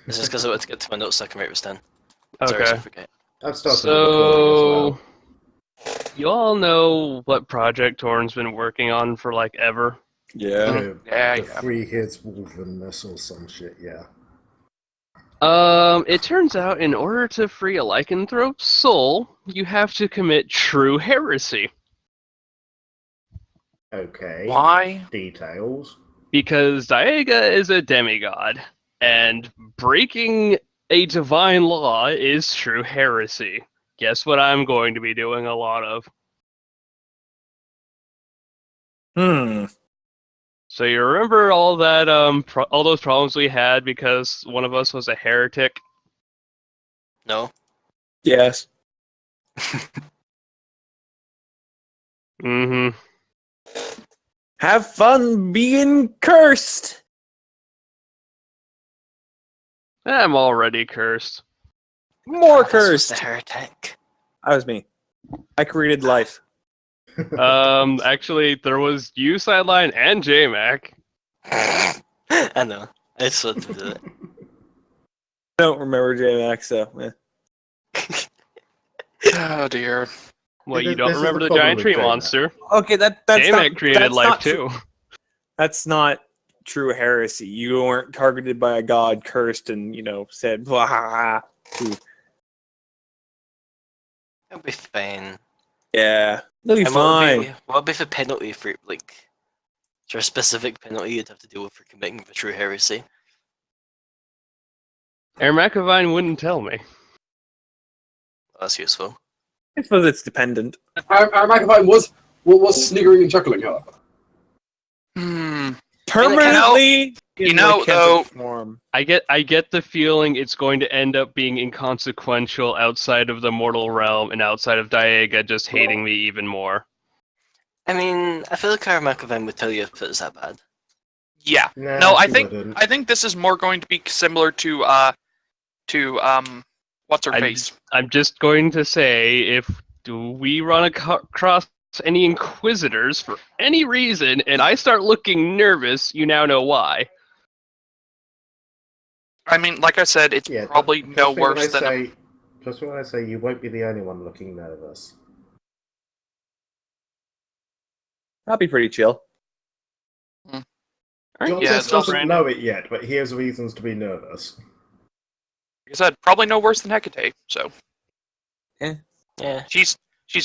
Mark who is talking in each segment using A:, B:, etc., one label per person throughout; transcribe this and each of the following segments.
A: It's just because I want to get to my notes so I can write this down. Sorry,
B: Okay.
A: I forget.
C: I've started the recording as well.
B: You all know what project Torn's been working on for like ever?
D: Yeah.
C: The free hits wilderness or some shit, yeah.
B: It turns out in order to free a lycanthrope's soul, you have to commit true heresy.
C: Okay.
D: Why?
C: Details.
B: Because Diega is a demigod, and breaking a divine law is true heresy. Guess what I'm going to be doing a lot of? So you remember all that, all those problems we had because one of us was a heretic?
A: No?
D: Yes.
B: Mm-hmm.
D: Have fun being cursed.
B: I'm already cursed.
D: More
A: This was
D: cursed.
A: the heretic.
D: That was me. I created life.
B: Actually, there was you, Sideline, and JMac.
A: I know. I just wanted to do it.
D: I don't remember JMax, so
E: Oh dear.
B: Well,
C: This
B: you don't
C: is
B: remember
C: the
B: the
C: problem
B: giant
C: with
B: tree
C: JMac.
B: monster.
D: Okay, that's
B: JMac
D: not
B: created
D: that's
B: life
D: not
B: too.
D: That's not true heresy. You weren't targeted by a god, cursed, and said blah.
A: It'll be fine.
D: Yeah, it'll be
A: And
D: fine.
A: what would be the penalty for, like, is there a specific penalty you'd have to deal with for committing the true heresy?
B: Air McAvine wouldn't tell me.
A: Well, that's useful.
D: I suppose it's dependent.
F: Our McAvine was sniggering and chuckling, however.
D: Permanently,
E: you
D: in
E: know,
D: lycanthrope
E: though-
D: form.
B: I get the feeling it's going to end up being inconsequential outside of the mortal realm and outside of Diega just hating me even more.
A: I mean, I feel like our McAvine would tell you if it was that bad.
E: Yeah.
C: Nah,
E: No, I
C: she
E: think
C: wouldn't.
E: this is more going to be similar to what's her face?
B: I'm just going to say, if we run across any Inquisitors for any reason, and I start looking nervous, you now know why.
E: I mean, like I said, it's
C: Yeah,
E: probably
C: trust
E: no
C: me when
E: worse
C: I
E: than
C: say, trust me when I say you won't be the only one looking nervous.
D: That'd be pretty chill.
C: John
E: yeah,
C: just
E: it's also-
C: doesn't know it yet, but he has reasons to be nervous.
E: like I said, probably no worse than Hecate. So
A: Yeah.
E: she's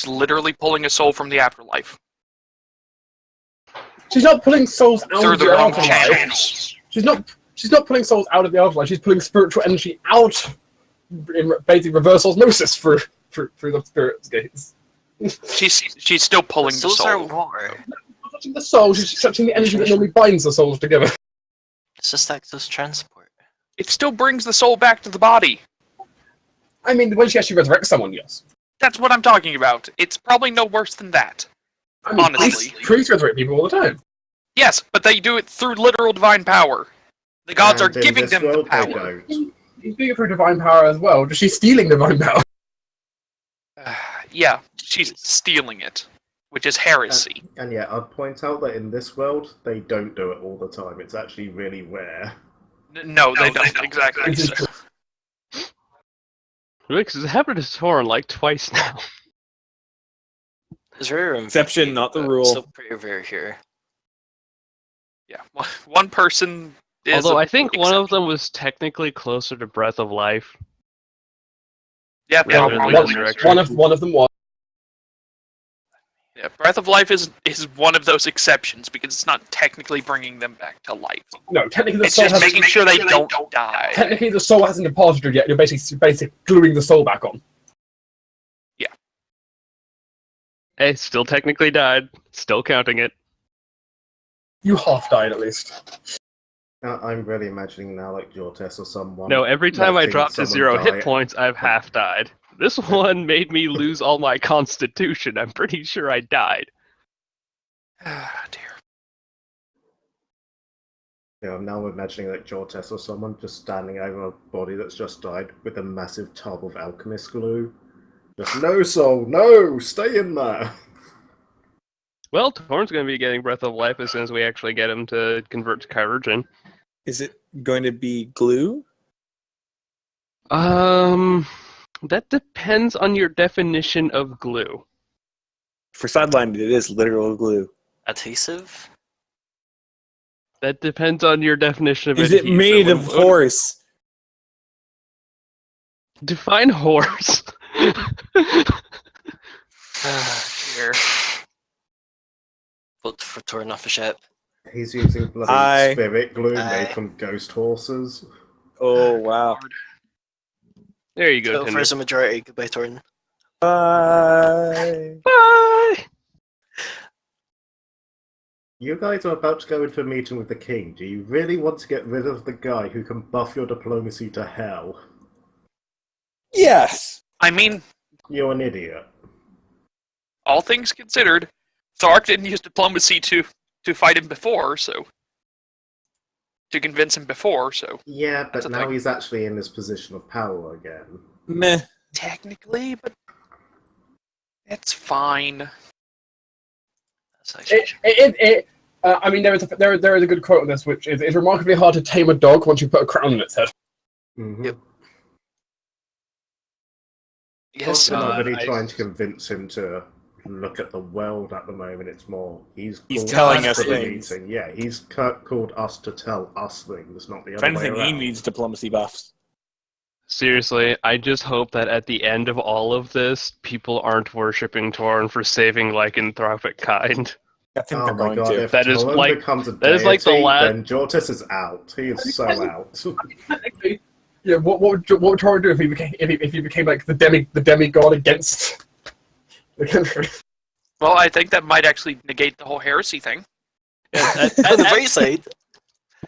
E: literally pulling a soul from the afterlife
F: She's not pulling souls out
E: through
F: of
E: the
F: the
E: wrong
F: afterlife.
E: channels.
F: She's not pulling souls out of the afterlife. She's pulling spiritual energy out in basically reverse osmosis through the spirit's gates.
E: She's still pulling the
A: Souls aren't
E: soul.
A: water.
F: Not touching the soul, she's touching the energy that normally binds the souls together.
A: It's just active transport.
E: It still brings the soul back to the body.
F: I mean, when she actually resurrects someone, yes.
E: That's what I'm talking about. It's probably no worse than that.
F: I mean,
E: Honestly.
F: priests resurrect people all the time.
E: Yes, but they do it through literal divine power. The gods
C: And
E: are
C: in
E: giving
C: this
E: them the
C: world, they
E: power.
C: don't.
F: She's doing it through divine power as well. Just she's stealing divine power.
E: Yeah, she's stealing it, which is heresy.
C: And yeah, I'd point out that in this world, they don't do it all the time. It's actually really rare.
E: No, they don't. Exactly.
F: This is
E: So,
B: Because it's happened to Torn like twice now.
A: It's rare in
D: Exception,
A: VP,
D: not the
A: but
D: rule.
A: Still pretty rare here.
E: yeah, one person is.
B: Although
E: a
B: I think one of
E: exception.
B: them was technically closer to Breath of Life.
E: Yeah,
B: Yeah,
E: probably.
F: One of them was.
E: Yeah, Breath of Life is one of those exceptions because it's not technically bringing them back to life.
F: No, technically the
E: It's
F: soul
E: just
F: has.
E: making sure they don't die.
F: Technically, the soul hasn't departed yet. You're basically gluing the soul back on.
B: Hey, still technically died. Still counting it.
F: You half died at least.
C: I'm really imagining now, like Jortes or someone.
B: No, every time I
C: letting
B: drop to
C: someone
B: 0
C: die.
B: hit points, I've half died. This one made me lose all my constitution. I'm pretty sure I died.
E: Ah, dear.
C: Yeah, I'm now imagining like Jortes or someone just standing over a body that's just died with a massive tub of alchemist glue. Just no soul, no, stay in there.
B: Well, Torn's going to be getting Breath of Life as soon as we actually get him to convert to Chirurgeon.
D: Is it going to be glue?
B: That depends on your definition of glue.
D: For sidelined, it is literal glue.
A: Adhesive?
B: That depends on your definition of
D: Is it
B: adhesive.
D: made of horse?
B: Define horse.
E: Dear.
A: But for torn off a ship.
C: He's using bloody
D: Aye.
C: spirit glue
A: Aye.
C: made from ghost horses.
D: Oh, wow.
B: There you go,
A: So
B: Tinder.
A: first a majority, goodbye Torn.
D: Bye.
B: Bye!
C: You guys are about to go into a meeting with the king. Do you really want to get rid of the guy who can buff your diplomacy to hell?
D: Yes.
E: I mean,
C: You're an idiot.
E: all things considered, Thark didn't use diplomacy to fight him before, so to convince him before, so
C: Yeah, but
E: That's a
C: now
E: thing.
C: he's actually in this position of power again.
D: Meh.
E: technically, but it's fine.
A: That's actually
F: I mean, there is a good quote on this, which is, "It's remarkably hard to tame a dog once you put a crown on its head."
C: Mm-hmm.
A: Yep.
E: Yes,
C: We're not really
B: I-
C: trying to convince him to look at the world at the moment. It's more he's called
D: telling us
C: for the
D: things.
C: meeting. Yeah, he's called us to tell us things, not the
D: If
C: other way
D: anything, he
C: around.
D: needs diplomacy buffs.
B: Seriously, I just hope that at the end of all of this, people aren't worshipping Torn for saving lycanthropic kind.
D: I think
C: Oh
D: they're
C: my
D: going
C: god,
D: to.
C: if
B: That is
C: Torun
B: like-
C: becomes a
B: that is like the
C: deity,
B: last-
C: then Jortis is out. He is so out.
F: Technically, yeah. What would Torun do if he became like the demigod against the country?
E: well, I think that might actually negate the whole heresy thing.
A: on the bright side.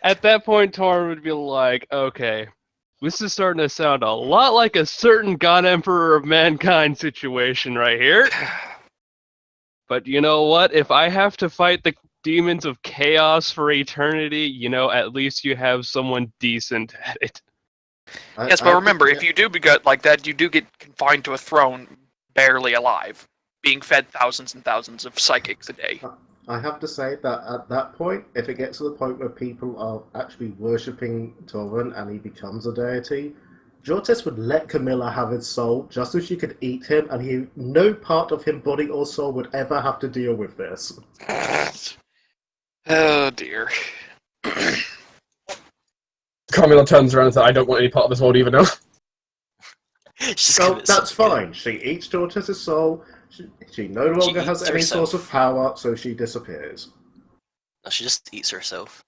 B: At that point, Torn would be like, okay, this is starting to sound a lot like a certain God Emperor of Mankind situation right here. But you know what? If I have to fight the demons of chaos for eternity, at least you have someone decent at it.
E: Yes, but remember, if you do get like that, you do get confined to a throne, barely alive, being fed thousands and thousands of psychics a day.
C: I have to say that at that point, if it gets to the point where people are actually worshipping Torun and he becomes a deity, Jortis would let Camilla have his soul just so she could eat him, and no part of him, body or soul, would ever have to deal with this.
E: Oh dear.
F: Carmilla turns around and says, "I don't want any part of this world even now."
A: She's
C: So
A: gonna-
C: that's fine. She eats Jortis' soul. She no longer has
A: eats
C: any
A: herself.
C: source of power, so she disappears.
A: No, she just eats herself.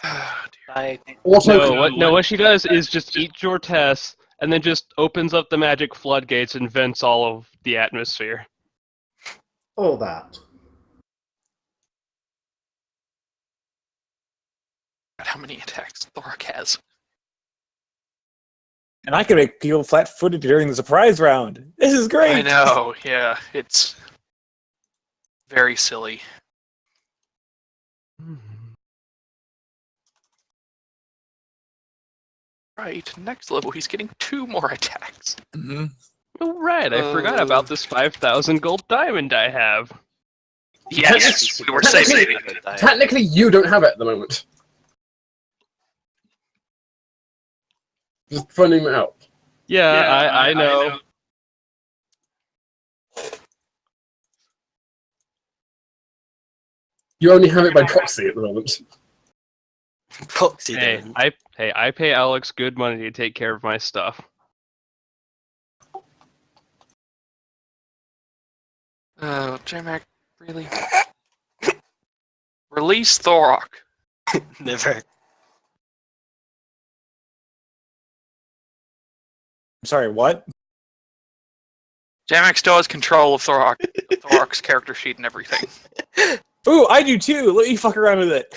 E: Oh, dear.
A: Bye.
B: What she does is just eat Jortes and then just opens up the magic floodgates and vents all of the atmosphere.
C: All that.
E: How many attacks Thorak has?
D: And I can make people flat-footed during the surprise round. This is great.
E: I know, yeah, it's very silly. Right, next level he's getting 2 more attacks.
D: Mhm.
B: Oh, right, I forgot about this 5,000 gold diamond I have.
E: Yes, we were saving it.
F: Technically, you don't have it at the moment. Just finding it out.
B: Yeah, I know.
F: You only have it by proxy at the moment.
A: Proxy
B: Hey,
A: diamond.
B: I pay Alex good money to take care of my stuff.
E: Oh, J-Mac, really? Release Thorak.
A: Never.
D: I'm sorry, what?
E: J-Mac still has control of Thorak's character sheet and everything.
D: Ooh, I do too. Let me fuck around with it.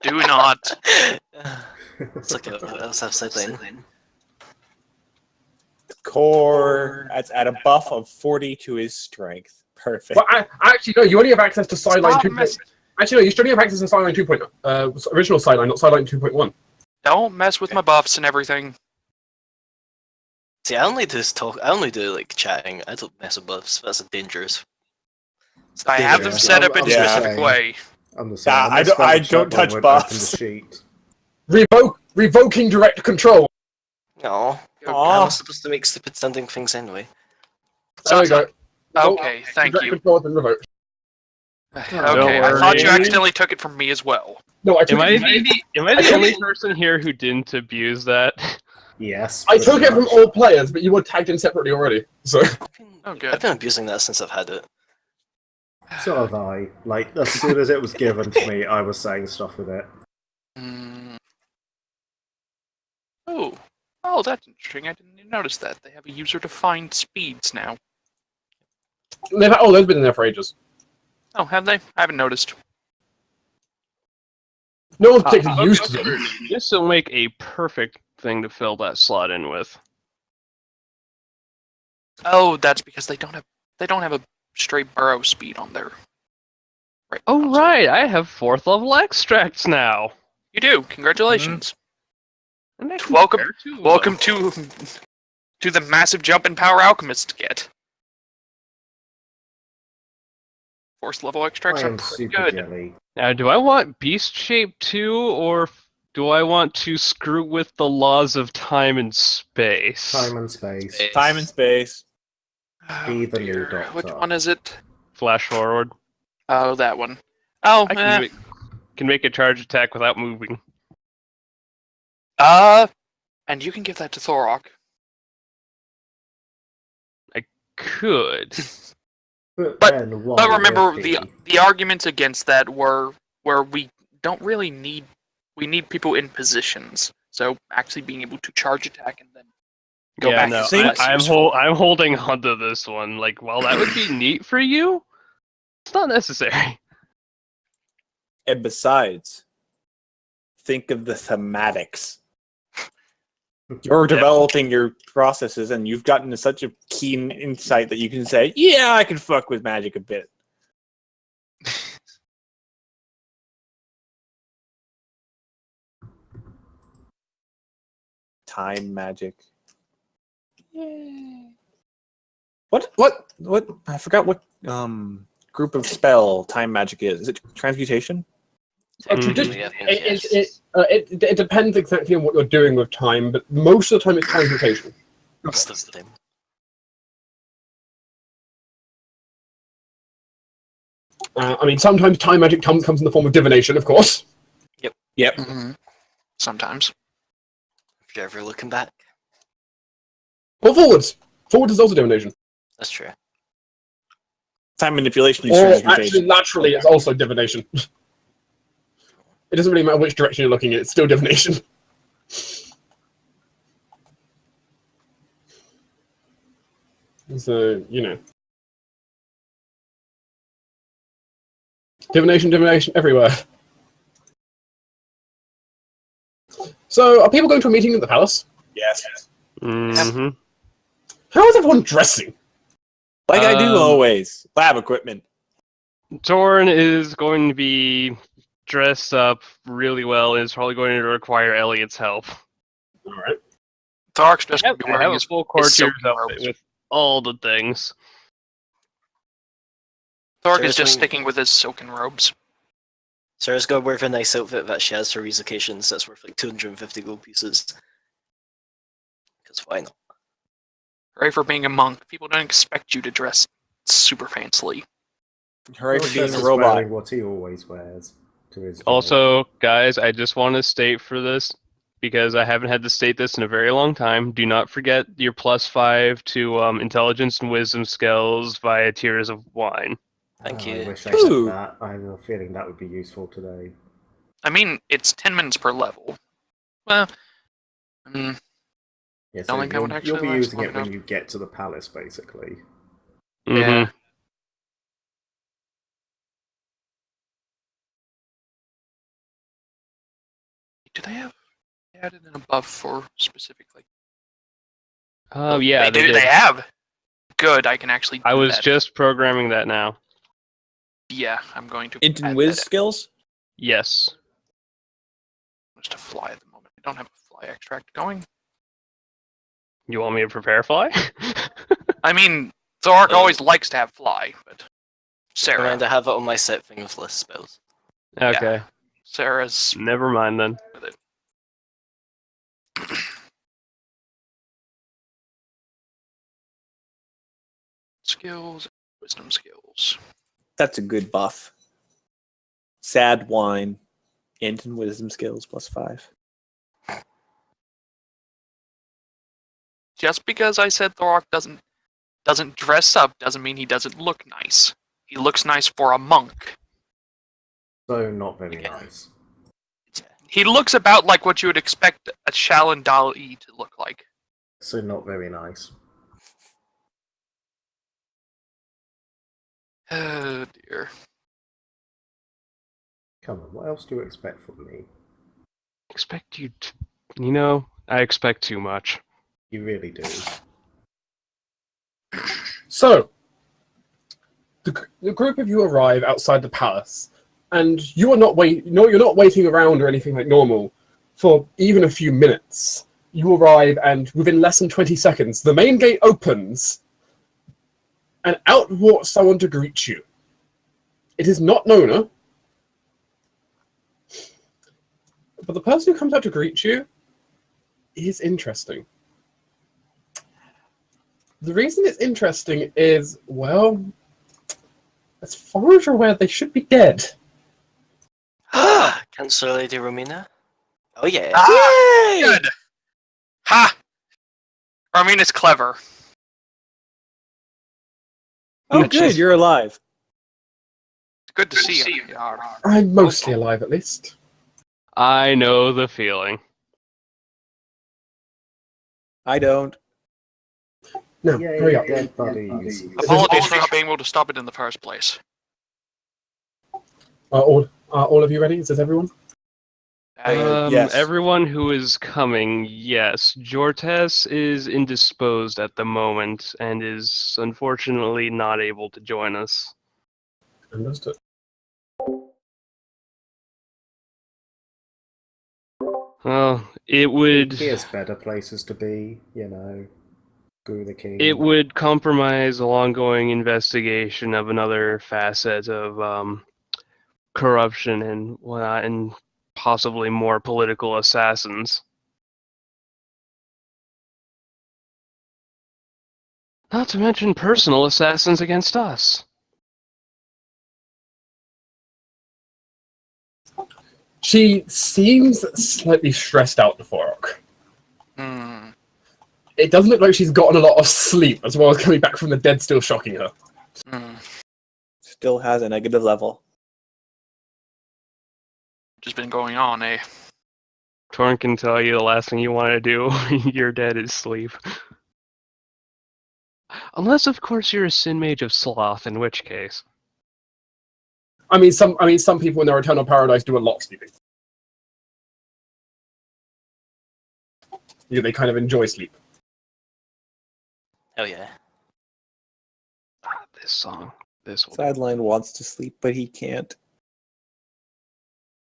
E: Do not.
A: It's like a sideline.
D: Core. That's at a buff of 40 to his strength. Perfect.
F: Well, actually, no. You only have access to sideline
E: Stop
F: 2.
E: messing.
F: Actually, no. You still only have access to sideline 2. Original sideline, not sideline 2.1.
E: Don't mess with my buffs and everything.
A: See, I only do talk. I only do like chatting. I don't mess with buffs. That's dangerous.
E: I have them set up in a
C: Yeah.
E: specific way.
C: I'm the same.
D: Nah,
C: On
D: I
C: this
D: don't- I
C: spell
D: don't
C: check, I
D: touch
C: won't
D: buffs.
C: open the sheet.
F: Revoking direct control.
A: No. I
D: Aw.
A: was supposed to make stupid sounding things anyway.
F: There we go.
E: Okay, thank
F: Direct
E: you.
F: control has been revoked.
E: Okay,
B: Don't
E: I thought you
B: worry.
E: accidentally took it from me as well.
F: No, I took
B: Am I
F: it.
B: the only person here who didn't abuse that?
C: Yes.
F: I took
C: pretty
F: it from
C: much.
F: all players, but you were tagged in separately already. So
E: Oh,
A: I've
E: good.
A: been abusing that since I've had it.
C: So have I. Like, as soon as it was given to me, I was saying stuff with it.
E: Mm. Oh, that's interesting. I didn't even notice that. They have a user-defined speeds now.
F: they've been in there for ages.
E: Oh, have they? I haven't noticed.
F: No one's particularly used to them.
B: This will make a perfect thing to fill that slot in with.
E: Oh, that's because they don't have a straight burrow speed on there. Right.
B: Oh
E: console.
B: right, I have 4th level extracts now.
E: You do. Congratulations.
B: And I can
E: Welcome-
B: compare two of
E: Welcome
B: them.
E: to the massive jump in power Alchemist get. 4th level extracts
C: I
E: are
C: am
E: pretty
C: super
E: good.
C: jelly.
B: Now, do I want Beast Shape 2, or do I want to screw with the laws of time and space?
C: Time and space.
D: Time and space.
C: Be
E: Oh,
C: the new
E: dear.
C: Doctor.
E: Which one is it?
B: Flash forward.
E: Oh, that one. Oh,
B: I can make a charge attack without moving.
E: and you can give that to Thorok.
B: Could.
E: But-
C: then why
E: But remember,
C: would
E: the
C: he?
E: the arguments against that were where we don't really need people in positions. So actually being able to charge attack and then go
B: yeah,
E: back
B: no,
E: is
D: Think-
E: less
B: I'm
E: useful.
B: I'm holding onto this one. Like, while that would be neat for you, it's not necessary.
D: And besides, think of the thematics. You're developing your processes, and you've gotten to such a keen insight that you can say, "Yeah, I can fuck with magic a bit." Time magic. Yay. What? I forgot what group of spell time magic is. Is it transmutation?
A: Technically, I think yes.
F: It depends exactly on what you're doing with time, but most of the time it's transmutation.
A: Most of the time.
F: I mean, sometimes time magic comes in the form of divination, of course.
D: Yep.
E: Mhm. Sometimes.
A: If you're ever looking back,
F: Or forwards. Forwards is also divination.
A: that's true.
D: Time manipulation is
F: Or actually,
D: transmutation.
F: laterally, it's also divination. It doesn't really matter which direction you're looking at, it's still divination. So, you know. Divination everywhere. So, are people going to a meeting at the palace?
D: Yes.
B: Mm-hmm.
F: How is everyone dressing?
D: Like I do
B: Um,
D: always. Lab equipment.
B: Torn is going to be dressed up really well and is probably going to require Elliot's help.
F: Alright.
E: Thorok's just
B: I
E: going to be
B: have
E: wearing
B: a
E: his
B: full courtier's
E: silken
B: outfit
E: robes.
B: with all the things.
E: Thorok is
A: Seriously?
E: just sticking with his silken robes.
A: Sarah's got to wear a nice outfit that she has for these occasions that's worth like 250 gold pieces. Because why not?
E: Right, for being a monk, people don't expect you to dress super fancily.
D: Hooray for
C: Well,
D: being
C: Chess
D: a
C: is
D: robot.
C: wearing what he always wears to his job.
B: Also, guys, I just want to state for this, because I haven't had to state this in a very long time, do not forget your +5 to intelligence and wisdom skills via tiers of wine.
A: Thank
C: I
A: you.
C: wish I
D: Ooh.
C: had that. I have a feeling that would be useful today.
E: I mean, it's 10 minutes per level. Well,
C: Yeah,
E: Don't
C: so
E: think that would
C: you'll
E: actually
C: be
E: last
C: using
E: long
C: it when
E: enough.
C: you get to the palace, basically.
B: Mm-hmm.
E: Yeah. Do they have added an above for specific like?
B: Oh, yeah,
E: they do.
B: did.
E: They have. Good. I can actually.
B: I
E: do
B: was
E: that.
B: just programming that now.
E: Yeah, I'm going to.
D: Int and
E: add
D: whiz
E: that
D: skills?
B: Yes.
E: just to fly at the moment. I don't have a fly extract going.
B: You want me to prepare fly?
E: I mean, Thorok always likes to have fly, but Sarah.
A: And I have it on my set thing with list spells.
B: Okay.
E: Sarah's
B: Never mind then.
E: with it. skills, wisdom skills.
D: That's a good buff. Sad wine, int and wisdom skills +5.
E: Just because I said Thorok doesn't dress up doesn't mean he doesn't look nice. He looks nice for a monk.
C: So not very
A: Yeah.
C: nice.
E: He looks about like what you would expect a Shalin Dali to look like.
C: So not very nice.
E: Oh dear.
C: Come on, what else do you expect from me?
B: Expect you to... I expect too much.
C: You really do.
F: So, the group of you arrive outside the palace, and you are not you're not waiting around or anything like normal for even a few minutes. You arrive, and within less than 20 seconds, the main gate opens, and out walks someone to greet you. It is not Nona, but the person who comes out to greet you is interesting. The reason it's interesting is, well, as far as you're aware, they should be dead.
A: Councillor Lady Romina? Oh yeah.
E: Ah, good. Ha! Ramina's clever.
D: Oh,
B: Which
D: good,
B: is-
D: you're alive.
E: It's good to see you.
F: I'm mostly alive, at least.
B: I know the feeling.
D: I don't.
F: Now,
C: Yay,
F: hurry up.
C: dead buddies.
E: Apologies for not being able to stop it in the first place.
F: Are all of you ready? Is everyone?
D: Yes.
B: Everyone who is coming, yes. Jortes is indisposed at the moment and is unfortunately not able to join us.
F: Understood.
B: Well, it would
C: Here's better places to be, Screw the king.
B: it would compromise a ongoing investigation of another facet of corruption and whatnot, and possibly more political assassins. Not to mention personal assassins against us.
F: She seems slightly stressed out, Neforok.
E: Hmm.
F: It doesn't look like she's gotten a lot of sleep, as well as coming back from the dead still shocking her.
E: Hmm.
D: Still has a negative level.
E: Just been going on, eh?
B: Torn can tell you the last thing you want to do when you're dead is sleep. Unless, of course, you're a sin mage of sloth, in which case.
F: I mean, some people in their eternal paradise do a lot of sleeping. Yeah, they kind of enjoy sleep.
A: Oh yeah.
B: This song. This will
D: Sideline wants to sleep, but he can't.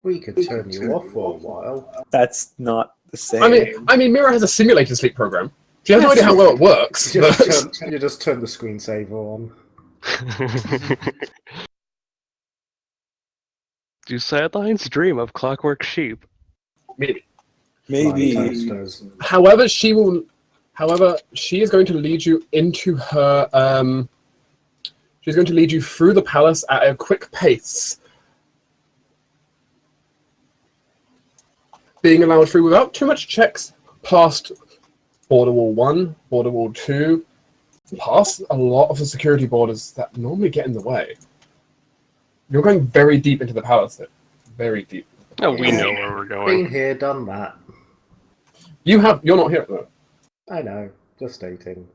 C: We could turn you off for a while.
D: That's not the same.
F: I mean, Mira has a simulated sleep program. She has no idea how well it works.
C: You
F: But...
C: just turn the screensaver on.
B: Do sidelines dream of clockwork sheep?
F: Maybe.
D: Maybe.
C: Flying toasters.
F: However, she is going to lead you into her. She's going to lead you through the palace at a quick pace, being allowed through without too much checks past border wall 1, border wall 2, past a lot of the security borders that normally get in the way. You're going very deep into the palace, though. Very deep.
B: Oh, we know where we're
C: Been
B: going.
C: here, done that.
F: You're not here, though.
C: I know, just stating.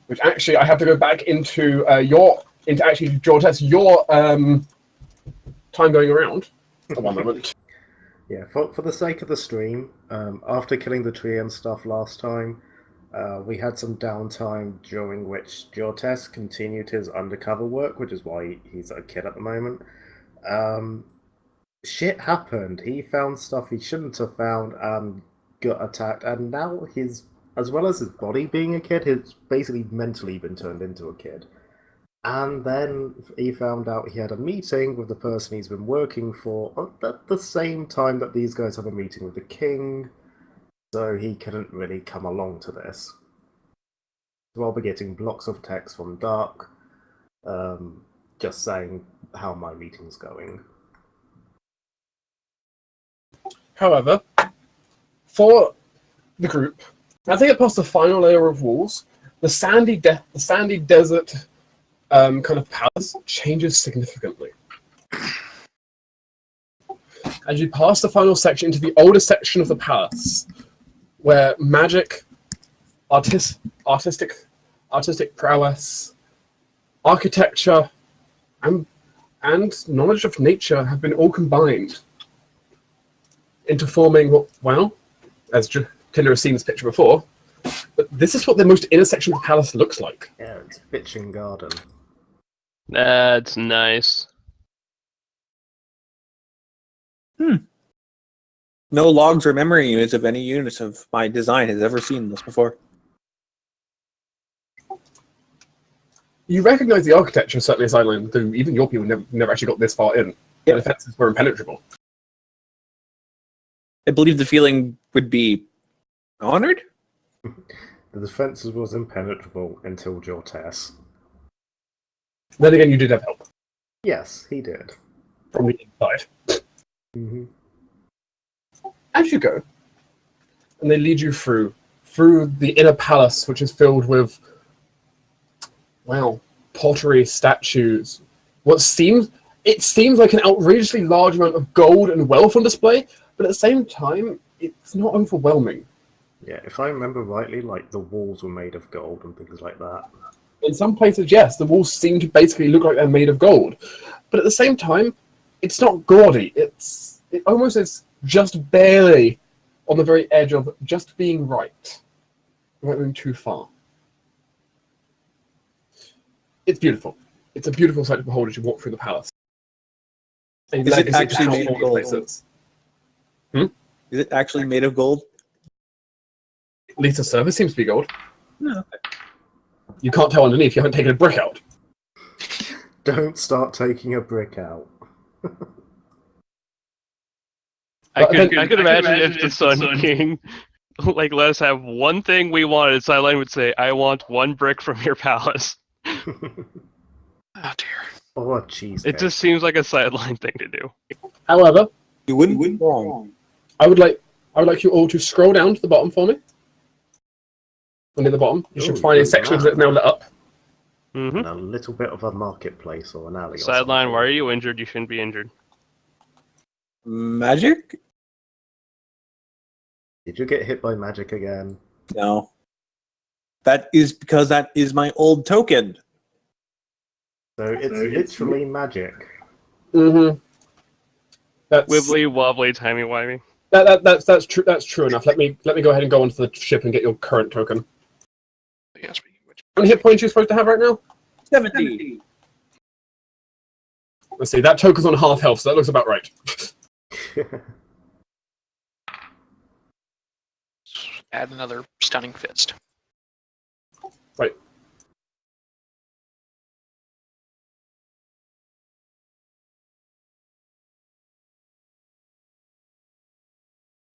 F: Which actually, I have to go back into Jortes, your time going around. One moment.
C: Yeah, for the sake of the stream, after killing the tree and stuff last time, we had some downtime during which Jortes continued his undercover work, which is why he's a kid at the moment. Shit happened. He found stuff he shouldn't have found and got attacked, and now as well as his body being a kid, he's basically mentally been turned into a kid. And then he found out he had a meeting with the person he's been working for at the same time that these guys have a meeting with the king. So he couldn't really come along to this. So I'll be getting blocks of text from Dark, just saying how my meeting's going.
F: However, for the group, as they get past the final layer of walls, the sandy desert kind of palace changes significantly. As you pass the final section into the oldest section of the palace, where magic, artistic prowess, architecture, and knowledge of nature have been all combined into forming what, well, as Tinder has seen this picture before, but this is what the most inner section of the palace looks like.
C: Yeah, it's Bitching Garden.
B: That's nice.
D: No logs or memory units of any units of my design has ever seen this before.
F: You recognize the architecture certainly as Island, though even your people never actually got this far in.
D: Yeah.
F: The defenses were impenetrable.
D: I believe the feeling would be honored?
C: The defenses was impenetrable until Jortes.
F: Then again, you did have help
C: Yes, he did.
F: from the inside.
C: Mm-hmm.
F: As you go, and they lead you through the inner palace, which is filled with, wow, pottery, statues. It seems like an outrageously large amount of gold and wealth on display, but at the same time, it's not overwhelming.
C: Yeah, if I remember rightly, like the walls were made of gold and things like that.
F: In some places, yes, the walls seem to basically look like they're made of gold, but at the same time, it's not gaudy. It almost is just barely on the very edge of just being right, without going too far. It's beautiful. It's a beautiful sight to behold as you walk through the palace.
D: Is it actually made of gold?
F: Places.
D: Is it actually made of gold?
F: At least the surface seems to be gold.
D: No. Okay.
F: You can't tell underneath. You haven't taken a brick out.
C: Don't start taking a brick out.
B: I could imagine if the Sun King like let us have one thing we wanted, Sideline would say, "I want one brick from your palace."
E: Oh dear.
C: Or a cheesecake.
B: It just seems like a Sideline thing to do.
F: However,
D: You wouldn't be wrong.
F: I would like you all to scroll down to the bottom for me. And near the bottom, you should
C: Ooh,
F: find a
C: good
F: section
C: map.
F: that's now lit up.
B: Mm-hmm.
C: And a little bit of a marketplace or an alley. Or
B: Sideline,
C: something.
B: why are you injured? You shouldn't be injured.
D: Magic?
C: Did you get hit by magic again?
D: No. That is because that is my old token.
C: So it's literally magic.
F: Mm-hmm. That's
B: Wibbly wobbly timey wimey.
F: that's true. That's true enough. Let me go ahead and go onto the ship and get your current token.
E: Yeah, speaking of which,
F: How many hit points are you supposed to have right now?
D: 70.
F: Let's see. That token's on half health, so that looks about right.
E: add another stunning fist.
F: Right.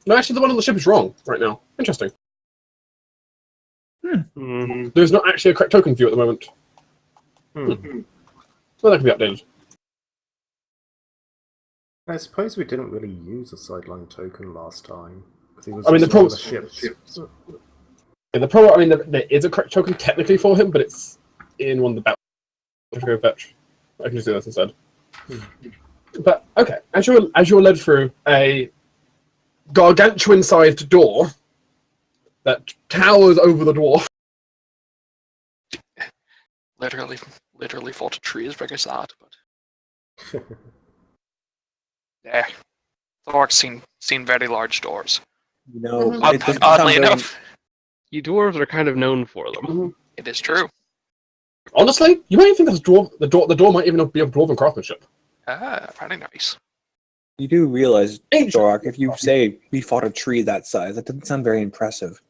F: No, actually, the one on the ship is wrong right now. Interesting.
B: Mm-hmm.
F: There's not actually a correct token view at the moment.
C: Hmm.
F: Well, that can be updated.
C: I suppose we didn't really use a sideline token last time. 'Cause he was
F: I mean,
C: just
F: the
C: on
F: problem-
C: ships.
F: Yeah, the problem, I mean, there is a correct token technically for him, but it's in one of the battles. I have to go fetch. I can just do this instead. But okay, as you're led through a gargantuan-sized door that towers over the dwarf.
E: Literally fought a tree as big as that, but yeah. Thor's seen very large doors.
D: You know,
F: Mhm.
D: it doesn't sound
E: Oddly
D: very-
E: enough,
B: You dwarves are kind of known for them.
E: it is true.
F: Honestly, you might even think the door might even be of dwarven craftsmanship.
E: Ah, very nice.
D: You do realize,
F: Ancient.
D: Dorak, if you say we fought a tree that size, that doesn't sound very impressive.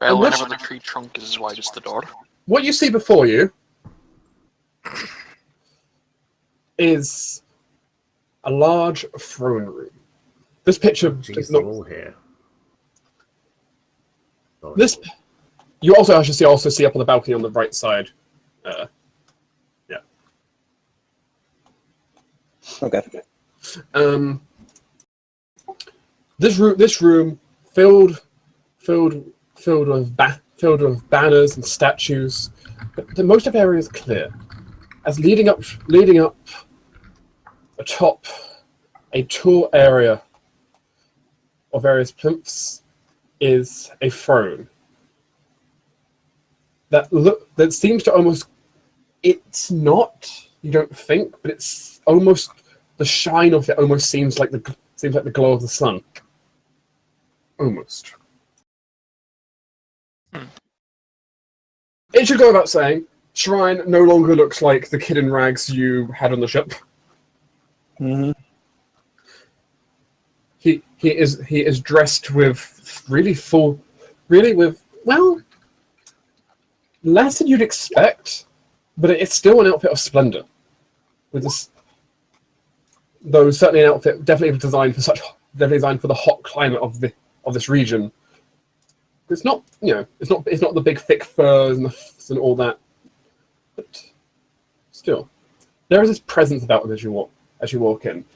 E: Well,
F: And which-
E: whenever the tree trunk is as wide as the door.
F: What you see before you is a large throne room. This picture
C: Jeez,
F: does
C: they're
F: not.
C: all here. Sorry.
F: This you also actually see up on the balcony on the right side. Yeah.
D: Okay.
F: This room filled with banners and statues, but the most of the area is clear. As leading up atop a tall area of various plinths is a throne that seems to almost. It's not. You don't think, but it's almost the shine of it. Almost seems like the glow of the sun. Almost. It should go without saying, Shrine no longer looks like the kid in rags you had on the ship.
D: Mm-hmm.
F: He is dressed with less than you'd expect, but it's still an outfit of splendor. With this, though certainly an outfit definitely designed for the hot climate of this region. It's not it's not the big thick furs and all that, but still, there is this presence about him as you walk in.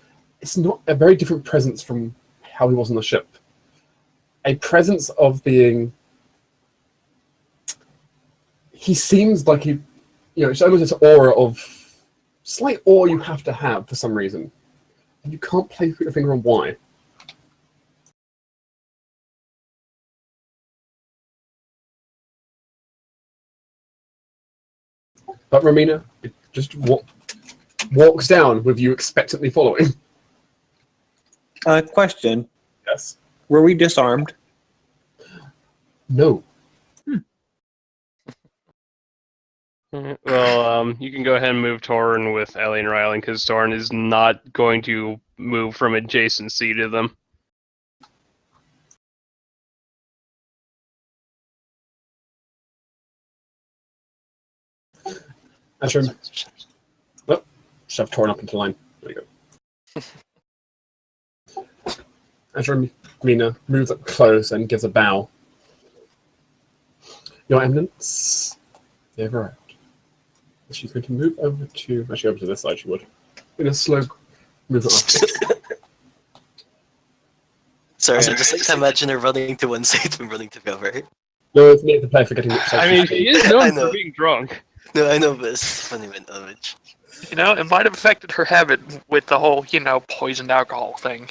F: It's not a very different presence from how he was on the ship. A presence of being. He seems like it's almost this aura of slight awe you have to have for some reason, and you can't put your finger on why. But Romina just walks down with you expectantly following.
D: Question.
F: Yes.
D: Were we disarmed?
F: No.
B: Well, you can go ahead and move Torrin with Ellie and Riley, because Torrin is not going to move from adjacency to them.
F: Ashram. Well, shove Torrin up into line. There you go. Ashram Mina moves up close and gives a bow. Your Eminence, you have arrived. She's going to move over to this side. She would in a slow movement.
A: Sorry, I just like to imagine her running to one side and running to the other.
F: No, it's me the player forgetting which side.
B: I mean, she is
A: I
B: known
A: know.
B: for being drunk.
A: No, I know, but it's funny with image.
E: It might have affected her habit with the whole, poisoned alcohol thing.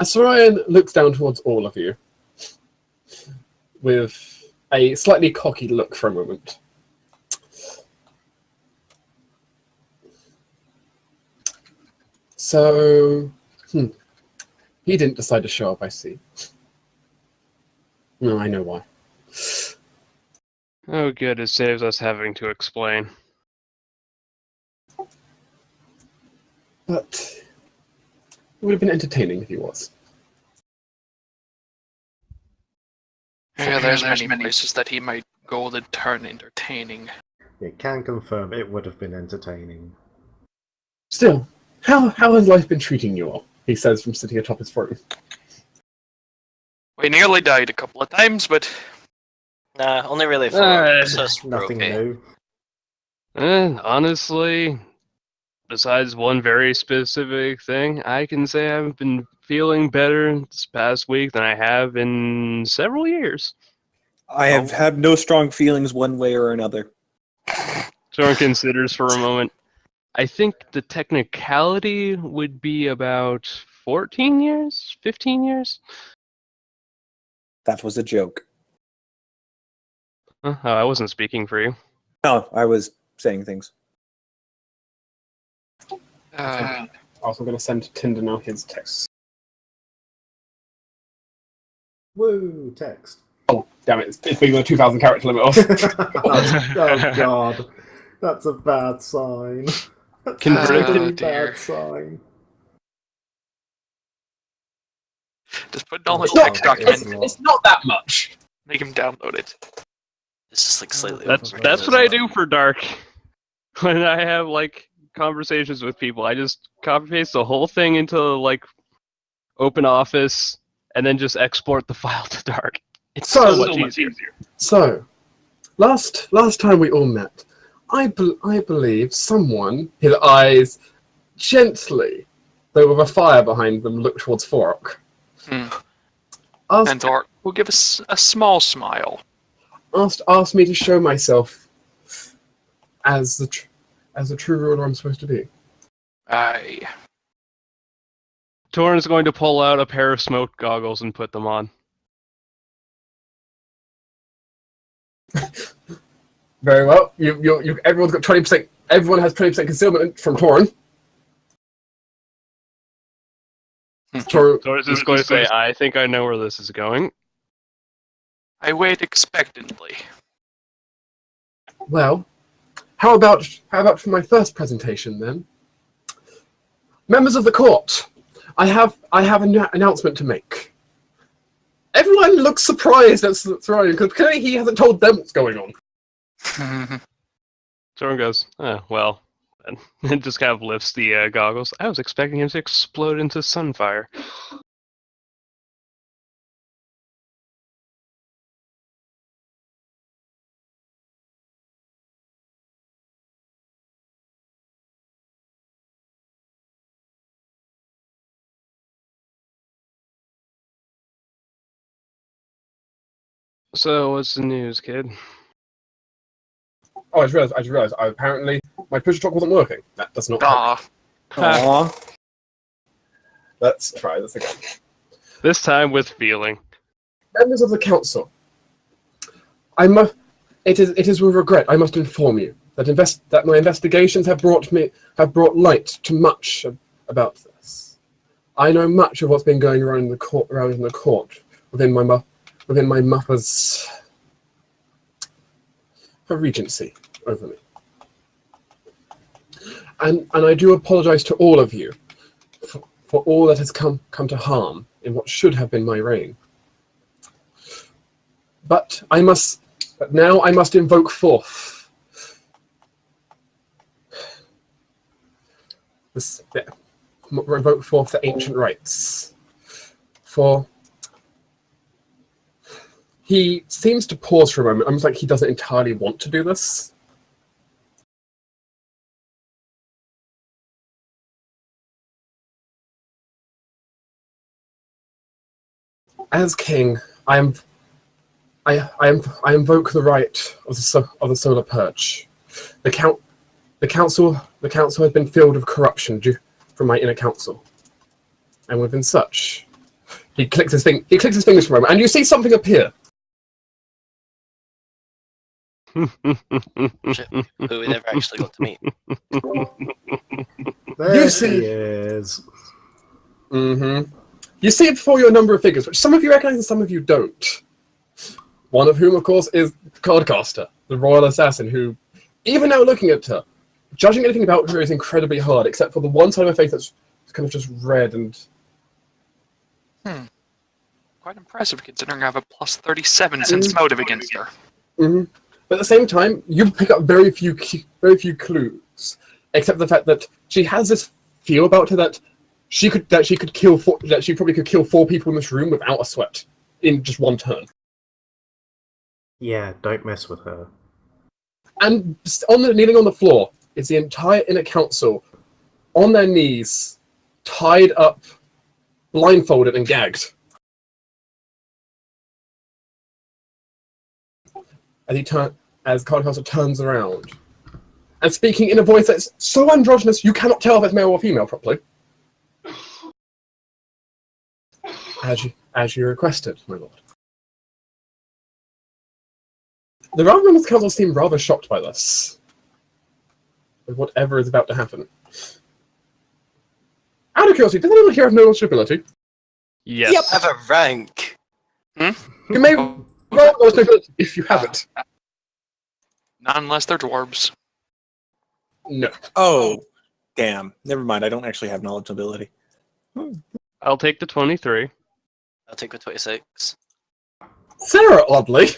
F: Asorian looks down towards all of you with a slightly cocky look for a moment. So, he didn't decide to show up, I see. No, I know why.
B: Oh, good. It saves us having to explain.
F: But it would have been entertaining if he was.
E: Yeah, there's many places that he might go that turn entertaining.
C: It can confirm it would have been entertaining.
F: Still, how has life been treating you all? He says from sitting atop his throne.
E: We nearly died a couple of times, but
A: Nah, only really for so
C: Nothing new.
B: Honestly, besides one very specific thing, I can say I've been feeling better this past week than I have in several years.
D: I have had no strong feelings one way or another.
B: Soren considers for a moment. I think the technicality would be about 14 years? 15 years?
D: That was a joke.
B: Oh, I wasn't speaking for you.
D: No, I was saying things.
F: Also going to send Tinder now his text.
C: Woo, text.
F: Oh, damn it. It's being the 2,000 character limit off.
C: Oh god. That's a bad sign. That's
B: Converted.
C: a really
E: Dear.
C: bad sign.
E: just put it all in a
C: It's not-
E: text document.
F: It's not that much.
E: Make him download it.
A: It's just like slightly.
B: That's
A: overrated
B: what I
A: as well.
B: do for Dark. When I have conversations with people, I just copy paste the whole thing into open Office, and then just export the file to Dark. It's
F: So
B: so much easier.
F: So, last time we all met, I believe someone, his eyes gently, though with a fire behind them, looked towards Forok.
E: And Thork will give us a small smile.
F: Asked me to show myself as the true ruler I'm supposed to be.
E: Aye.
B: Torn is going to pull out a pair of smoke goggles and put them on.
F: Very well. Everyone's got 20%. Everyone has 20% concealment from Torin.
B: Torn is just going to say, "I think I know where this is going."
E: I wait expectantly.
F: Well, how about for my first presentation then? Members of the court, I have an announcement to make. Everyone looks surprised at Thorian because clearly he hasn't told them what's going on.
B: Torn goes, well, and just kind of lifts the goggles. I was expecting him to explode into sunfire. So, what's the news, kid?
F: Oh, I just realized. Apparently, my push talk wasn't working. That does not help.
D: Aww.
F: Let's try this again.
B: This time with feeling.
F: Members of the council, it is with regret I must inform you that my investigations have brought light to much about this. I know much of what's been going around in the court within my mother's her regency over me. And I do apologize to all of you for all that has come to harm in what should have been my reign. But now I must invoke forth the ancient rites. For he seems to pause for a moment, almost like he doesn't entirely want to do this. As king, I invoke the right of the solar purge. The council has been filled with corruption from my inner council, and within such, he clicks his fingers for a moment, and you see something appear.
A: Shit, who we never actually got to meet.
C: There
F: You
C: he
F: see-
C: is.
F: Mm-hmm. You see it before you a number of figures, which some of you recognize and some of you don't. One of whom, of course, is Cardcaster, the royal assassin, who, even now looking at her, judging anything about her is incredibly hard, except for the one side of her face that's kind of just red and...
E: Quite impressive considering I have a plus 37 since motive against her.
F: Mm-hmm. But at the same time, you pick up very few clues, except the fact that she has this feel about her that she probably could kill 4 people in this room without a sweat in just one turn.
C: Yeah, don't mess with her.
F: And kneeling on the floor is the entire inner council on their knees, tied up, blindfolded, and gagged. As Cardcaster turns around and speaking in a voice that's so androgynous you cannot tell if it's male or female properly. As you requested, my lord. The other members of the council seem rather shocked by this. With whatever is about to happen. Out of curiosity, does anyone here have no nobility?
B: Yes.
A: Have a rank.
F: You may roll those nobility if you have it.
E: Not unless they're dwarves.
F: No.
D: Oh, damn. Never mind. I don't actually have knowledge ability.
B: I'll take the 23.
A: I'll take the 26.
F: Sarah, oddly.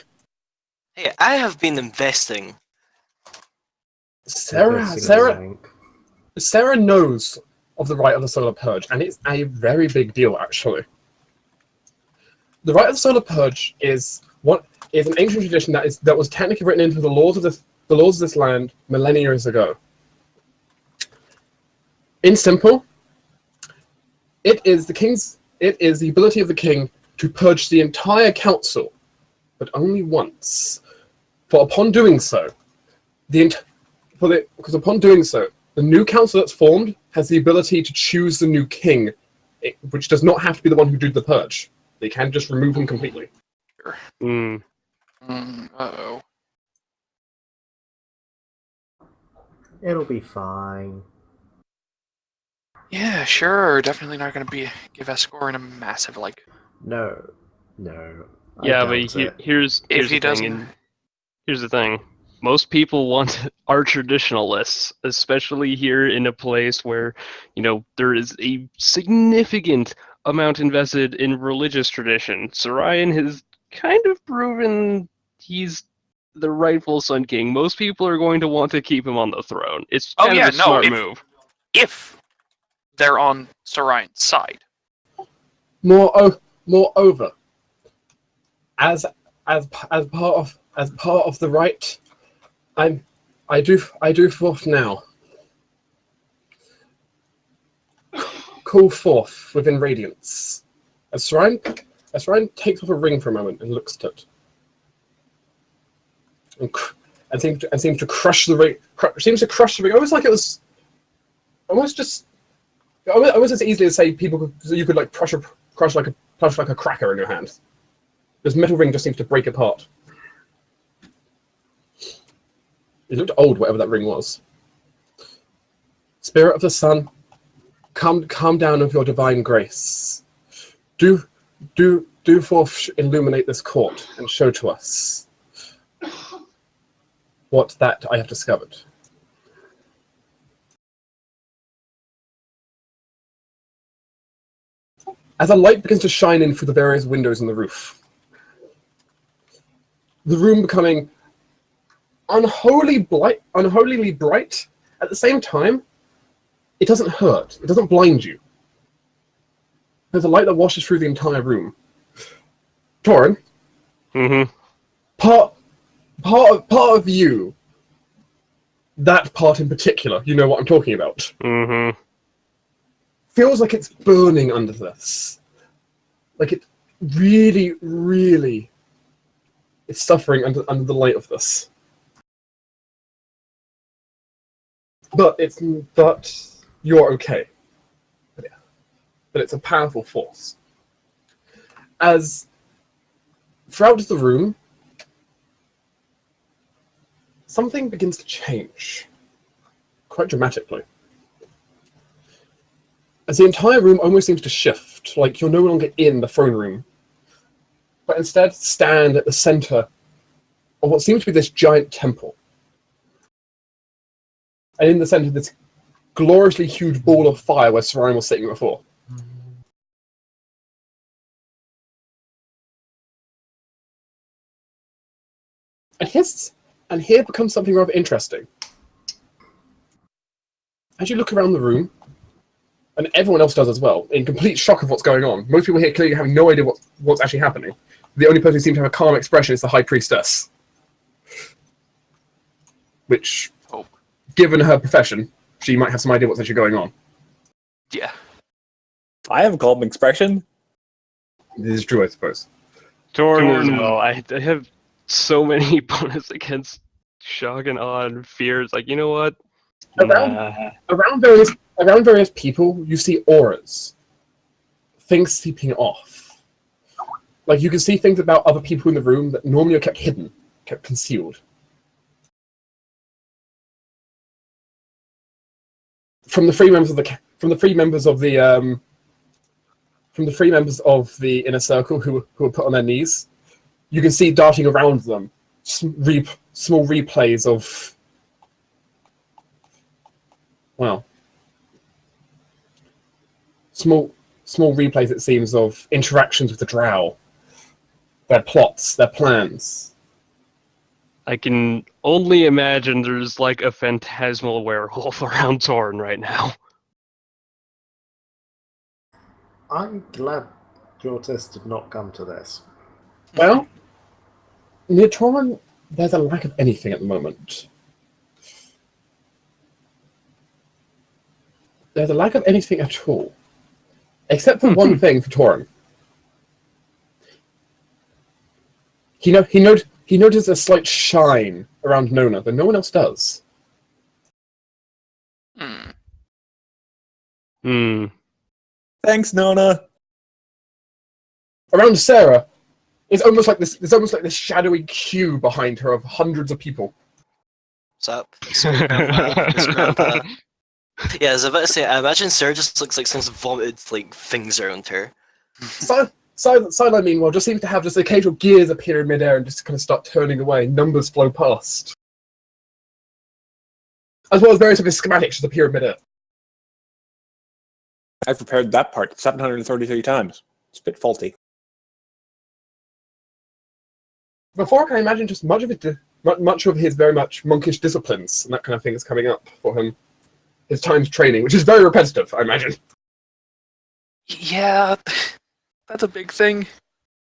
A: Hey, I have been investing.
C: Investing in
F: Sarah
C: rank.
F: knows of the rite of the Solar Purge, and it's a very big deal, actually. The rite of the Solar Purge is an ancient tradition that was technically written into the laws of this land millennia years ago. In simple, it is the ability of the king to purge the entire council, but only once. For upon doing so, the new council that's formed has the ability to choose the new king, which does not have to be the one who did the purge. They can just remove him completely.
E: Uh-oh.
C: It'll be fine.
E: Yeah, sure. Definitely not going to give Escorian a massive, like...
C: No. I
B: Yeah,
C: doubt
B: but
C: it.
B: here's
E: If he
B: the thing.
E: doesn't...
B: Here's the thing. Most people want our traditionalists, especially here in a place where, there is a significant amount invested in religious tradition. Sorian has kind of proven he's the rightful Sun King. Most people are going to want to keep him on the throne. It's
E: Oh,
B: kind
E: yeah,
B: of a
E: no,
B: smart move.
E: If they're on Sorian's side.
F: Moreover, as part of the rite, I do forth now. Call forth within radiance. As Sorian takes off a ring for a moment and looks at it, and seems to crush the ring. Seems to crush the ring, almost like it was, almost as easily as say you could like crush like a cracker in your hand. This metal ring just seems to break apart. It looked old, whatever that ring was. Spirit of the sun, come down with your divine grace. Do forth illuminate this court and show to us what that I have discovered. As a light begins to shine in through the various windows in the roof, the room becoming unholily bright. At the same time, it doesn't hurt. It doesn't blind you. There's a light that washes through the entire room. Torin, part of you, that part in particular, you know what I'm talking about. Feels like it's burning under this. Like it really, really is suffering under the light of this. But you're okay. But it's a powerful force. As throughout the room, something begins to change quite dramatically. As the entire room almost seems to shift, like you're no longer in the throne room, but instead stand at the center of what seems to be this giant temple. And in the center, this gloriously huge ball of fire where Sorian was sitting before. And here becomes something rather interesting. As you look around the room, and everyone else does as well, in complete shock of what's going on. Most people here clearly have no idea what's actually happening. The only person who seems to have a calm expression is the High Priestess. Which, given her profession, she might have some idea what's actually going on.
E: Yeah.
D: I have a calm expression.
F: This is true, I suppose.
B: Torn as well. I have so many bonus against shock and awe and fear. It's like, you know what?
F: Around various people, you see auras. Things seeping off. Like you can see things about other people in the room that normally are kept hidden, kept concealed. From the three members of the inner circle who were put on their knees, you can see darting around them small replays of, well, small replays, it seems, of interactions with the Drow, their plots, their plans.
B: I can only imagine there's like a phantasmal werewolf around Torn right now.
C: I'm glad Jortis did not come to this.
F: Well, near Torin, there's a lack of anything at the moment. There's a lack of anything at all. Except for one thing for Torin. He noticed a slight shine around Nona, but no one else does.
D: Thanks, Nona.
F: Around Sarah, it's almost like this shadowy queue behind her of hundreds of people.
A: What's up? It's grandpa. It's grandpa. Yeah, I was about to say, I imagine Sarah just looks like someone's vomited like things around her.
F: Sideline, meanwhile, just seems to have just occasional gears appear in midair and just kind of start turning away. Numbers flow past. As well as various of his schematics just appear in midair.
D: I've prepared that part 733 times. It's a bit faulty.
F: Before I can imagine just much of his very much monkish disciplines and that kind of thing is coming up for him. His times training, which is very repetitive, I imagine.
E: Yeah, that's a big thing.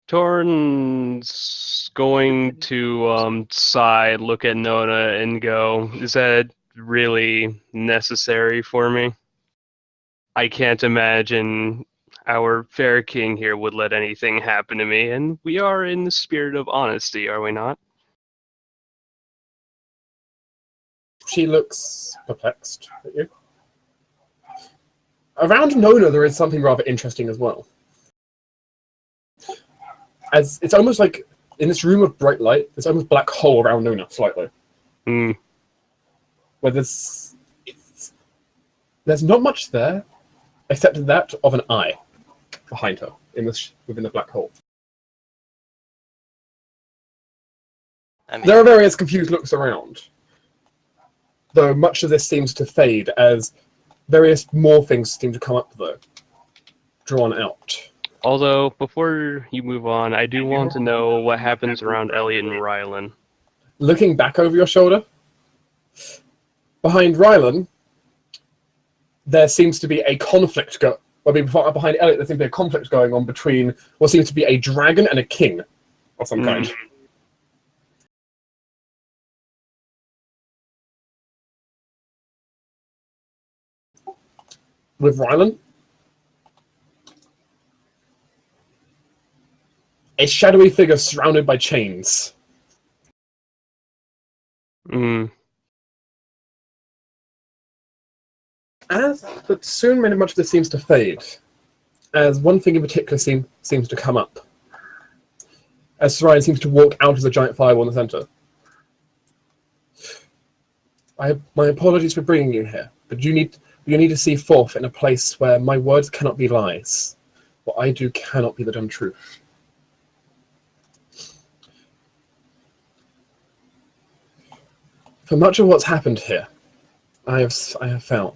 B: Torin's going to sigh, look at Nona, and go, is that really necessary for me? I can't imagine our fair king here would let anything happen to me, and we are in the spirit of honesty, are we not?
F: She looks perplexed at you. Around Nona, there is something rather interesting as well. As it's almost like in this room of bright light, there's almost black hole around Nona slightly. Where there's not much there, except that of an eye behind her within the black hole.
A: I mean,
F: There are various confused looks around, though much of this seems to fade as various more things seem to come up, though, drawn out.
B: Although, before you move on, I do want to know what happens around Elliot and Rylan.
F: Looking back over your shoulder, behind Rylan, there seems to be a conflict behind Elliot, there seems to be a conflict going on between what seems to be a dragon and a king of some kind. With Rylan, a shadowy figure surrounded by chains. But soon much of this seems to fade, as one thing in particular seems to come up. As Ryan seems to walk out of the giant fireball in the center. My apologies for bringing you here, but you need to see forth in a place where my words cannot be lies. What I do cannot be the dumb truth. For much of what's happened here, I have found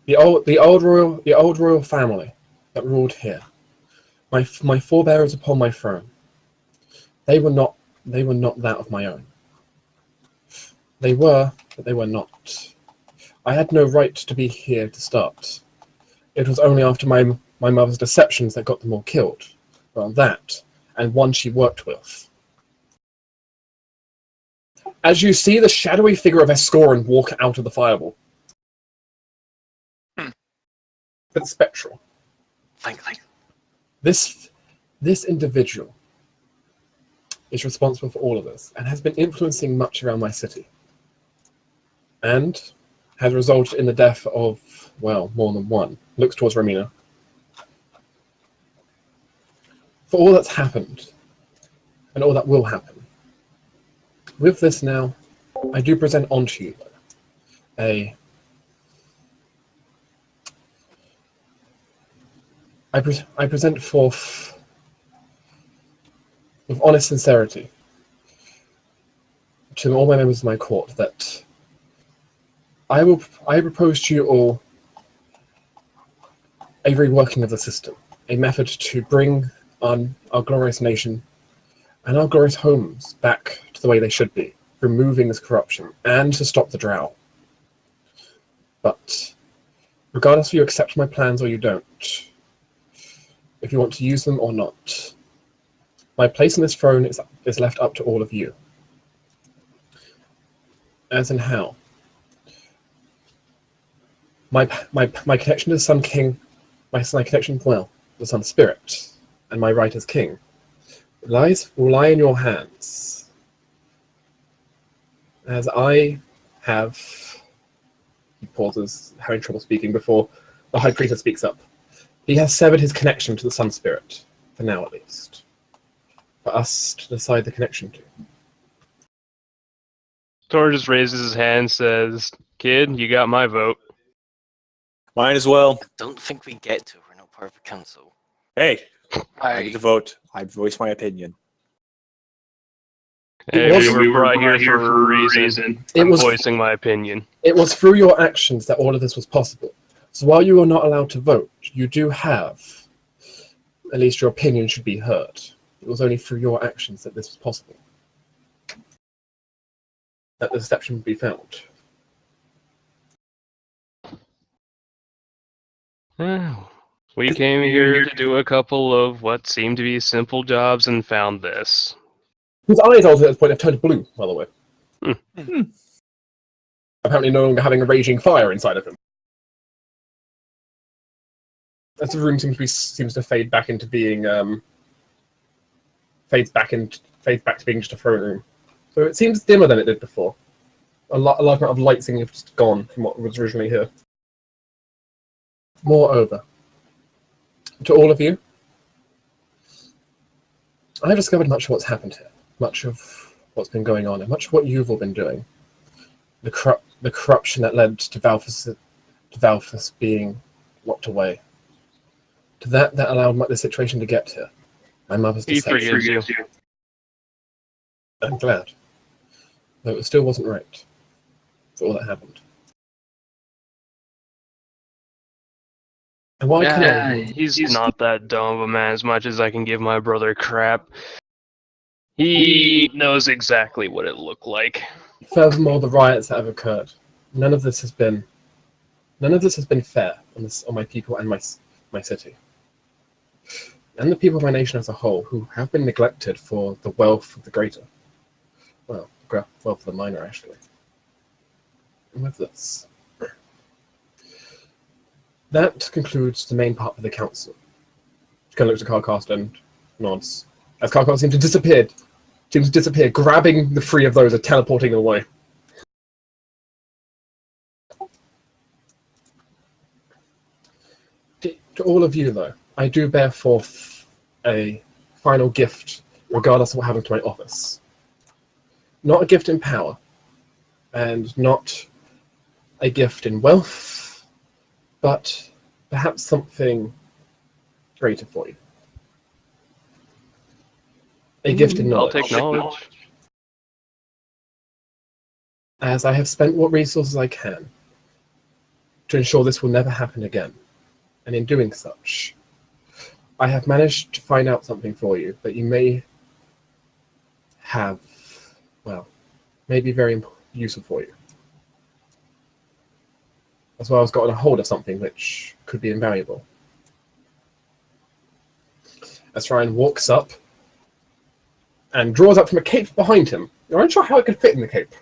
F: the old royal family that ruled here. My forebearers upon my throne. They were not that of my own. They were, but they were not. I had no right to be here to start. It was only after my mother's deceptions that got them all killed. Well, that, and one she worked with. As you see the shadowy figure of Escorin walk out of the fireball. But spectral.
A: Think.
F: This individual is responsible for all of this and has been influencing much around my city. And has resulted in the death of, well, more than one. Looks towards Romina. For all that's happened, and all that will happen. With this now, I do present onto you I present forth with honest sincerity to all my members of my court that I propose to you all a reworking of the system, a method to bring on our glorious nation and our glorious homes back to the way they should be. removing this corruption and to stop the drow. But regardless if you accept my plans or you don't, if you want to use them or not, my place on this throne is left up to all of you. As in how? My connection to the Sun King, my connection, well, the Sun Spirit, and my right as king, will lie in your hands. As I have... He pauses, having trouble speaking before the High Priestess speaks up. He has severed his connection to the Sun Spirit, for now at least. For us to decide the connection to.
B: Tor just raises his hand and says, "Kid, you got my vote."
D: Mine as well.
A: I don't think we get to. We're not part of the council.
D: Hey, I get
E: I
D: to vote. I voice my opinion.
B: Hey, we were brought here for a reason. I'm voicing my opinion.
F: It was through your actions that all of this was possible. So while you are not allowed to vote, you do have, at least your opinion should be heard. It was only through your actions that this was possible. That the deception would be found.
B: We came here to do a couple of what seemed to be simple jobs and found this.
F: His eyes also at this point have turned blue, by the way.
B: Hmm.
F: Apparently no longer having a raging fire inside of him. As the room seems to fade back into being fades back to being just a throne room. So it seems dimmer than it did before. A large amount of light seems to have just gone from what was originally here. Moreover, to all of you, I have discovered much of what's happened here, much of what's been going on, and much of what you've all been doing. The corruption that led to Valfus being locked away. To that allowed the situation to get here. My mother's
B: He
F: deception.
B: forgives you.
F: I'm glad. Though it still wasn't right for all that happened. And why couldn't
B: He's not that dumb of a man as much as I can give my brother crap. He knows exactly what it looked like.
F: Furthermore, the riots that have occurred, none of this has been fair on my people and my city, and the people of my nation as a whole, who have been neglected for the wealth of the greater, well, wealth of the minor, actually. And with this, that concludes the main part of the council. She kind of looks at Carcast and nods, as Carcast seems to disappear, grabbing the three of those and teleporting away. To all of you, though, I do bear forth a final gift, regardless of what happens to my office. Not a gift in power, and not a gift in wealth, but perhaps something greater for you. A gift in
B: I'll
F: knowledge.
B: take knowledge.
F: As I have spent what resources I can to ensure this will never happen again. And in doing such, I have managed to find out something for you that you may have, well, may be very useful for you. As well as gotten a hold of something which could be invaluable. As Ryan walks up and draws up from a cape behind him. You're unsure how it could fit in the cape.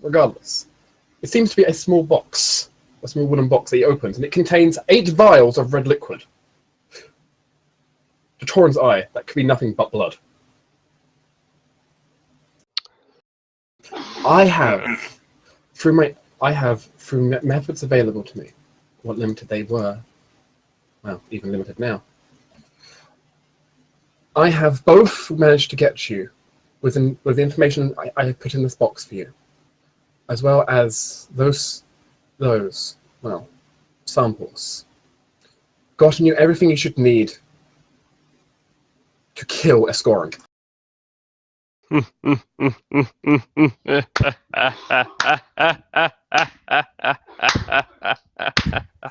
F: Regardless, it seems to be a small box, a small wooden box that he opens, and it contains 8 vials of red liquid. To Torin's eye, that could be nothing but blood. I have, through methods available to me, what limited they were, well, even limited now, I have both managed to get you with the information I have put in this box for you, as well as those well, samples. Gotten you everything you should need to kill Escoran.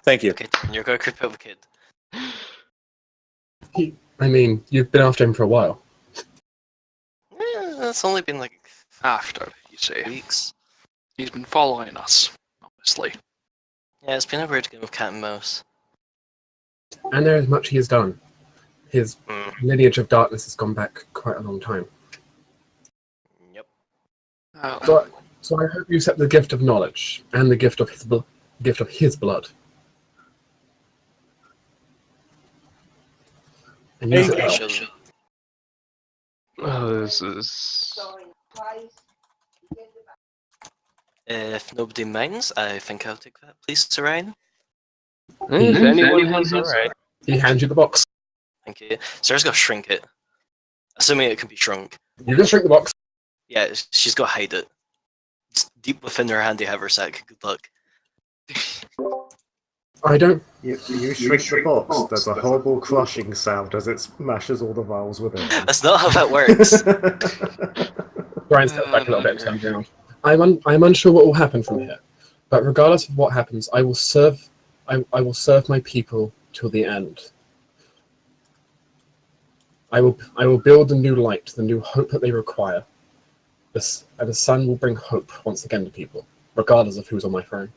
D: Thank you.
A: Okay, you're going to creep up a kid.
F: I mean, you've been after him for a while.
A: It's only been like
E: After, you say.
A: weeks.
E: He's been following us, obviously.
A: Yeah, it's been a weird game of cat and mouse.
F: And there is much he has done. His
A: Mm.
F: lineage of darkness has gone back quite a long time.
A: Yep.
E: Oh,
F: So I hope you accept the gift of knowledge and the gift of his blood. And use it
A: I
F: well.
A: shall-
B: Oh, this is.
A: If nobody minds, I think I'll take that. Please, Sir Ryan.
B: If anyone has, alright.
F: He hands you the box.
A: Thank you. Sarah's got to shrink it. Assuming it can be shrunk.
F: You can shrink the box.
A: Yeah, she's got to hide it. It's deep within her handy haversack. Good luck.
F: I don't.
C: You shrink the box. There's a horrible crushing sound as it smashes all the vials within.
A: That's not how that works.
F: Brian steps back a little bit and turns around. I'm unsure what will happen from here, but regardless of what happens, I will serve. I will serve my people till the end. I will build the new light, the new hope that they require. And the sun will bring hope once again to people, regardless of who's on my throne.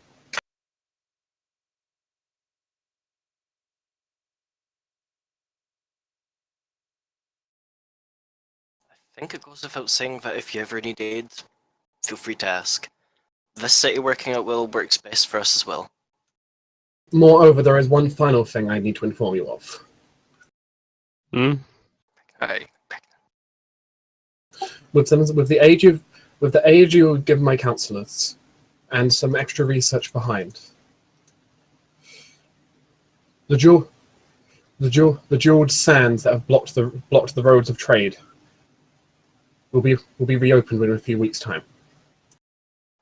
A: I think it goes without saying that if you ever need aid, feel free to ask. This city working out well works best for us as well.
F: Moreover, there is one final thing I need to inform you of.
E: hey.
F: With the aid you have given my counselors, and some extra research behind, the jeweled sands that have blocked the roads of trade will be reopened within a few weeks' time.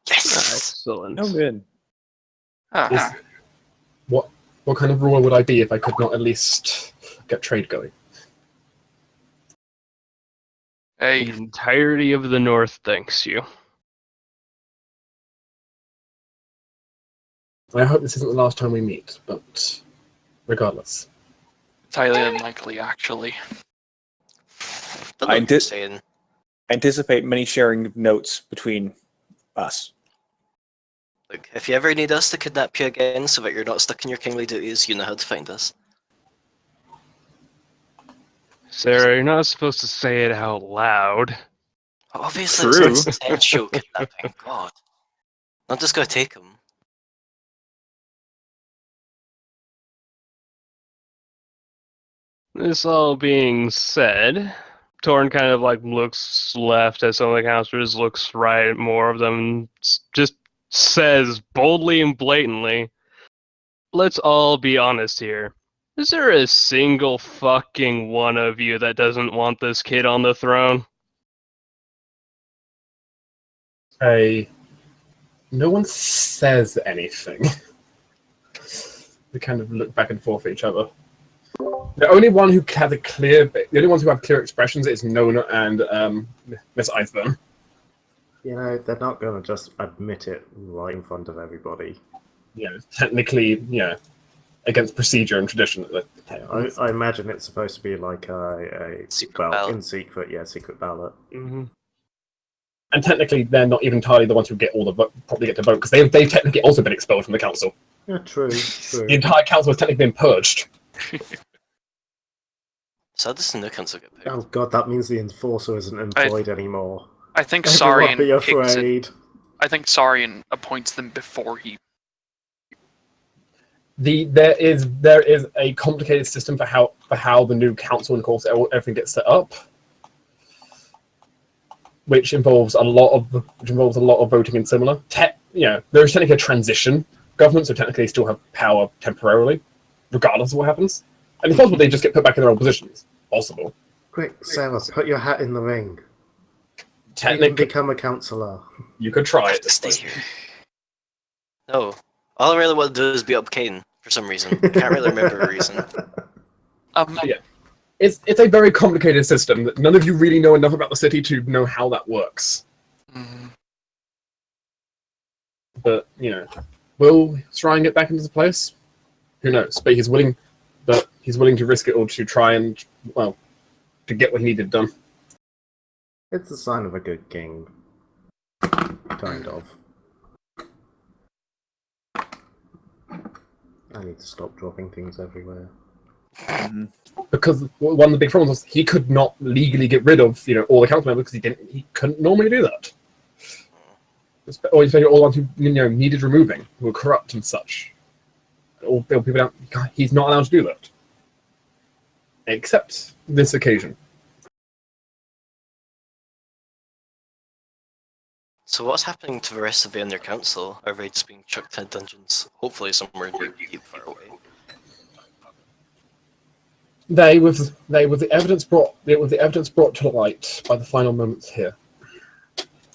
A: Yes!
B: Excellent.
D: No good.
E: Ah,
F: What kind of ruler would I be if I could not at least get trade going?
B: The
E: hey,
B: entirety of the North thanks you.
F: I hope this isn't the last time we meet, but regardless.
E: it's highly unlikely, actually.
A: Don't know
D: I
A: what you're
D: did-
A: saying.
D: Anticipate many sharing of notes between us.
A: Look, if you ever need us to kidnap you again so that you're not stuck in your kingly duties, you know how to find us.
B: Sarah, you're not supposed to say it out loud.
A: Obviously,
D: True.
A: it's essential kidnapping. God. Not just gonna take him.
B: This all being said, Torn kind of like looks left at some of the counselors, looks right at more of them, and just says boldly and blatantly, let's all be honest here. Is there a single fucking one of you that doesn't want this kid on the throne?
F: No one says anything. They kind of look back and forth at each other. The only one who has the only ones who have clear expressions is Nona and Miss Iceburn.
C: You know, they're not going to just admit it right in front of everybody.
F: Technically, against procedure and tradition.
C: I imagine it's supposed to be like a
A: Secret ballot.
C: in secret, secret ballot.
F: Mm-hmm. And technically, they're not even entirely the ones who probably get to vote, because they've technically also been expelled from the council.
C: Yeah, true.
F: The entire council has technically been purged.
A: So how does the new council get picked?
C: Oh god, that means the enforcer isn't employed anymore.
E: I think
C: Everyone
E: Sarian
C: be
E: picks it.
C: afraid.
E: I think Sarian appoints them before he.
F: There is a complicated system for how the new council and of course everything gets set up, which involves a lot of voting and similar. There's technically a transition government, so technically they still have power temporarily, regardless of what happens. And it's possible they just get put back in their own positions. Possible.
C: Quick, Sarah, put your hat in the ring. You can
F: Technically,
C: become a councillor.
F: you could try
A: I have
F: it.
A: to stay here. No. All I really want to do is beat up Kane, for some reason. I can't really remember a reason.
F: Yeah. It's a very complicated system that none of you really know enough about the city to know how that works.
E: Mhm.
F: But will Shrine get back into place? Who knows? But he's willing to risk it all to try and to get what he needed done.
C: It's the sign of a good king. Kind of. I need to stop dropping things everywhere.
F: Because one of the big problems was he could not legally get rid of all the council members because he couldn't normally do that. Or especially all the ones who needed removing, who were corrupt and such. All people down. He's not allowed to do that, except this occasion.
A: So what's happening to the rest of the Under Council? Are they just being chucked into dungeons? Hopefully somewhere deep far away.
F: They with the evidence brought to light by the final moments here,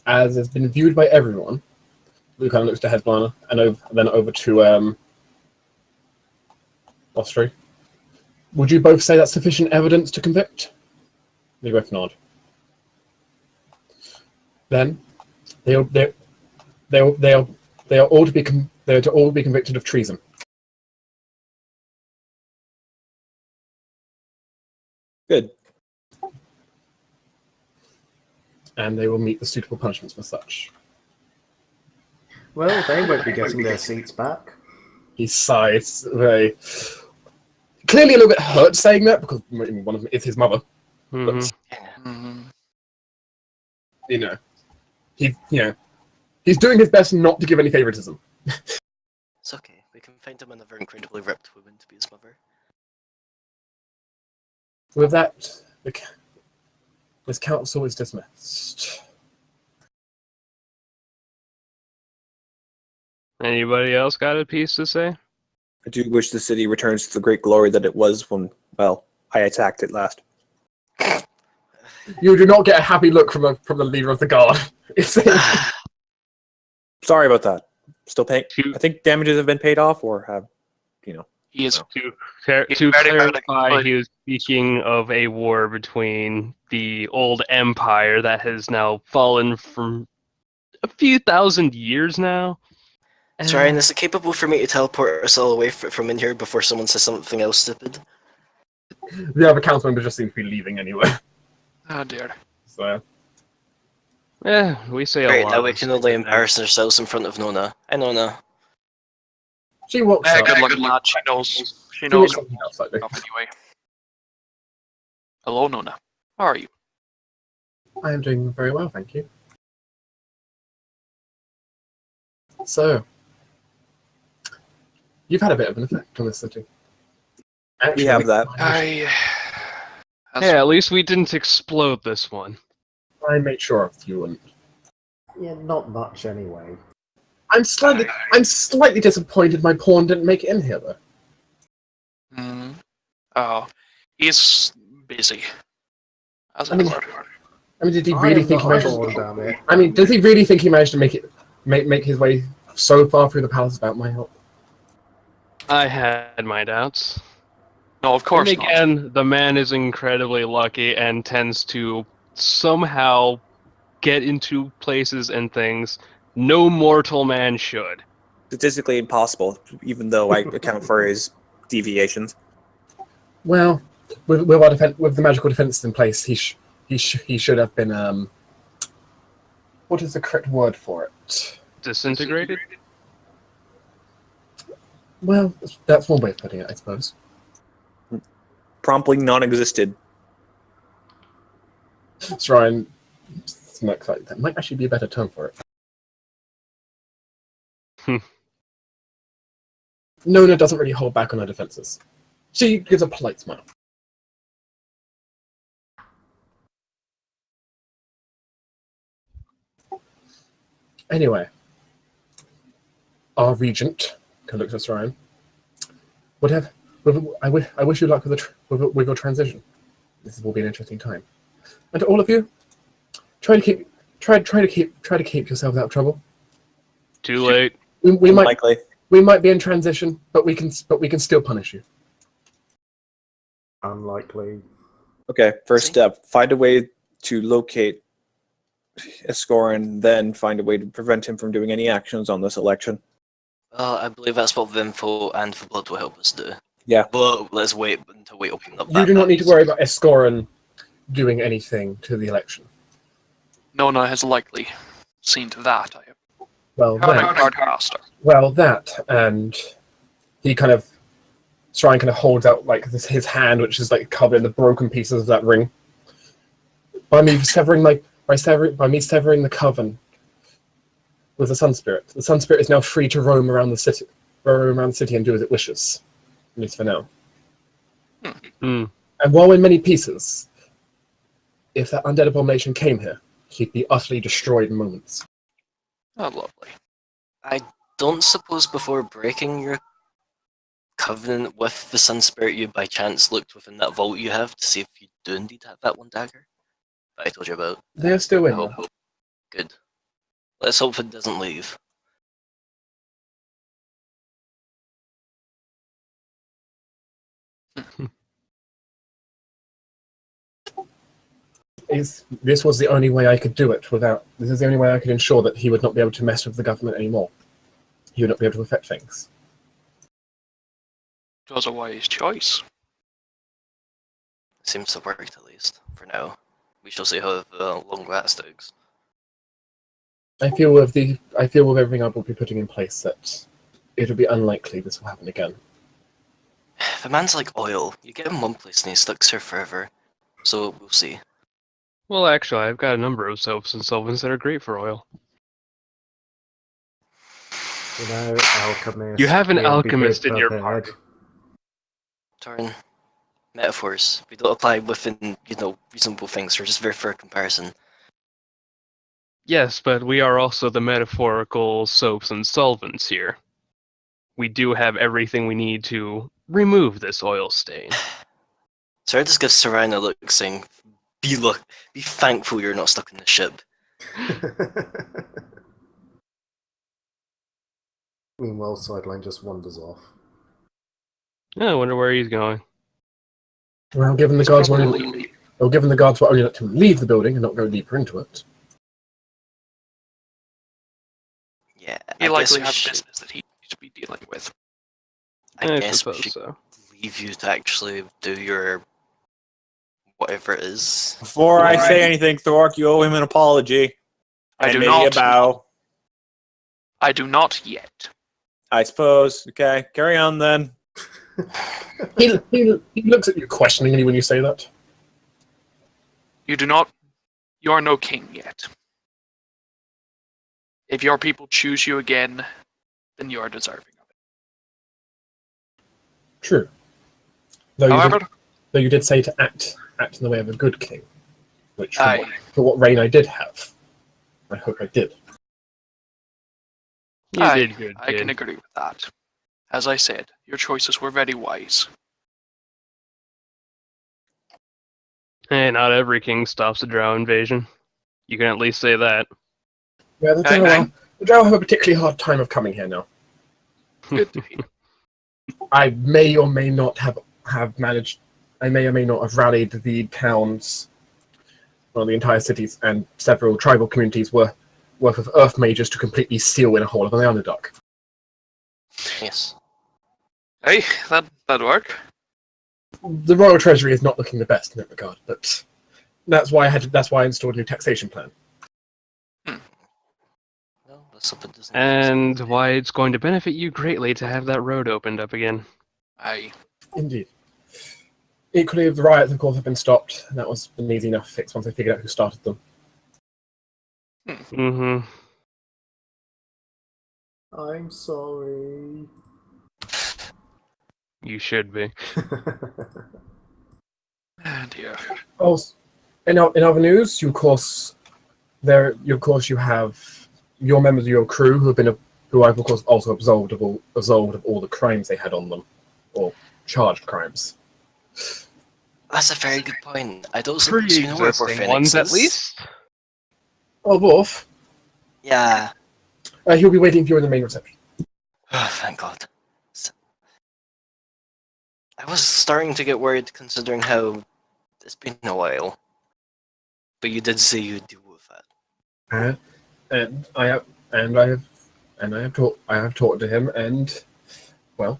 F: as has been viewed by everyone. Luke kind of looks to Headliner and then over to Ostry. Would you both say that's sufficient evidence to convict? They both nod. Then they are all to be convicted of treason.
D: Good.
F: And they will meet the suitable punishments for such.
C: Well, they won't be getting their seats back.
F: He sighs very clearly a little bit hurt saying that because one of them is his mother.
B: Mhm.
F: But he's doing his best not to give any favoritism.
A: It's okay. We can find him another incredibly ripped woman to be his mother.
F: With that, this council is dismissed.
B: Anybody else got a piece to say?
D: I do wish the city returns to the great glory that it was when, well, I attacked it last.
F: You do not get a happy look from the leader of the guard.
D: Sorry about that. Still paying. I think damages have been paid off, or have,
E: He is
B: To
E: very
B: clarify, he was speaking of a war between the old empire that has now fallen from a few thousand years now.
A: Sorry, and is it capable for me to teleport us all away from in here before someone says something else stupid?
F: The other council members just seem to be leaving anyway.
E: Oh dear.
F: So
B: We say
A: Great,
B: a lot.
A: now
B: of
A: we can
B: things
A: only
B: now.
A: embarrass ourselves in front of Nona. Hi, Nona.
F: she walks up.
E: Good luck, not. She knows. She
F: She
E: knows
F: walks something else slightly.
E: enough anyway. Hello, Nona. How are you?
F: I am doing very well, thank you. So, you've had a bit of an effect on this city.
D: We have that.
E: I.
B: Yeah, at least we didn't explode this one.
F: I made sure of you wouldn't.
C: Yeah, not much anyway.
F: I'm slightly disappointed my pawn didn't make it in here though.
E: Oh, he's busy. As
F: I mean,
E: ever.
F: did he really think he managed?
C: Damn it.
F: Does he really think he managed to make his way so far through the palace without my help?
B: I had my doubts.
E: No, of course
B: And
E: not.
B: again, the man is incredibly lucky and tends to somehow get into places and things no mortal man should.
D: Statistically impossible, even though I account for his deviations.
F: Well, with the magical defense in place, he should have been what is the correct word for it?
B: Disintegrated?
F: Well, that's one way of putting it, I suppose.
D: Promptly non-existed.
F: Let's try and smirk like that. Might actually be a better term for it. Nona doesn't really hold back on her defenses. She gives a polite smile. Anyway, our regent, looks at Ryan, I wish you luck with your transition. This will be an interesting time. And to all of you, try to keep yourselves out of trouble.
B: Too late.
F: We might
D: Unlikely.
F: we might be in transition, but we can still punish you.
C: Unlikely.
D: Okay, first step. Find a way to locate Escorin, then find a way to prevent him from doing any actions on this election.
A: I believe that's what Vimfo and the Blood will help us do.
D: Yeah.
A: But let's wait until we open up
F: You do not need to worry about Escorin doing anything to the election.
E: Nona has likely seen to that. I have
F: Well,
E: hard master.
F: that, and he kind of holds out like his hand, which is like covered in the broken pieces of that ring. By me severing the coven with the Sun Spirit is now free to roam around the city, and do as it wishes, at least for now.
B: Hmm.
F: And while in many pieces, if that undead abomination came here, he'd be utterly destroyed in moments.
E: Oh, lovely.
A: I don't suppose before breaking your covenant with the Sun Spirit, you by chance looked within that vault you have to see if you do indeed have that one dagger that I told you about.
F: They're still in
A: I
F: there.
A: hope. Good. Let's hope it doesn't leave.
F: This was the only way I could do it this is the only way I could ensure that he would not be able to mess with the government anymore. He would not be able to affect things.
E: It was a wise choice.
A: Seems to work at least, for now. We shall see how long that sticks.
F: I feel with everything I will be putting in place that it would be unlikely this will happen again.
A: The man's like oil. You get him one place and he sticks here forever. So we'll see.
B: Well, actually, I've got a number of soaps and solvents that are great for oil.
C: Alchemist.
B: You have an
C: will be
B: alchemist in your
C: prepared.
B: party.
A: Turn metaphors. We don't apply within, reasonable things. They're just very fair comparison.
B: Yes, but we are also the metaphorical soaps and solvents here. We do have everything we need to remove this oil stain.
A: Sarah just gives Serena a look saying, be thankful you're not stuck in the ship.
C: Meanwhile, Sideline just wanders off.
B: I wonder where he's going.
F: Well, given the guards were only let him leave the building and not go deeper into it.
A: Yeah,
E: He
A: I guess
E: likely
A: we
E: has
A: should,
E: business that he needs to be dealing with.
A: I
B: I
A: guess we
B: suppose
A: should
B: so.
A: leave you to actually do your whatever it is.
D: Before I say anything, Thork, you owe him an apology.
E: I
D: And
E: do
D: maybe
E: not.
D: a bow.
E: I do not yet.
D: I suppose. Okay, carry on then.
F: He looks at you questioningly when you say that.
E: You do not. You are no king yet. If your people choose you again, then you are deserving of it.
F: True.
E: However,
F: Though you did say to act in the way of a good king, which
E: Aye.
F: for what reign I did have, I hope I did.
B: You did good,
E: I can
B: kid.
E: agree with that. As I said, your choices were very wise.
B: Hey, not every king stops a drow invasion. You can at least say that.
F: Yeah, the Drow have a particularly hard time of coming here now.
E: Good to hear.
F: I may or may not have managed. I may or may not have rallied the towns, well, the entire cities, and several tribal communities worth of earth mages to completely seal in a hole of the Underdark.
A: Yes.
E: Hey, that'd work.
F: The royal treasury is not looking the best in that regard, but that's why I installed a new taxation plan.
A: Well, let's hope it doesn't.
B: And why it's going to benefit you greatly to have that road opened up again.
E: Aye.
F: Indeed. Equally, the riots, of course, have been stopped. And that was an easy enough fix once I figured out who started them.
B: Mm-hmm.
C: I'm sorry.
B: You should be.
E: Oh dear.
F: Also, in other news, you have your members of your crew who I've of course also absolved of all the crimes they had on them, or charged crimes.
A: That's a very good point. I don't suppose you know where
B: Pre-existing
A: Phoenix
B: ones, at
A: is?
B: least.
F: Oh, Wolf,
A: Yeah.
F: he'll be waiting for you in the main reception.
A: Oh, thank God. I was starting to get worried considering how it's been a while. But you did say you'd deal with that.
F: And I have talked to him, and well,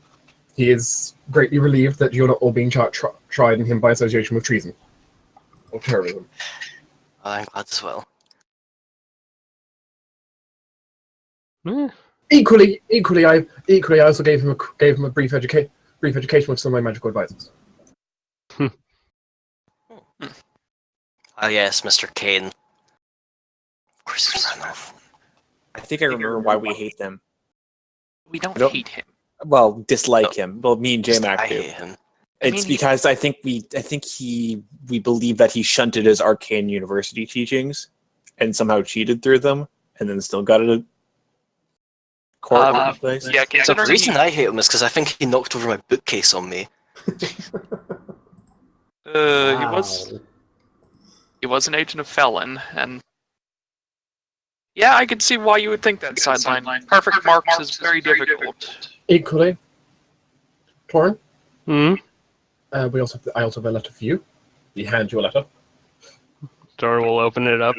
F: he is greatly relieved that you're not all being tried in him by association with treason or terrorism.
A: Well, I'm glad as well.
F: Equally, I also gave him a brief education with some of my magical advisors.
A: Ah, yes, Mr. Kane. Of course he's ran off.
D: I think I remember why we hate them.
E: We don't
D: Nope.
E: hate him.
D: Well, dislike him. Well, me and
A: Just,
D: J-Mac
A: I
D: do.
A: hate him.
D: It's because I think we believe that he shunted his arcane university teachings and somehow cheated through them, and then still got a court place.
E: Yeah,
A: The
E: considering
A: reason I hate him is because I think he knocked over my bookcase on me.
E: he
C: Wow.
E: was an agent of Felon, and yeah, I could see why you would think that sideline. Perfect marks is very difficult.
F: Equally, Torin,
B: Hmm?
F: I also have a letter for you. He hands you a letter.
B: Dora will open it up.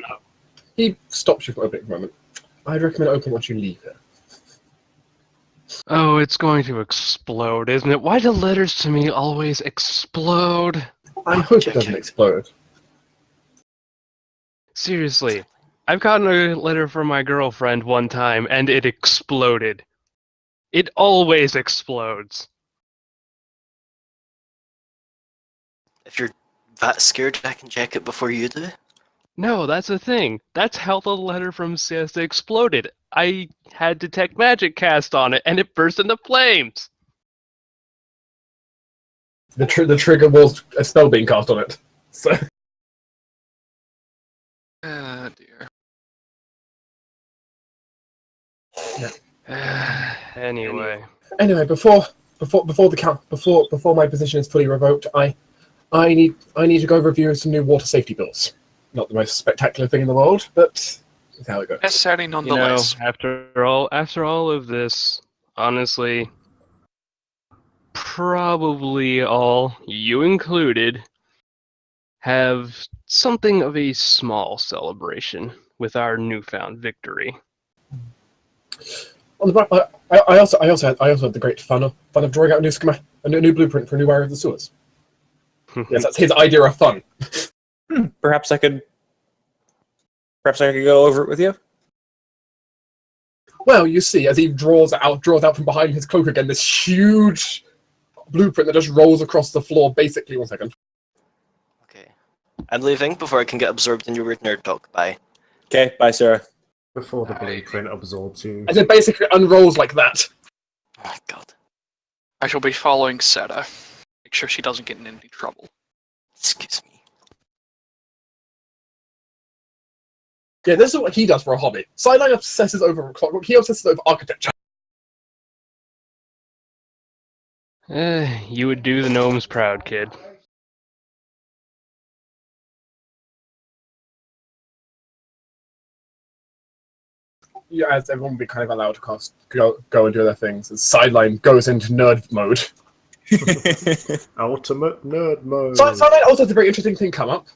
F: He stops you from opening for a moment. I'd recommend opening once you leave here.
B: Oh, it's going to explode, isn't it? Why do letters to me always explode?
F: I hope
A: check
F: it doesn't
A: it.
F: explode.
B: Seriously, I've gotten a letter from my girlfriend one time, and it exploded. It always explodes.
A: If you're that scared, I can check it before you do.
B: No, that's the thing. That's how the letter from Siesta exploded. I had Detect Magic cast on it, and it burst into flames.
F: The trigger was a spell being cast on it. So
E: Oh dear.
B: Anyway.
F: anyway, before my position is fully revoked, I need to go review some new water safety bills. Not the most spectacular thing in the world, but that's how it goes.
E: Necessary
B: You know,
E: nonetheless.
B: after all of this, honestly, probably all, you included, have something of a small celebration with our newfound victory.
F: On the I also had the great fun of drawing out a new blueprint for a new area of the sewers. Yes, that's his idea of fun.
D: Perhaps I could go over it with you.
F: Well, you see, as he draws out from behind his cloak again, this huge blueprint that just rolls across the floor. Basically, 1 second.
A: Okay. I'm leaving before I can get absorbed in your weird nerd talk. Bye.
D: Okay, bye, Sarah.
C: Before the blueprint absorbs you.
F: As it basically unrolls like that.
A: Oh my god.
E: I shall be following Seta. Make sure she doesn't get in any trouble.
A: Excuse me.
F: Yeah, this is what he does for a hobby. Sideline obsesses over clockwork. He obsesses over architecture.
B: You would do the gnomes proud, kid.
F: Yeah, as everyone will be kind of allowed to go and do their things. As Sideline goes into nerd mode.
C: Ultimate nerd mode.
F: Sideline also has a very interesting thing come up,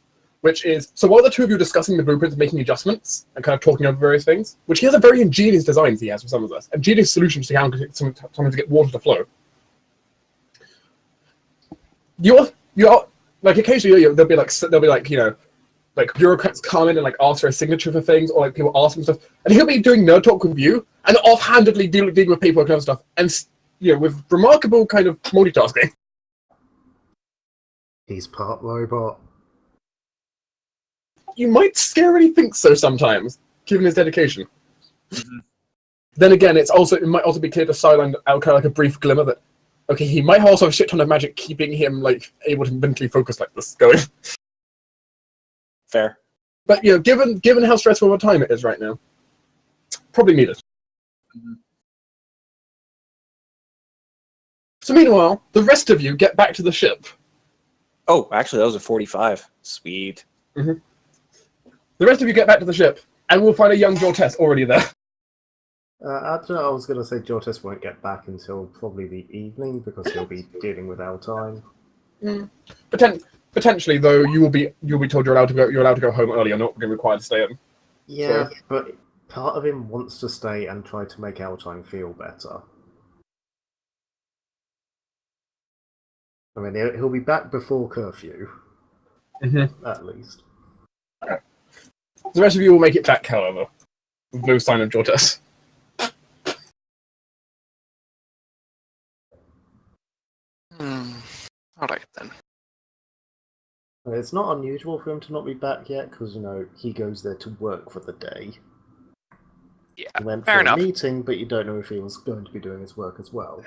F: which is, so while the two of you are discussing the blueprints and making adjustments and kind of talking over various things, which he has a very ingenious designs he has for some of this, ingenious solutions to how to get water to flow. You're like occasionally they'll be like you know, like bureaucrats come in and like ask for a signature for things, or like people ask him stuff, and he'll be doing nerd talk with you and offhandedly dealing with paperwork and other stuff, and you know, with remarkable kind of multitasking.
C: He's part robot.
F: You might scarily think so sometimes, given his dedication. Mm-hmm. Then again, it might also be clear to Sideline out kind of like a brief glimmer that, okay, he might also have a shit ton of magic keeping him like able to mentally focus like this going.
D: Fair.
F: But you know, given how stressful of a time it is right now, probably needed. Mm-hmm. So meanwhile, the rest of you get back to the ship.
D: Oh, actually, that was a 45. Sweet.
F: Mm-hmm. The rest of you get back to the ship, and we'll find a young Jortes already there.
C: Actually, I was going to say Jortes won't get back until probably the evening because he'll be dealing with Altime.
F: Potentially, though, you'll be told you're allowed to go home early. You're not going to be required to stay in.
C: Yeah, but part of him wants to stay and try to make Altime feel better. I mean, he'll be back before curfew, at least.
F: The rest of you will make it back, however, with no sign of Jortes.
E: Alright then.
C: It's not unusual for him to not be back yet, because, he goes there to work for the day.
E: Yeah,
C: He went
E: fair
C: for
E: enough.
C: a meeting, but you don't know if he was going to be doing his work as well.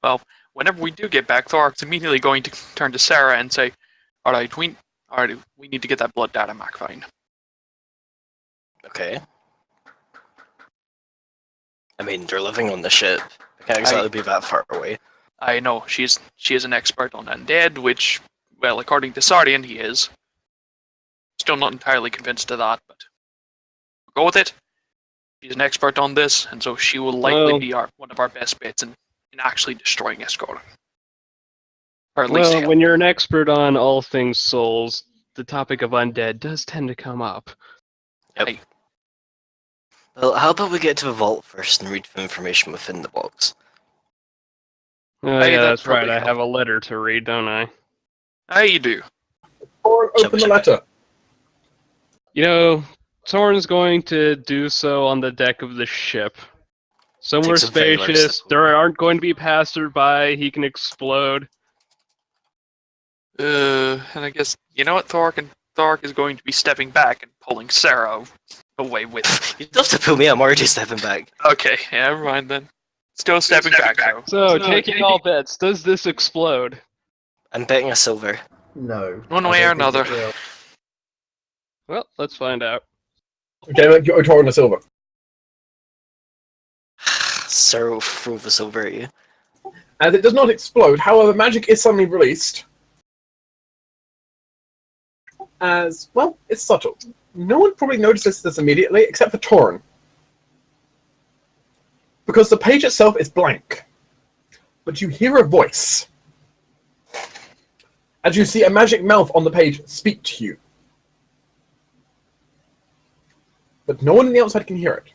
E: Well, whenever we do get back, Thor's immediately going to turn to Sarah and say, Alright, we need to get that blood data MacFine.
A: Okay. I mean, they're living on the ship. They can't exactly be that far away.
E: I know, she is an expert on undead, which, well, according to Sardian, he is. Still not entirely convinced of that, but we'll go with it. She's an expert on this, and so she will likely be one of our best bets in actually destroying Escort. Or at least
B: Well,
E: him.
B: when you're an expert on all things souls, the topic of undead does tend to come up.
A: Yep. Well, how about we get to the vault first and read the information within the box?
B: Oh
E: Hey,
B: yeah,
E: that'd
B: that's right.
E: probably
B: I
E: help.
B: have a letter to read, don't I?
E: How you do?
F: Or open the letter.
B: You know, Soren's going to do so on the deck of the ship. Somewhere
A: Takes a very large
B: spacious.
A: step
B: There
A: forward.
B: aren't going to be passerby. He can explode.
E: And I guess, you know what, Thork is going to be stepping back and pulling Sarah away with him.
A: You don't have to pull me, I'm already stepping back.
E: Okay, yeah, never mind then. Still stepping back, though.
B: So, taking all bets, does this explode?
A: I'm betting a silver.
C: No.
E: One
C: I
E: way or
C: don't think
E: another.
C: it will.
B: Well, let's find out.
F: Okay, you're Otor and a silver.
A: Sarah will throw the silver at you.
F: As it does not explode, however, magic is suddenly released. As, well, it's subtle. No one probably notices this immediately, except for Torin. Because the page itself is blank. But you hear a voice. As you see a magic mouth on the page speak to you. But no one on the outside can hear it.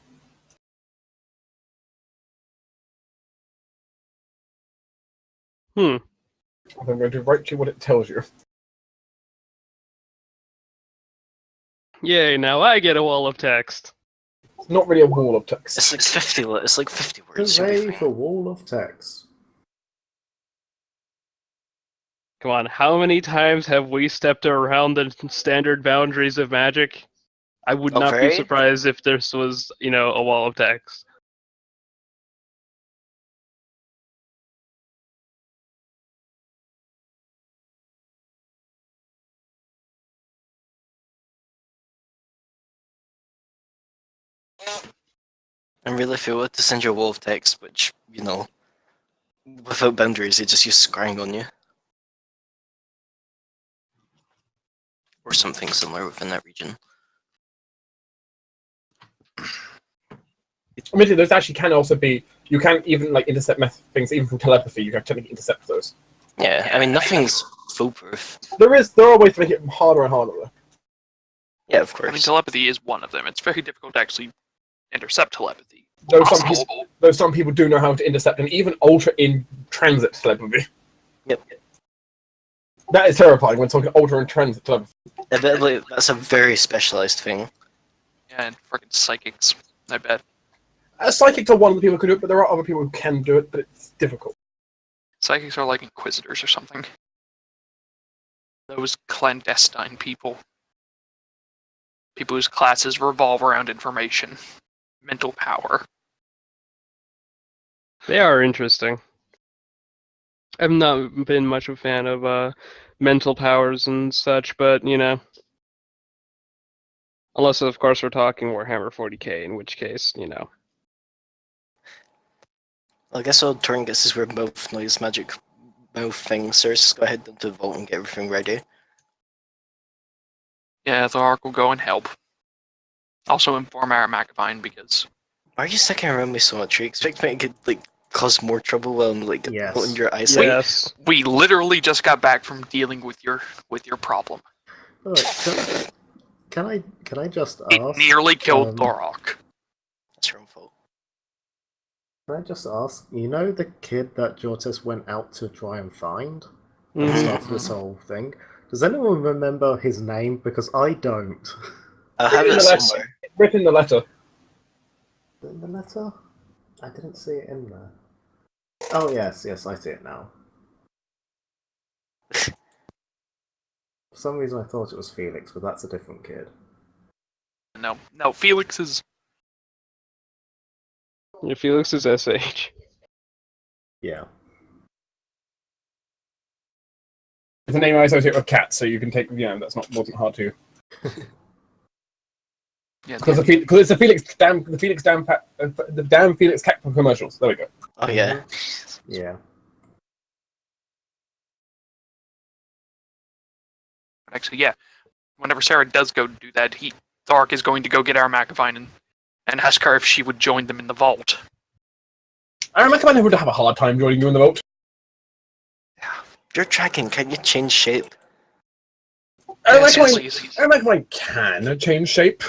F: I'm going to write you what it tells you.
B: Yay, now I get a wall of text.
F: It's not really a wall of text.
A: It's like 50 words. You'll be
C: Hooray
A: fine.
C: for Wall of Text.
B: Come on, how many times have we stepped around the standard boundaries of magic? I would
A: Not
B: not be
A: very.
B: surprised if this was, a wall of text.
A: I really feel it to send you a wall of text, which, without boundaries, they just use scrying on you. Or something similar within that region.
F: Admittedly, those actually can also be. You can even intercept things even from telepathy. You can technically intercept those.
A: Yeah, I mean, nothing's foolproof.
F: There are ways to make it harder and harder. Though.
A: Yeah, of
E: I mean,
A: course.
E: telepathy is one of them. It's very difficult to actually intercept telepathy.
F: Though some people do know how to intercept and even alter in transit telepathy.
A: Yep.
F: That is terrifying when someone can alter in transit telepathy.
A: Admittedly, that's a very specialized thing.
E: Yeah, and freaking psychics, I bet.
F: Psychics are one of the people who can do it, but there are other people who can do it, but it's difficult.
E: Psychics are like inquisitors or something. Those clandestine people. People whose classes revolve around information. Mental power.
B: They are interesting. I've not been much of a fan of mental powers and such, but unless of course we're talking Warhammer 40k, in which case,
A: Well, I guess I'll turn and guess is where mouth noise magic mouth thing, so just go ahead into the vault and get everything ready.
E: Yeah, the Ark will go and help. Also inform our McAvine because
A: Why are you sticking around me so much? Are you expecting me to cause more trouble while I'm
C: Yes.
A: holding your eyesight?
B: yes.
E: we literally just got back from dealing with your problem.
C: Alright, can I just
E: It
C: ask?
E: nearly killed Thorok.
A: That's your own fault.
C: Can I just ask? You know the kid that Jortis went out to try and find?
B: Mhm.
C: And started this whole thing? Does anyone remember his name? Because I don't.
A: I have it somewhere.
F: Written in the letter.
C: In the letter? I didn't see it in there. Oh yes, I see it now. For some reason, I thought it was Felix, but that's a different kid.
E: No, Felix is.
B: Yeah, Felix is SH.
C: Yeah.
F: It's a name I associate with cats, so you can take, that's wasn't hard to.
E: Yeah,
F: Because it's the the damn Felix cat commercials. There we go.
A: Oh yeah.
C: Yeah.
E: actually, yeah. Whenever Sarah does go do that, Thark is going to go get our McAvine and ask her if she would join them in the vault.
F: I recommend I would have a hard time joining you in the vault.
A: You're dragon, can you change shape?
F: I
E: Yes,
F: reckon I can change shape.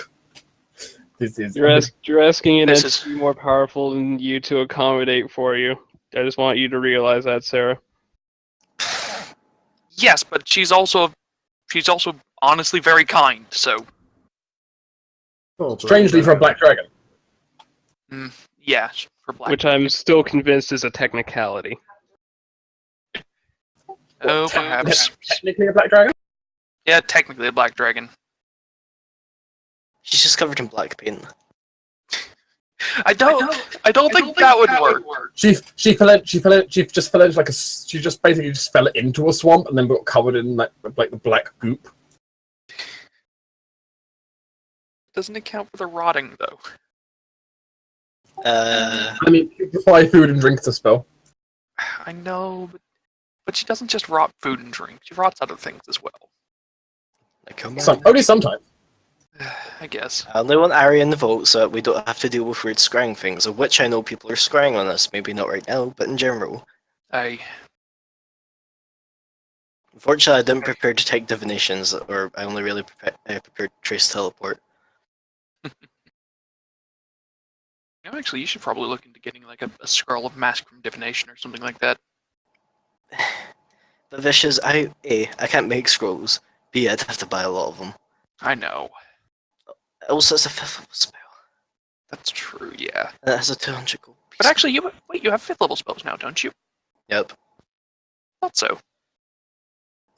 F: This is
B: You're asking an
E: This
B: entity
E: is-
B: to be more powerful than you to accommodate for you. I just want you to realize that, Sarah.
E: Yes, but she's also honestly very kind. So
C: Oh,
F: strangely for a black dragon.
E: yeah, for Black.
B: Which I'm still convinced is a technicality.
E: Oh, perhaps.
F: Technically a black dragon.
E: Yeah, technically a black dragon.
A: She's just covered in black paint.
E: I don't think that would work.
F: She just basically fell into a swamp and then got covered in like the black goop.
E: Doesn't it count for the rotting though?
A: Uh,
F: I mean, purify food and drink the spell.
E: I know, but she doesn't just rot food and drink. She rots other things as well.
A: like, come on.
F: Only sometimes.
E: I guess.
A: I only want Eyrie in the vault so that we don't have to deal with weird scrying things, of which I know people are scrying on us. Maybe not right now, but in general. Unfortunately, I didn't prepare detect divinations, or I only really prepared trace teleport.
E: Actually, you should probably look into getting like a scroll of mask from divination or something like that.
A: The vicious, I can't make scrolls. B, I'd have to buy a lot of them.
E: I know.
A: Also, it's a 5th level spell.
E: That's true, yeah.
A: And it has a 200 gold piece.
E: But actually, you have 5th level spells now, don't you?
A: Yep.
E: Thought so.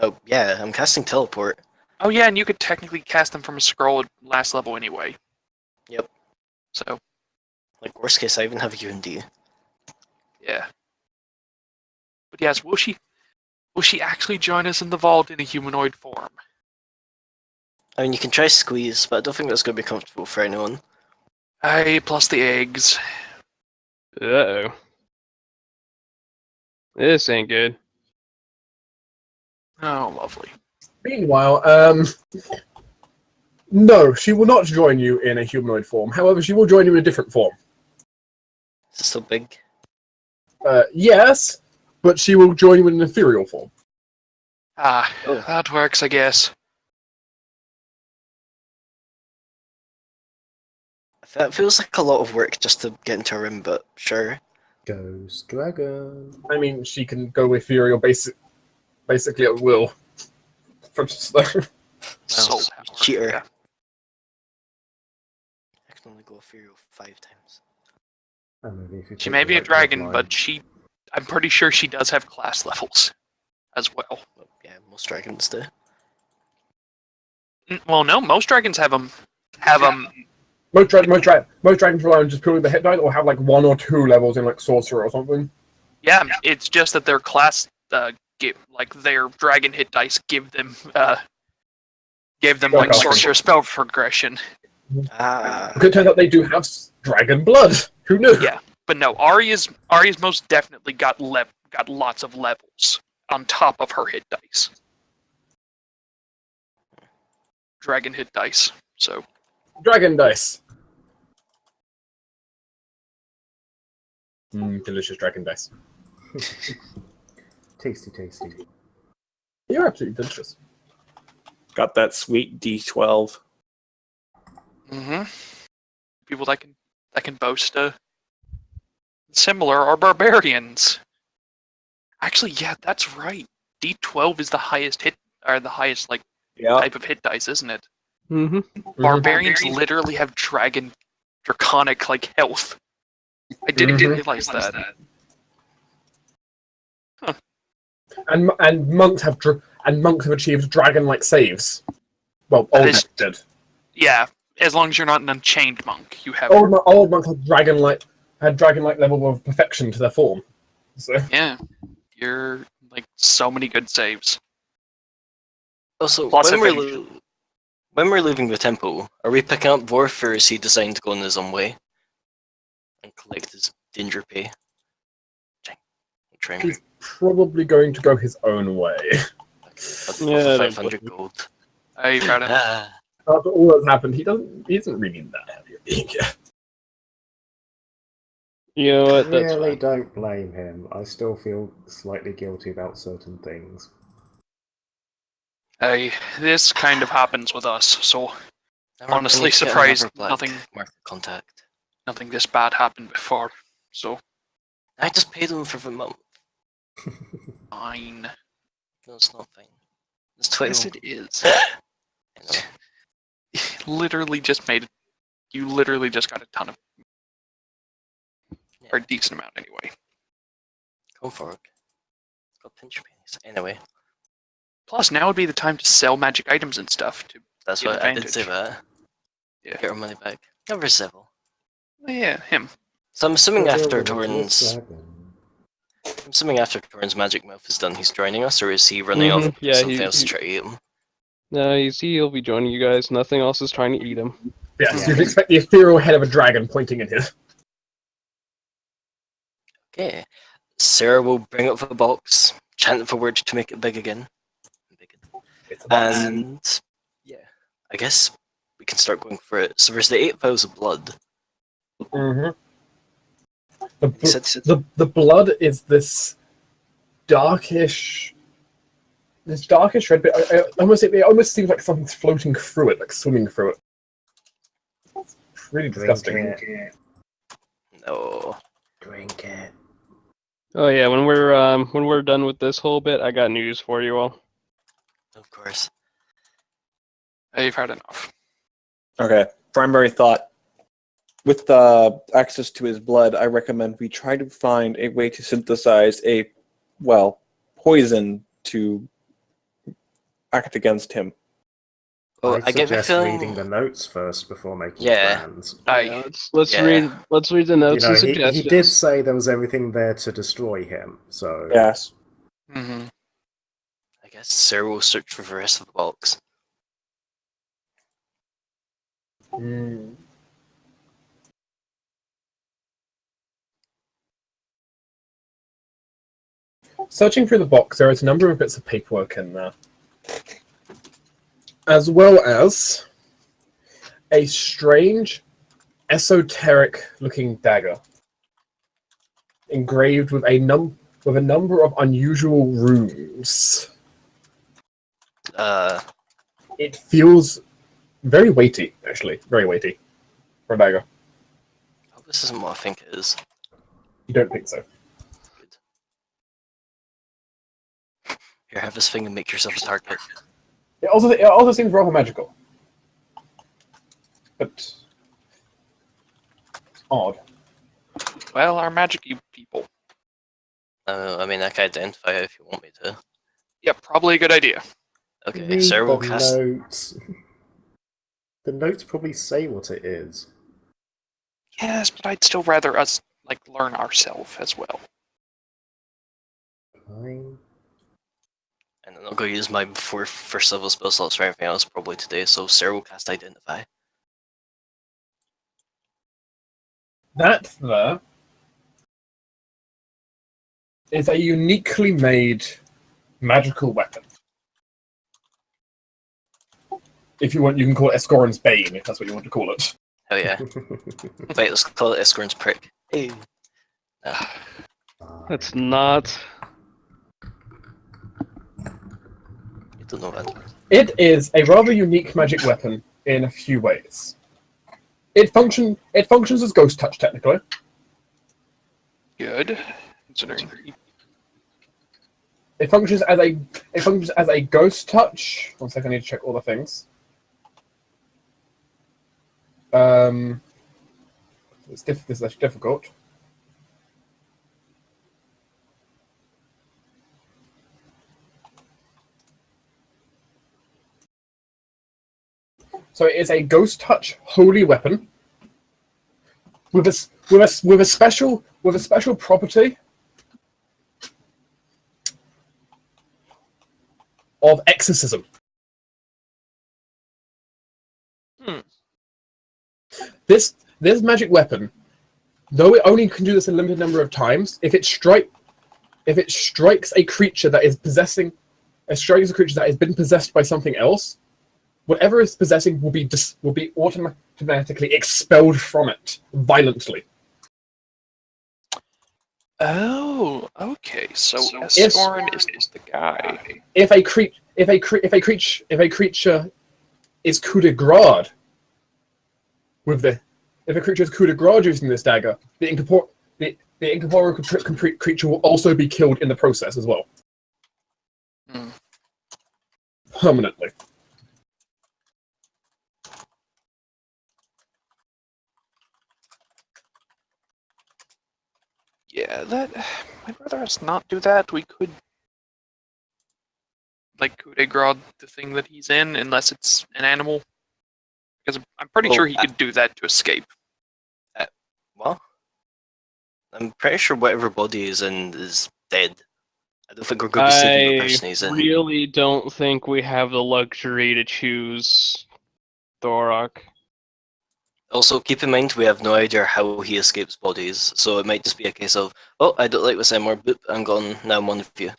A: Oh, yeah, I'm casting teleport.
E: Oh yeah, and you could technically cast them from a scroll at last level anyway.
A: Yep.
E: So,
A: Like, worst case, I even have UND.
E: yeah. But yes, will she actually join us in the vault in a humanoid form?
A: I mean, you can try squeeze, but I don't think that's going to be comfortable for anyone.
E: Aye, plus the eggs.
B: Uh-oh. This ain't good.
E: Oh, lovely.
F: Meanwhile, no, she will not join you in a humanoid form. However, she will join you in a different form.
A: Is it still big?
F: Yes, but she will join you in an ethereal form.
E: Ah,
A: Oh.
E: that works, I guess.
A: That feels like a lot of work just to get into a room, but sure.
C: Ghost Dragon.
F: I mean, she can go ethereal basically at will. For just
E: Soul
A: you
E: power.
A: cheater.
E: Yeah.
A: I can only go ethereal 5 times.
C: And maybe if you
E: She
C: take
E: may
C: the
E: be a
C: right
E: dragon,
C: bloodline.
E: but I'm pretty sure she does have class levels as well.
A: Well, yeah, most dragons do.
E: Well, no, most dragons have them.
F: most dragons rely on just purely the hit die, or have like 1 or 2 levels in like sorcerer or something.
E: Yeah, it's just that their class, their dragon hit dice give them like
F: Okay.
E: sorcerer spell progression.
A: Ah.
F: Because it turns out they do have dragon blood. Who knew?
E: Yeah, but no, Arya's most definitely got lots of levels on top of her hit dice. Dragon hit dice. So
F: Dragon dice. Delicious dragon dice.
C: Tasty, tasty.
F: You're absolutely delicious.
D: Got that sweet D12.
E: people that can boast similar are barbarians. Actually, yeah, that's right. D12 is the highest hit, or the highest
D: Yeah.
E: type of hit dice, isn't it?
B: Mm-hmm.
E: Barbarians literally have draconic health. I didn't
F: Mhm.
E: realize that. Huh.
F: And monks have achieved dragon-like saves. Well,
E: That
F: old
E: is-
F: monks did.
E: Yeah, as long as you're not an unchained monk, you have.
F: Old monks had dragon-like level of perfection to their form. So
E: Yeah, you're like so many good saves.
A: Also,
E: Plus
A: when
E: evasion.
A: we're leaving the temple, are we picking up Worf, or is he designed to go in his own way and collect his danger pay? Train.
F: he's probably going to go his own way.
B: Yeah, I don't
A: 500
B: blame
A: gold.
E: You've heard him.
F: After all that's happened, he isn't really that heavy of being here.
B: You know what? That's
C: Really
B: fine.
C: don't blame him. I still feel slightly guilty about certain things.
E: This kind of happens with us, so
A: Never
E: honestly
A: mind, get
E: surprised
A: another black
E: nothing
A: market contact.
E: this bad happened before. So
A: I just paid him for the month.
E: fine.
A: No, it's not fine. It's 20.
E: Yes, it is.
A: I know.
E: You literally just got a ton of,
A: Yeah.
E: or a decent amount anyway.
A: Go for it. Got pinch pennies. Anyway,
E: Plus, now would be the time to sell magic items and stuff to
A: that's
E: get
A: what I did say
E: advantage.
A: that.
E: Yeah.
A: Get our money back. Never civil.
E: Yeah, him.
A: So I'm assuming
C: We're
A: after
C: building a
A: Torrens,
C: dragon.
A: Magic Mouth is done, he's joining us, or is he running off and
B: Yeah,
A: something else to try to eat him?
B: No, he'll be joining you guys. Nothing else is trying to eat him.
F: Yes,
C: Yeah.
F: you'd expect the ethereal head of a dragon pointing at him.
A: Okay. Sarah will bring up the box, chant the word to make it big again.
F: It's a box.
A: And yeah, I guess we can start going for it. So there's the 8 vials of blood.
F: Mm-hmm.
A: You said
F: The blood is this darkish red bit. It almost seems like something's floating through it, like swimming through it. It's pretty disgusting.
C: Drink it.
A: no.
C: Drink it.
B: Oh yeah, when we're done with this whole bit, I got news for you all.
A: Of course.
E: You've had enough.
D: Okay, primary thought. With access to his blood, I recommend we try to find a way to synthesize poison to act against him.
A: Well,
C: I
A: I get the
C: suggest
A: feeling.
C: reading the notes first before making
A: Yeah.
C: plans.
B: Yeah, let's
A: Yeah.
B: read the notes and
C: He
B: suggestions.
C: did say there was everything there to destroy him, so
D: Yes.
E: Mm-hmm.
A: I guess Sarah will search for the rest of the box.
F: Mm. Searching through the box, there is a number of bits of paperwork in there, as well as a strange, esoteric-looking dagger, engraved with a number of unusual runes. It feels very weighty, actually, very weighty for a dagger.
A: Oh, this isn't what I think it is.
F: You don't think so?
A: Good. Here, have this thing and make yourself a target.
F: It also seems rather magical, but it's odd.
E: Well, our magic people.
A: I mean, I can identify it if you want me to.
E: Yeah, probably a good idea.
A: Okay,
C: read
A: Sarah will
C: the
A: cast.
C: notes. The notes probably say what it is.
E: Yes, but I'd still rather us learn ourselves as well.
C: Fine.
A: And I'm not going to use my first level spell slots for anything else probably today, so Sarah will cast Identify.
F: That there is a uniquely made magical weapon. If you want, you can call it Escorin's Bane, if that's what you want to call it.
A: Oh yeah. Wait, let's call it Escorn's Prick. Hey.
B: That's not.
A: You don't know that.
F: It is a rather unique magic weapon in a few ways. It functions as Ghost Touch, technically.
E: Good. Considering.
F: It functions as a Ghost Touch. 1 second, I need to check all the things. This is actually difficult. So it is a Ghost Touch holy weapon with a special property of exorcism. This magic weapon, though it only can do this a limited number of times, if it strikes a creature that is possessing, strikes a creature that has been possessed by something else, whatever it's possessing will be automatically expelled from it violently.
E: Oh, okay. So Escorn is the guy.
F: If a creature is coup de grace if a creature is coup de grace using this dagger, the incorporeal creature will also be killed in the process as well. Permanently.
E: Yeah, I'd rather us not do that. We could like coup de grace the thing that he's in, unless it's an animal. Because I'm pretty sure he could do that to escape.
A: Well, I'm pretty sure whatever body he's in is dead. I don't think we're going to be saving the person he's
B: I
A: in.
B: really don't think we have the luxury to choose Thorok.
A: Also, keep in mind we have no idea how he escapes bodies, so it might just be a case of, oh, I don't like this anymore, boop, I'm gone, now I'm one of you.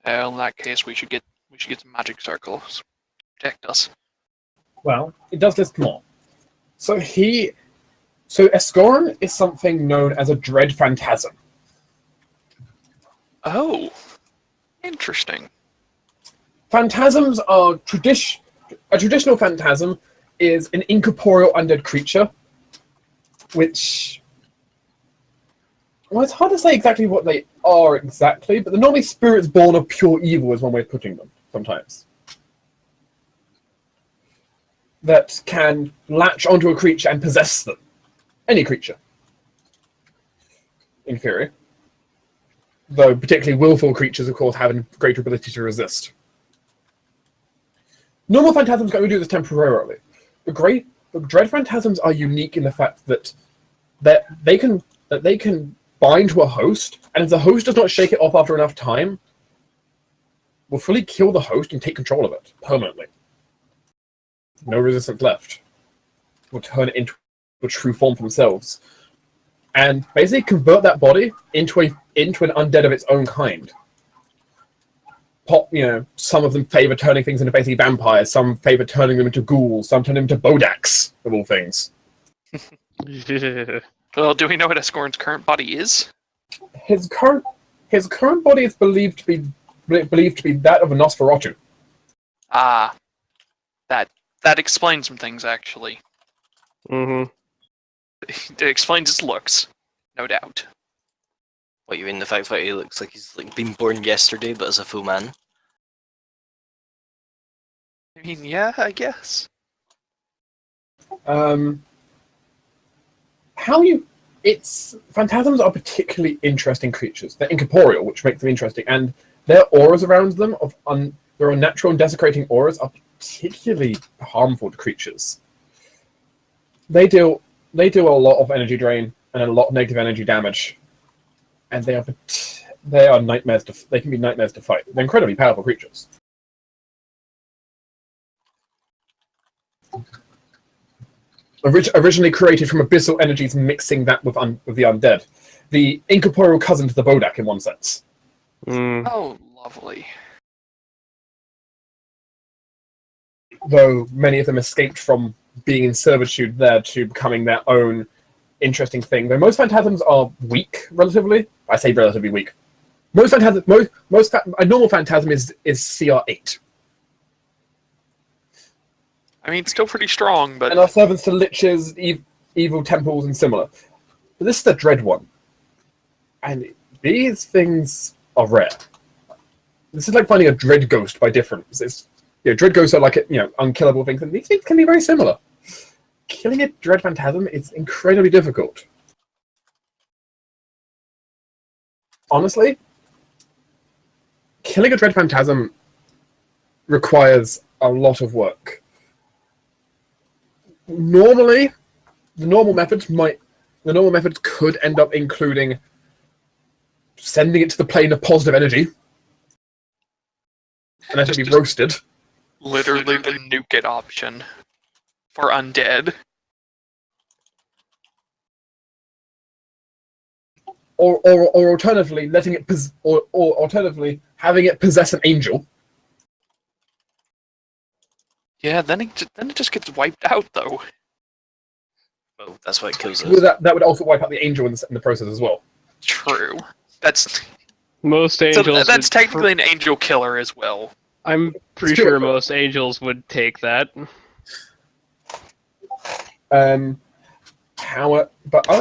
E: In that case, we should get some magic circles to protect us.
F: Well, it does list more. So Escorn is something known as a dread phantasm.
E: Oh, interesting.
F: Phantasms are a traditional phantasm is an incorporeal undead creature, which, well, it's hard to say exactly what they are exactly, but they're normally spirits born of pure evil is one way of putting them, sometimes. That can latch onto a creature and possess them. Any creature, in theory. Though particularly willful creatures, of course, have a greater ability to resist. Normal phantasms can only do this temporarily. The dread phantasms are unique in the fact that they can bind to a host, and if the host does not shake it off after enough time, will fully kill the host and take control of it permanently. No resistance left. Will turn it into a true form for themselves, and basically convert that body into an undead of its own kind. Some of them favor turning things into basically vampires, some favor turning them into ghouls, some turn them into bodaks, of all things.
E: Well, do we know what Escorn's current body is?
F: His current body is believed to be that of a Nosferatu.
E: Ah, that explains some things, actually.
B: Mm-hmm.
E: It explains his looks, no doubt.
A: What, you mean the fact that he looks like he's been born yesterday, but as a full man?
E: I mean, yeah, I guess.
F: Phantasms are particularly interesting creatures. They're incorporeal, which makes them interesting, and their auras around them their unnatural and desecrating auras are particularly harmful to creatures. They deal a lot of energy drain and a lot of negative energy damage, and they are nightmares. They can be nightmares to fight. They're incredibly powerful creatures. Originally created from abyssal energies, mixing that with the undead, the incorporeal cousin to the Bodak in one sense.
E: Oh, lovely.
F: Though many of them escaped from being in servitude there to becoming their own interesting thing. Though most phantasms are weak, relatively. I say relatively weak. A normal phantasm is CR8.
E: I mean, still pretty strong, but...
F: And are servants to liches, evil temples, and similar. But this is the dread one. And these things are rare. This is like finding a dread ghost by difference. Dread ghosts are like unkillable things, and these things can be very similar. Killing a dread phantasm is incredibly difficult. Honestly, killing a dread phantasm requires a lot of work. Normally, the normal methods could end up including sending it to the plane of positive energy and let it be
E: Just
F: roasted.
E: literally the nuke it option for undead.
F: Or alternatively, alternatively having it possess an angel.
E: Yeah, then it just gets wiped out though.
A: Well, that's what kills
F: Well,
A: it.
F: that would also wipe out the angel in the process as well.
E: True. That's
B: Angels.
E: that's technically an angel killer as well.
B: I'm pretty
F: Still-
B: sure most angels would take that.
F: But other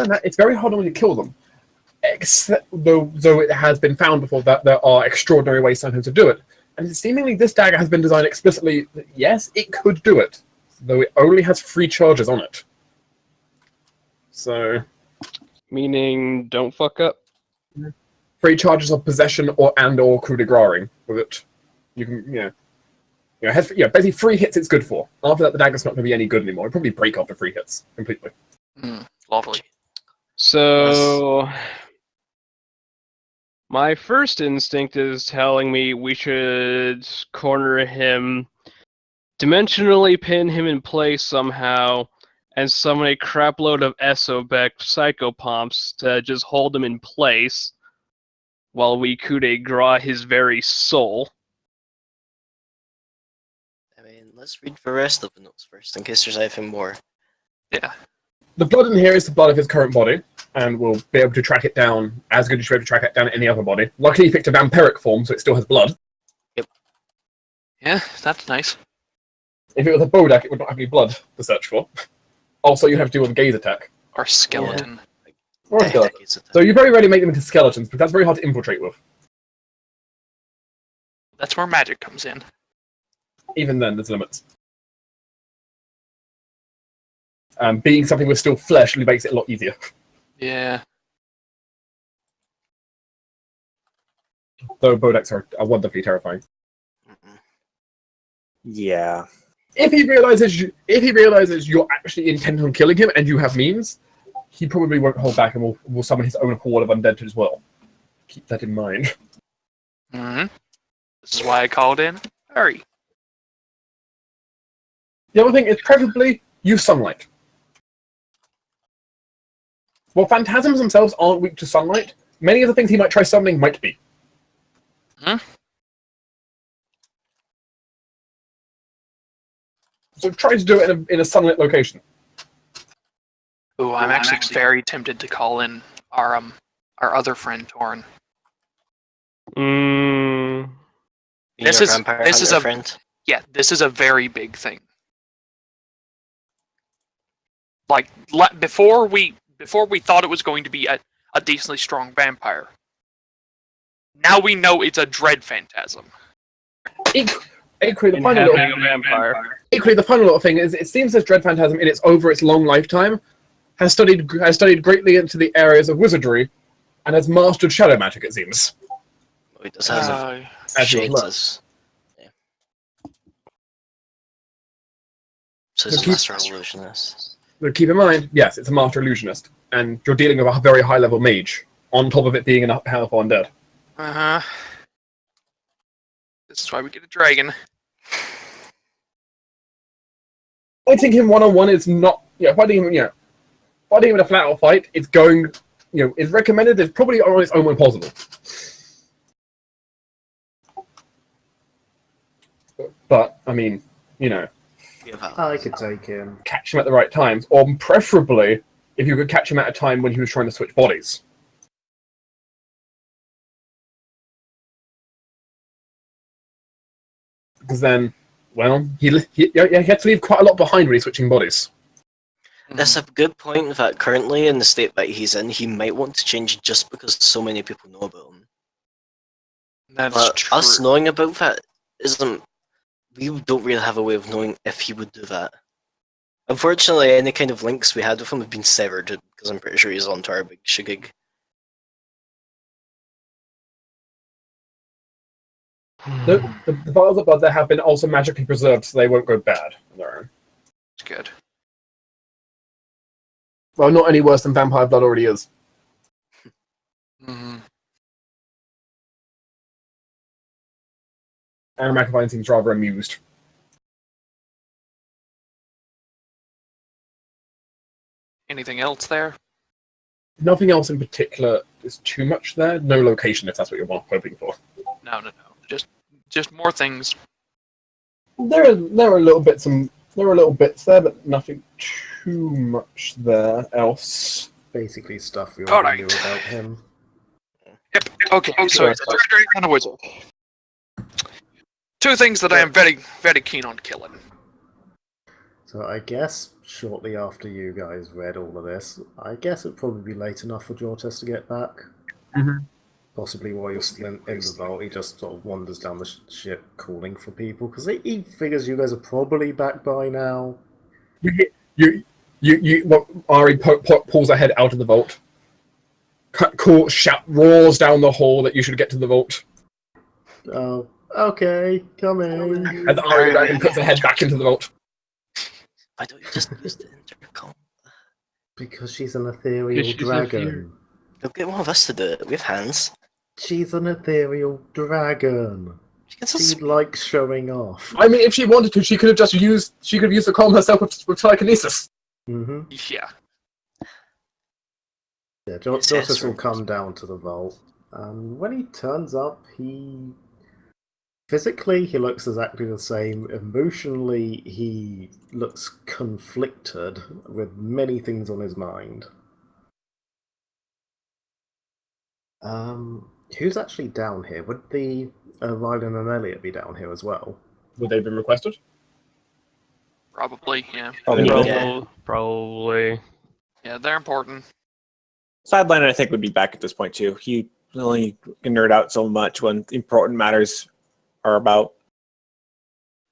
F: than that, it's very hard to kill them. Except, though it has been found before that there are extraordinary ways sometimes to do it. And seemingly this dagger has been designed explicitly that, yes, it could do it, though it only has 3 charges on it. So,
B: Meaning, don't fuck up.
F: 3 charges of possession or coup de grace with it. You can, it has, basically 3 hits it's good for. After that, the dagger's not going to be any good anymore. It'll probably break after 3 hits completely.
E: Lovely.
B: So, my first instinct is telling me we should corner him, dimensionally pin him in place somehow, and summon a crapload of Esobek psychopomps to just hold him in place while we coup de grace his very soul.
A: I mean, let's read the rest of the notes first, in case there's anything more.
E: Yeah.
F: The blood in here is the blood of his current body, and we'll be able to track it down as good as you'll be able to track it down in any other body. Luckily, he picked a vampiric form, so it still has blood.
E: Yeah, that's nice.
F: If it was a Bodak, it would not have any blood to search for. Also, you have to deal with a gaze attack.
E: Or skeleton.
F: Or a skeleton. So you very rarely make them into skeletons, because that's very hard to infiltrate with.
E: That's where magic comes in.
F: Even then, there's limits. Being something with still flesh really makes it a lot easier.
E: Yeah.
F: Though Bodaks are wonderfully terrifying.
D: Yeah.
F: If he realizes you're actually intent on killing him and you have means, he probably won't hold back and will summon his own horde of undead as well. Keep that in mind.
E: Mm-hmm. This is why I called in Eyrie.
F: The other thing is preferably use sunlight. While phantasms themselves aren't weak to sunlight, many of the things he might try summoning might be. So try to do it in a sunlit location.
E: Ooh, I'm actually very tempted to call in our other friend Torn. This is a
A: friend.
E: Yeah, this is a very big thing. Like before we thought it was going to be a decently strong vampire. Now we know it's a dread phantasm.
F: Equally, the final little thing is, it seems this dread phantasm, over its long lifetime, has studied greatly into the areas of wizardry, and has mastered shadow magic. It seems.
A: It does have
F: as you've learned.
A: Yeah. So it's a master illusionist.
F: But keep in mind, yes, it's a master illusionist, and you're dealing with a very high level mage, on top of it being a powerful undead.
E: This is why we get a dragon.
F: Fighting him one-on-one is not... fighting him in a flat-out fight is is recommended. It's probably on its own when possible. But, I mean,
C: I could take him.
F: catch him at the right times, or preferably, if you could catch him at a time when he was trying to switch bodies. Because then, he had to leave quite a lot behind when he's switching bodies.
A: That's a good point that currently in the state that he's in, he might want to change just because so many people know about him.
E: That's true.
A: Us knowing about that isn't... We don't really have a way of knowing if he would do that. Unfortunately, any kind of links we had with him have been severed, because I'm pretty sure he's on to our big shigig.
F: The vials of blood there have been also magically preserved, so they won't go bad on their own.
E: It's good.
F: Well, not any worse than vampire blood already is.
E: Hmm.
F: Aaron McAvine seems rather amused.
E: Anything else there?
F: Nothing else in particular is too much there. No location, if that's what you're hoping for.
E: No. Just more things.
F: There are little bits there, but nothing too much there else.
C: Basically, stuff we
E: All
C: already
E: right.
C: knew about him.
E: Yep. Okay. So he's a treasure and a wizard. Two things that I am very, very keen on killing.
C: So I guess shortly after you guys read all of this, I guess it'd probably be late enough for Jortes to get back.
F: Mm-hmm.
C: Possibly while you're still in the vault, he just sort of wanders down the ship calling for people, because he figures you guys are probably back by now.
F: Eyrie pulls her head out of the vault. Roars down the hall that you should get to the vault.
C: Oh, okay, coming.
F: And the Eyrie dragon puts her head back into the vault.
A: Why don't you just use the intercom?
C: Because she's an ethereal
B: She's
C: dragon.
A: They'll get one of us to do it. We have hands.
C: She's an ethereal dragon.
A: She can still
C: She likes showing off.
F: I mean, if she wanted to, she could have used the calm herself with telekinesis.
C: Mm-hmm.
E: Yeah.
C: Yeah, Jortes will come down to the vault. When he turns up, physically he looks exactly the same. Emotionally, he looks conflicted with many things on his mind. Who's actually down here? Would the Rylan and Elliot be down here as well?
F: Would they have been requested?
E: Probably. Yeah.
B: Probably.
E: Yeah. They're important.
D: Sideline, I think, would be back at this point too. He only can nerd out so much when important matters are about.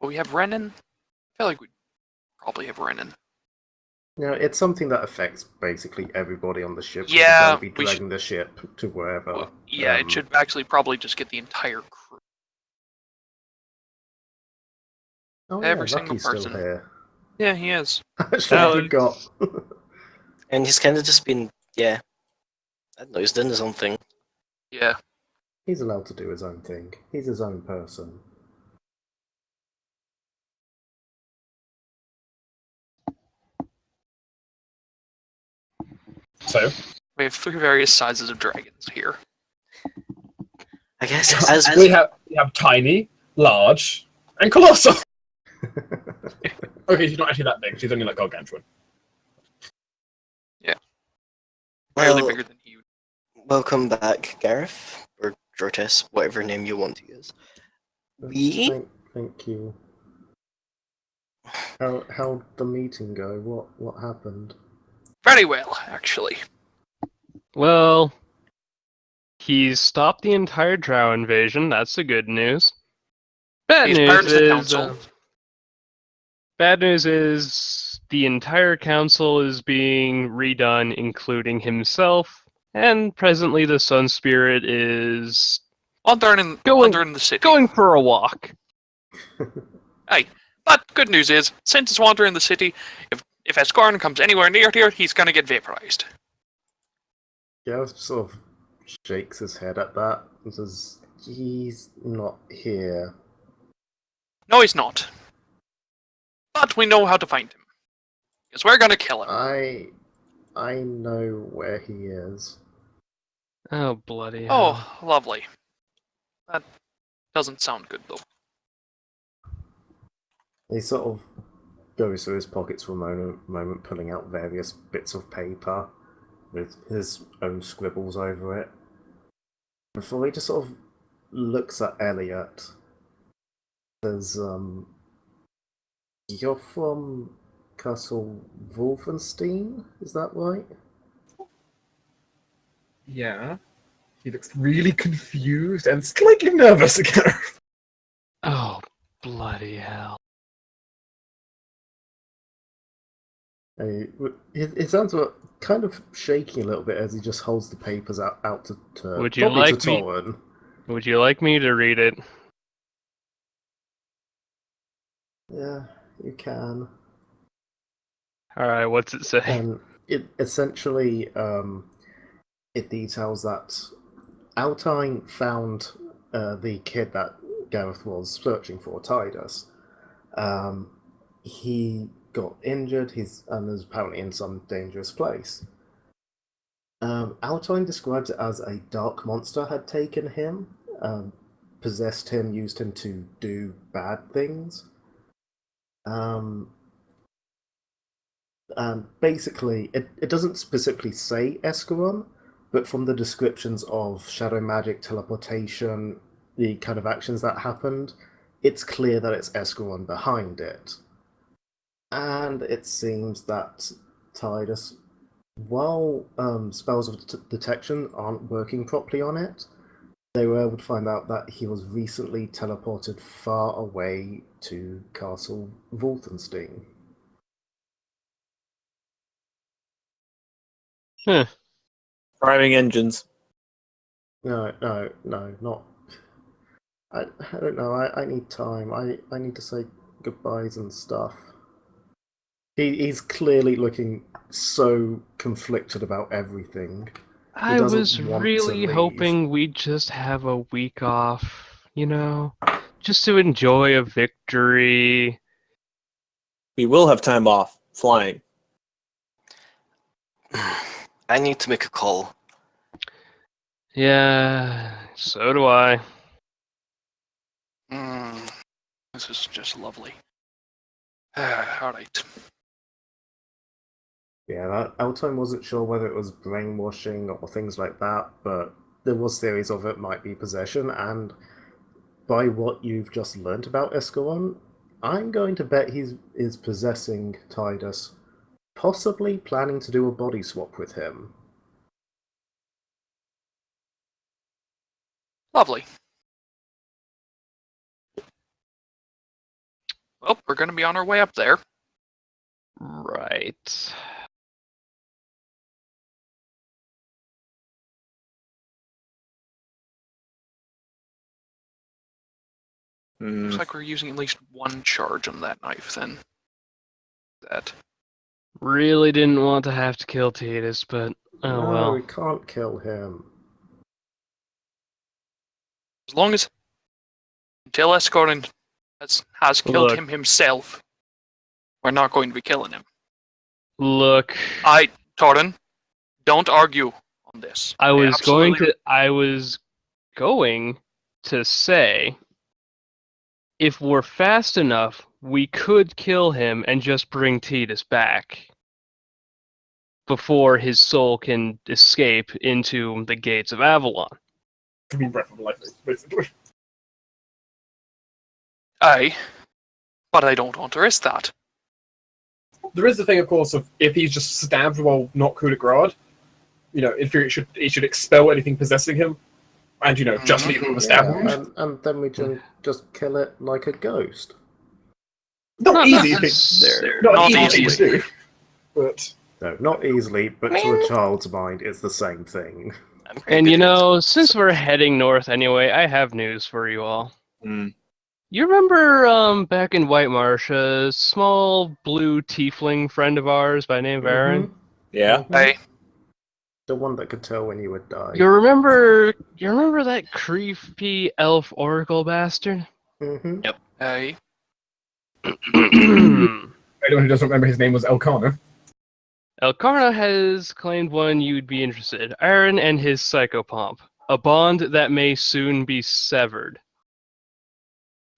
E: But we have Renan. I feel like we probably have Renan.
C: You know, it's something that affects basically everybody on the ship.
E: Yeah,
C: Be dragging the ship to wherever.
E: Well, yeah, it should actually probably just get the entire crew.
C: Oh,
E: every
C: yeah,
E: single
C: Rocky's
E: person.
C: still here.
E: Yeah, he is.
C: Actually, I forgot.
A: And he's kind of just been, I don't know, he's doing his own thing.
E: Yeah.
C: He's allowed to do his own thing. He's his own person.
F: So
E: We have three various sizes of dragons here.
A: I guess as
F: we have tiny, large, and colossal. Okay, she's not actually that big. She's only like gargantuan.
E: Barely
A: well,
E: bigger than you.
A: welcome back, Gareth, or Jortes, whatever name you want to use.
C: Thank you. How'd the meeting go? What happened?
E: Very well, actually.
B: Well, he's stopped the entire Drow invasion. That's the good news. Bad
E: He's
B: news
E: part of the
B: is
E: council.
B: bad news is the entire council is being redone, including himself. And presently, the Sun Spirit is
E: Wandering in the city.
B: going for a walk.
E: But good news is, since it's wandering the city, if Escorn comes anywhere near here, he's gonna get vaporized.
C: Gareth sort of shakes his head at that and says, "He's not here."
E: No, he's not. But we know how to find him. Because we're gonna kill him.
C: I know where he is.
B: Oh, bloody hell.
E: Oh, lovely. That doesn't sound good, though.
C: He sort of goes through his pockets for a moment, pulling out various bits of paper with his own scribbles over it. Before he just sort of looks at Elliot, says, "You're from Castle Wolfenstein, is that right?"
F: Yeah. He looks really confused and slightly nervous again.
B: Oh, bloody hell.
C: His hands were kind of shaking a little bit as he just holds the papers out to
B: Would you
C: probably
B: like
C: to
B: me-
C: Torren.
B: Would you like me to read it?
C: Yeah, you can.
B: Alright, what's it say?
C: And it essentially it details that Altine found the kid that Gareth was searching for, Tidus. He got injured. And is apparently in some dangerous place. Altine describes it as a dark monster had taken him, possessed him, used him to do bad things. And basically, it doesn't specifically say Escaron, but from the descriptions of shadow magic, teleportation, the kind of actions that happened, it's clear that it's Escaron behind it. And it seems that Tidus, while spells of detection aren't working properly on it, they were able to find out that he was recently teleported far away to Castle Wolfenstein.
B: Huh.
D: Priming engines.
C: No, not. I don't know. I need time. I need to say goodbyes and stuff. He's clearly looking so conflicted about everything.
B: I
C: doesn't
B: was
C: want to
B: really
C: leave.
B: hoping we'd just have a week off, you know? Just to enjoy a victory.
D: We will have time off flying.
A: I need to make a call.
B: Yeah, so do I.
E: This is just lovely. Alright.
C: Yeah, Altine wasn't sure whether it was brainwashing or things like that, but there was theories of it might be possession, and by what you've just learnt about Escaron, I'm going to bet he is possessing Tidus, possibly planning to do a body swap with him.
E: Lovely. Well, we're going to be on our way up there.
B: Right.
E: Looks like we're using at least one charge on that knife then. That.
B: Really didn't want to have to kill Tidus, but oh
C: No,
B: well.
C: we can't kill him.
E: As long as until Escorin has killed
B: Look.
E: him himself, we're not going to be killing him.
B: Look,
E: Torin, don't argue on this.
B: I was
E: absolutely-
B: going to say if we're fast enough, we could kill him and just bring Tidus back before his soul can escape into the gates of Avalon.
F: Could be Breath of Life, basically.
E: Aye, but I don't want to risk that.
F: There is the thing, of course, of if he's just stabbed while not coup de grace, in theory it should expel anything possessing him, and just leave him with a stab wound.
C: And then we just kill it like a ghost.
F: Not easy thing.
B: necessarily.
F: Not
E: Not
F: easy
E: easy.
F: to do. But
C: No, not easily, but to a child's mind, it's the same thing.
A: I'm pretty
B: And
A: good at
B: since we're heading north anyway, I have news for you all.
D: Mm.
B: You remember back in White Marsh, a small blue tiefling friend of ours by the name of Aaron?
D: Yeah.
C: Mhm.
E: Aye.
C: The one that could tell when you would die.
B: You remember that creepy elf oracle bastard?
C: Mm-hmm.
E: Aye.
F: anyone who doesn't remember, his name was Elkanah.
B: Elkarna has claimed one you'd be interested. Aaron and his psychopomp. A bond that may soon be severed.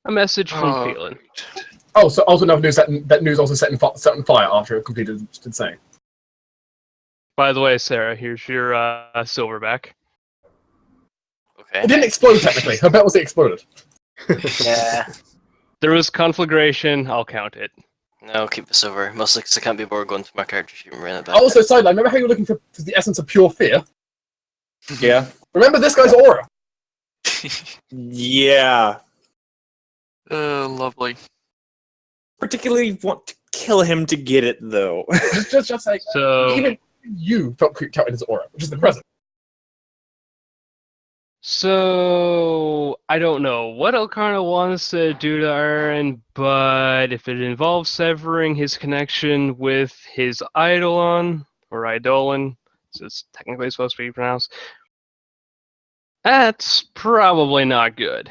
B: A message from
E: Oh,
B: Phelan.
E: great.
F: Oh, so also another news that news also set on fire after it completed its saying.
B: By the way, Sarah, here's your silverback.
A: Okay.
F: It didn't explode technically. Her bet was it exploded.
A: Yeah.
B: There was conflagration, I'll count it.
A: No, keep the silver. Mostly because I can't be bored going through my character sheet and running it back.
F: Also, sideline, remember how you were looking for the essence of pure fear?
D: Yeah.
F: Remember this guy's aura.
D: Yeah.
E: Lovely.
D: Particularly want to kill him to get it, though.
F: just like
B: So
F: even you felt creeped out in his aura, which is the present.
B: So, I don't know what Elkarna wants to do to Aaron, but if it involves severing his connection with his Eidolon, or Eidolon, as it's technically supposed to be pronounced, that's probably not good.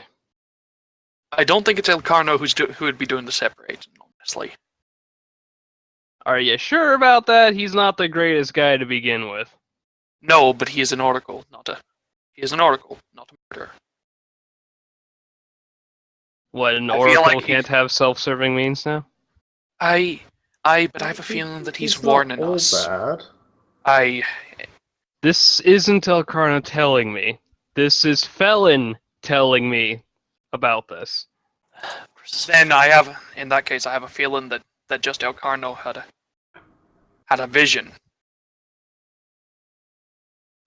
E: I don't think it's Elcarno who would be doing the separating, honestly.
B: Are you sure about that? He's not the greatest guy to begin with.
E: No, but he is an oracle, he is an oracle, not a murderer.
B: What, an
E: I feel
B: oracle
E: like
B: can't have self-serving means now?
E: but I have a feeling that he's warning
C: not
E: us.
C: all bad.
B: This isn't Elkarna telling me. This is Felon telling me about this.
E: Then in that case, I have a feeling that just Elcarno had a vision,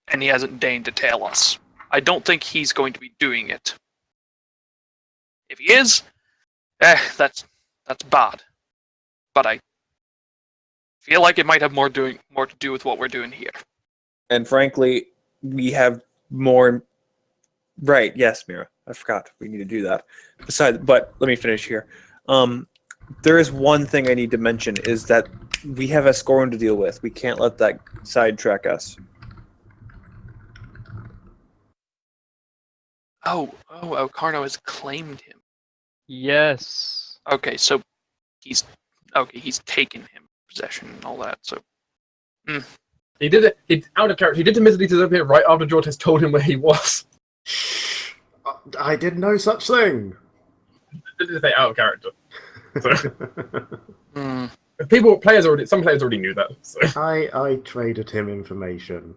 E: and he hasn't deigned to tell us. I don't think he's going to be doing it. If he is, that's bad. But I feel like it might have more to do with what we're doing here.
D: And frankly, we have more. Right? Yes, Mira. I forgot we need to do that. Besides, but let me finish here. There is one thing I need to mention is that we have a scorn to deal with. We can't let that sidetrack us.
E: Elcarno has claimed him.
B: Yes.
E: Okay, so he's taken him possession and all that. So
F: He did it. He out of character. He did admittedly disappear right after Jortes told him where he was.
C: I did no such thing.
F: He did say out of character. So, some players already knew that. So.
C: I traded him information.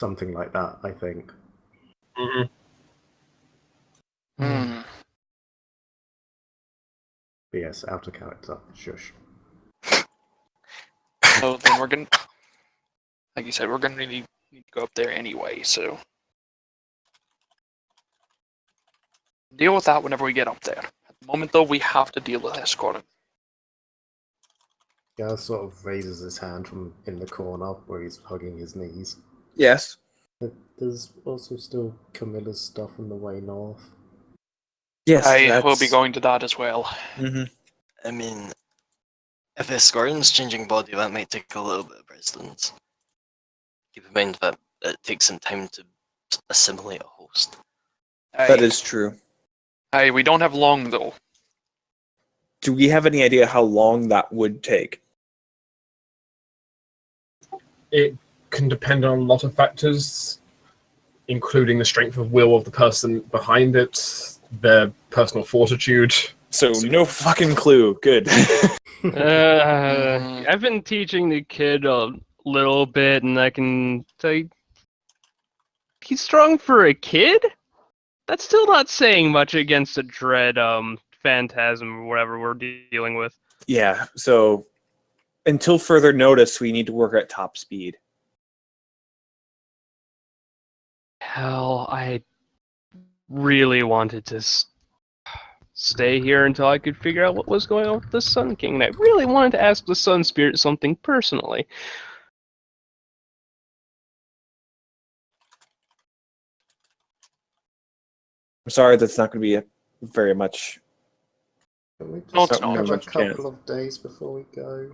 C: Something like that, I think.
F: Mm-hmm.
C: But yes, out of character. Shush.
E: So then we're gonna, like you said, we're gonna need to go up there anyway. So deal with that whenever we get up there. At the moment, though, we have to deal with escorting.
C: Gareth sort of raises his hand from in the corner where he's hugging his knees.
D: Yes.
C: There's also still Camilla's stuff on the way north.
D: Yes.
E: I will be going to that as well.
D: Mm-hmm.
A: I mean, if Escorton's changing body, that might take a little bit of precedence. Keep in mind that it takes some time to assimilate a host.
D: That is true.
E: We don't have long, though.
D: Do we have any idea how long that would take?
F: It can depend on a lot of factors, including the strength of will of the person behind it, their personal fortitude.
D: So no fucking clue. Good.
B: I've been teaching the kid a little bit, and I can tell you, he's strong for a kid? That's still not saying much against a dread phantasm or whatever we're dealing with.
D: Yeah. So until further notice, we need to work at top speed.
B: Hell, I really wanted to stay here until I could figure out what was going on with the Sun King, and I really wanted to ask the Sun Spirit something personally.
D: I'm sorry, that's not going to be very much.
C: Can we just
E: No, it's
C: have
E: not.
C: a
D: Much
C: couple
D: chance.
C: of days before we go?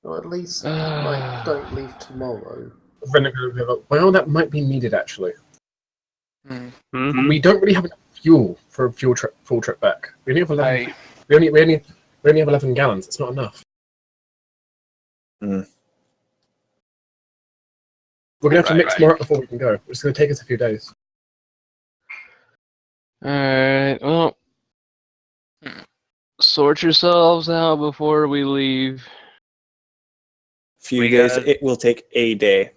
C: Or at least, don't leave tomorrow.
F: Well, that might be needed actually.
B: Mm-hmm.
F: We don't really have enough fuel for a full trip back. We only have 11.
E: I
F: We only have 11 gallons. It's not enough.
D: Mm.
F: We're gonna have to
E: Right,
F: mix
E: right.
F: more up before we can go. It's gonna take us a few days.
B: Alright, well, sort yourselves out before we leave.
D: Few
B: We
D: days.
B: got-
D: It will take a day.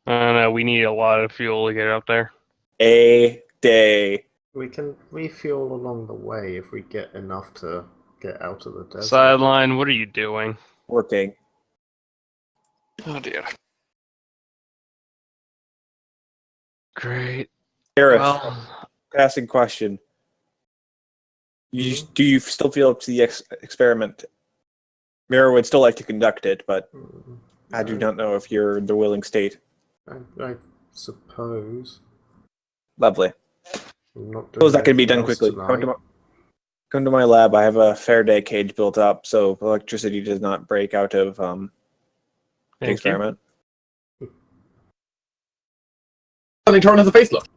B: I don't know, we need a lot of fuel to get up there.
D: A day.
C: We can refuel along the way if we get enough to get out of the desert.
B: Sideline, what are you doing?
D: Working.
E: oh dear.
B: Great.
D: Gareth,
B: Well,
D: passing question. Do you still feel up to the experiment? Mira would still like to conduct it, but I do not know if you're the willing state.
C: I suppose.
D: Lovely.
C: I'm not doing
D: Suppose that can be
C: anything
D: done
C: else
D: quickly.
C: tonight.
D: Come to my lab. I have a Faraday cage built up, so electricity does not break out of the
B: Thank you.
D: experiment.
F: Suddenly Torin has a facelift.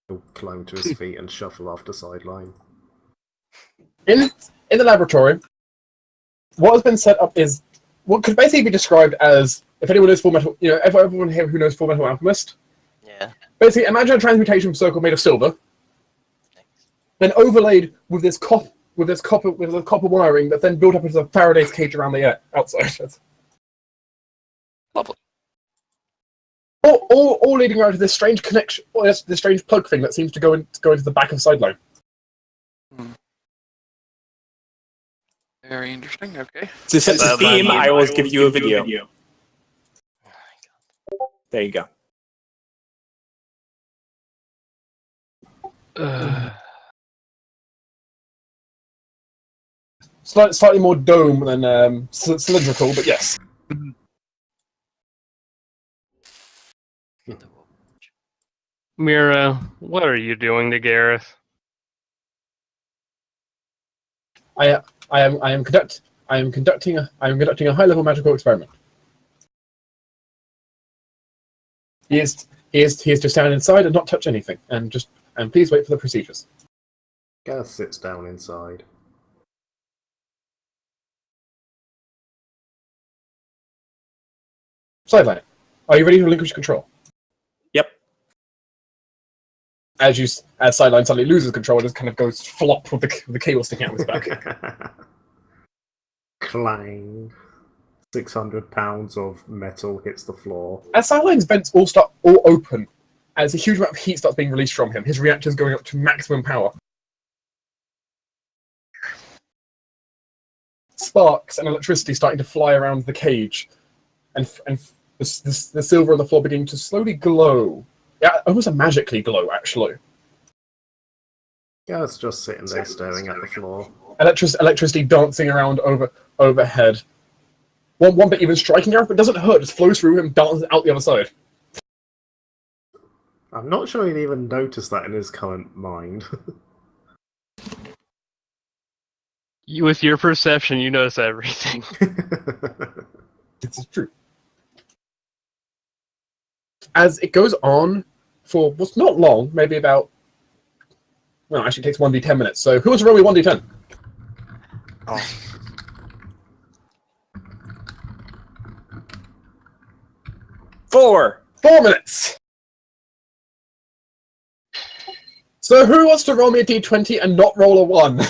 C: He'll climb to his feet and shuffle off the sideline.
F: In the laboratory, what has been set up is what could basically be described as, if anyone knows Full Metal, everyone here who knows Full Metal Alchemist,
A: Yeah.
F: basically imagine a transmutation circle made of silver, then overlaid with this copper wiring that's then built up into a Faraday's cage around the outside.
E: Lovely.
F: All leading around to this strange connection, or this strange plug thing that seems to go into the back of the sideline.
E: Very interesting. Okay.
D: To set the theme, I will give you a video. There you go.
F: Slightly more dome than cylindrical, but yes.
B: Mira, what are you doing to Gareth?
F: I am conducting a high-level magical experiment. He is to stand inside and not touch anything, and please wait for the procedures.
C: Gareth sits down inside.
F: Sideline, are you ready to relinquish control?
D: Yep.
F: As Sideline suddenly loses control, it just kind of goes flop with the cable sticking out of his back.
C: Clang. 600 pounds of metal hits the floor.
F: As Sideline's vents all open, as a huge amount of heat starts being released from him, his reactor's going up to maximum power. Sparks and electricity starting to fly around the cage, and the silver on the floor beginning to slowly glow. Yeah, almost a magically glow, actually.
C: Gareth's just sitting there staring at the floor.
F: Electricity dancing around overhead. One bit even striking Gareth, but doesn't hurt, just flows through him, dances out the other side.
C: I'm not sure he'd even notice that in his current mind.
B: With your perception, you notice everything.
F: It's true. As it goes on for what's not long, maybe about... Well, actually it takes 1d10 minutes, so who wants to roll me 1d10?
D: Oh. Four
F: 4 minutes! So who wants to roll me a d20 and not roll a 1?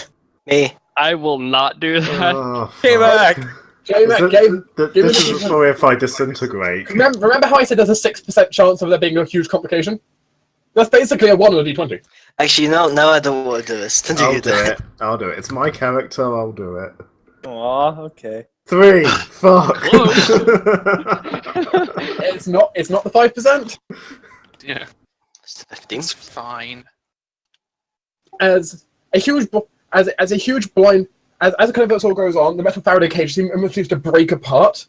A: Me.
B: I will not do that.
C: Oh,
D: Came
C: fuck.
D: back.
C: This is for if I disintegrate.
F: Remember how I said there's a 6% chance of there being a huge complication? That's basically a 1 on a d20.
A: Actually, no, I don't want to do this.
C: I'll do it. I'll do it. It's my character. I'll do it.
D: Aw, okay.
C: 3. Fuck.
F: It's not the 5%.
E: Yeah.
A: It's the 15.
E: It's fine.
F: As a huge blind, as the kind of all goes on, the metal Faraday cage seems to break apart.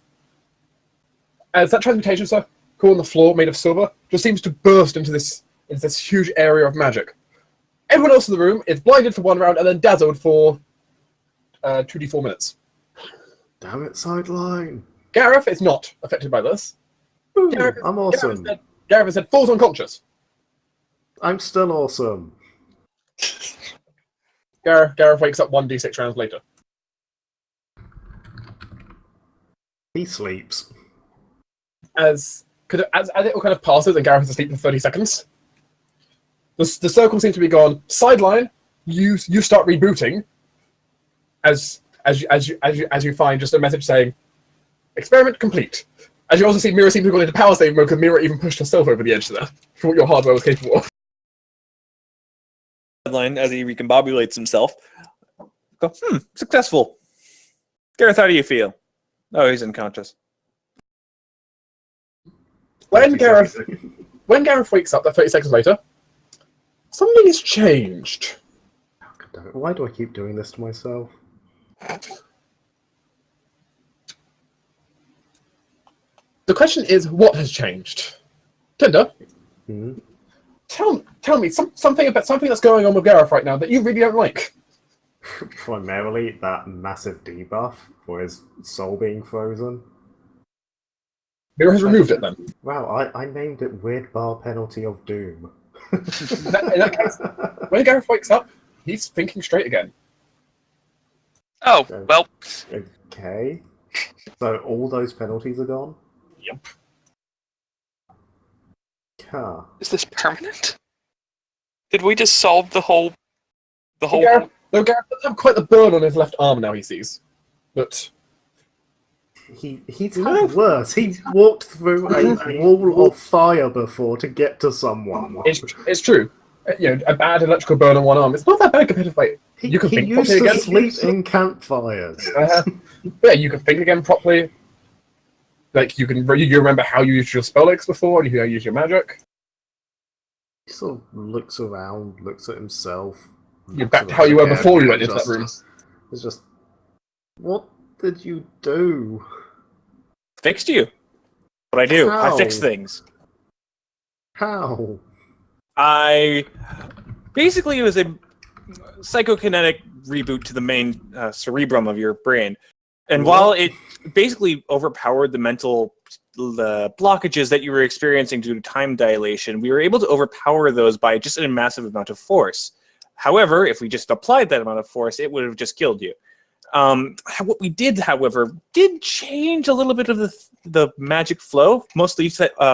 F: As that transmutation circle on the floor, made of silver, just seems to burst into this huge area of magic. Everyone else in the room is blinded for 1 round and then dazzled for 2d4 minutes.
C: Damn it, Sideline.
F: Gareth is not affected by this.
C: Ooh,
F: Gareth,
C: I'm awesome.
F: Gareth said falls unconscious.
C: I'm still awesome.
F: Gareth wakes up 1d6 rounds later.
C: He sleeps.
F: As it all kind of passes and Gareth is asleep for 30 seconds, the circle seems to be gone. Sideline, you start rebooting. As you find just a message saying, experiment complete. As you also see, Mira seems to have gone into power save mode because Mira even pushed herself over the edge there for what your hardware was capable of.
D: Line as he recombobulates himself. Go, successful. Gareth, how do you feel? Oh, he's unconscious.
F: When Gareth wakes up, 30 seconds later, something has changed.
C: Why do I keep doing this to myself?
F: The question is, what has changed? Tinder,
C: Hmm?
F: tell me something about something that's going on with Gareth right now that you really don't like.
C: Primarily that massive debuff for his soul being frozen.
F: Mira has removed it then.
C: Wow, I named it Weird Bar Penalty of Doom.
F: In that case, when Gareth wakes up, he's thinking straight again.
E: Oh, well,
C: Okay. So all those penalties are gone?
F: Yep.
C: Huh.
E: is this permanent? Did we just solve the whole...
F: Gareth does have quite the burn on his left arm now, he sees. But
C: He's had worse. He walked through a wall of fire before to get to someone.
F: it's true. A bad electrical burn on one arm. It's not that bad compared to like you can
C: He
F: think
C: used
F: properly
C: to
F: again.
C: sleep in campfires.
F: Yeah, you can think again properly. Like you remember how you used your spell X before and how you use your magic.
C: He sort of looks around, looks at himself.
F: You're
C: looks
F: back to
C: around
F: how you were
C: again,
F: before you went
C: and
F: into that room.
C: It's just, what did you do?
D: Fixed you. What I do?
C: How?
D: I fix things.
C: How?
D: Basically, it was a psychokinetic reboot to the main cerebrum of your brain. And while it basically overpowered the blockages that you were experiencing due to time dilation, we were able to overpower those by just a massive amount of force. However, if we just applied that amount of force, it would have just killed you. What we did, however, did change a little bit of the magic flow, mostly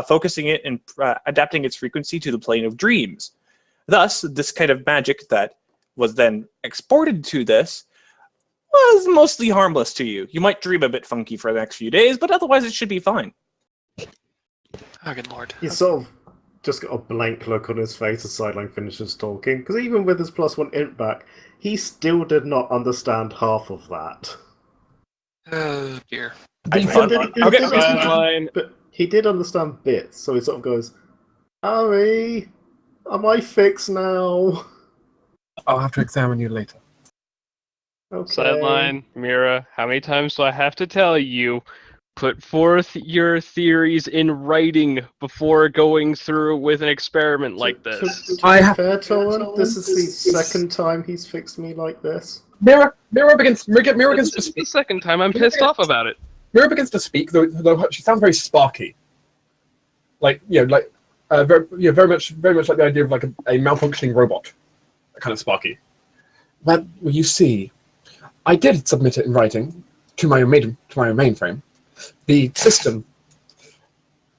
D: focusing it and adapting its frequency to the plane of dreams. Thus, this kind of magic that was then exported to this was mostly harmless to you. You might dream a bit funky for the next few days, but otherwise it should be fine.
E: Oh, good lord.
C: He sort of just got a blank look on his face as Sideline finishes talking, because even with his +1 int back, he still did not understand half of that.
E: Oh, dear.
C: But he did understand bits, so he sort of goes, Eyrie, am I fixed now?
F: I'll have to examine you later.
C: Okay.
B: Sideline, Mira, how many times do I have to tell you? Put forth your theories in writing before going through with an experiment like this.
C: To be fair, Torin, this is the second time he's fixed me like this.
F: Mira begins to
B: This is
F: speak.
B: the second time I'm pissed off about it.
F: Mira begins to speak, though she sounds very sparky. Very much like the idea of like a malfunctioning robot, kind of sparky. But you see, I did submit it in writing to my own mainframe. The system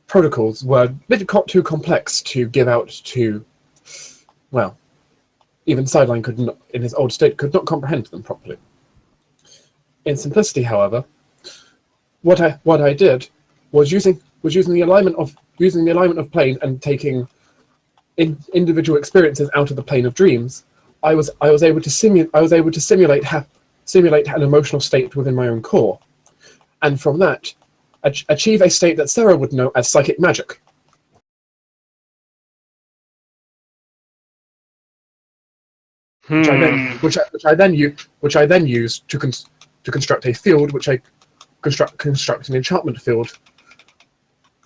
F: protocols were a bit too complex to give out to, well, even Sideline could not, in his old state, could not comprehend them properly. In simplicity, however, what I did was using the alignment of plane and taking individual experiences out of the plane of dreams. I was able to simulate an emotional state within my own core, and from that, achieve a state that Sarah would know as psychic magic. Which I then used to construct a field, which I construct an enchantment field,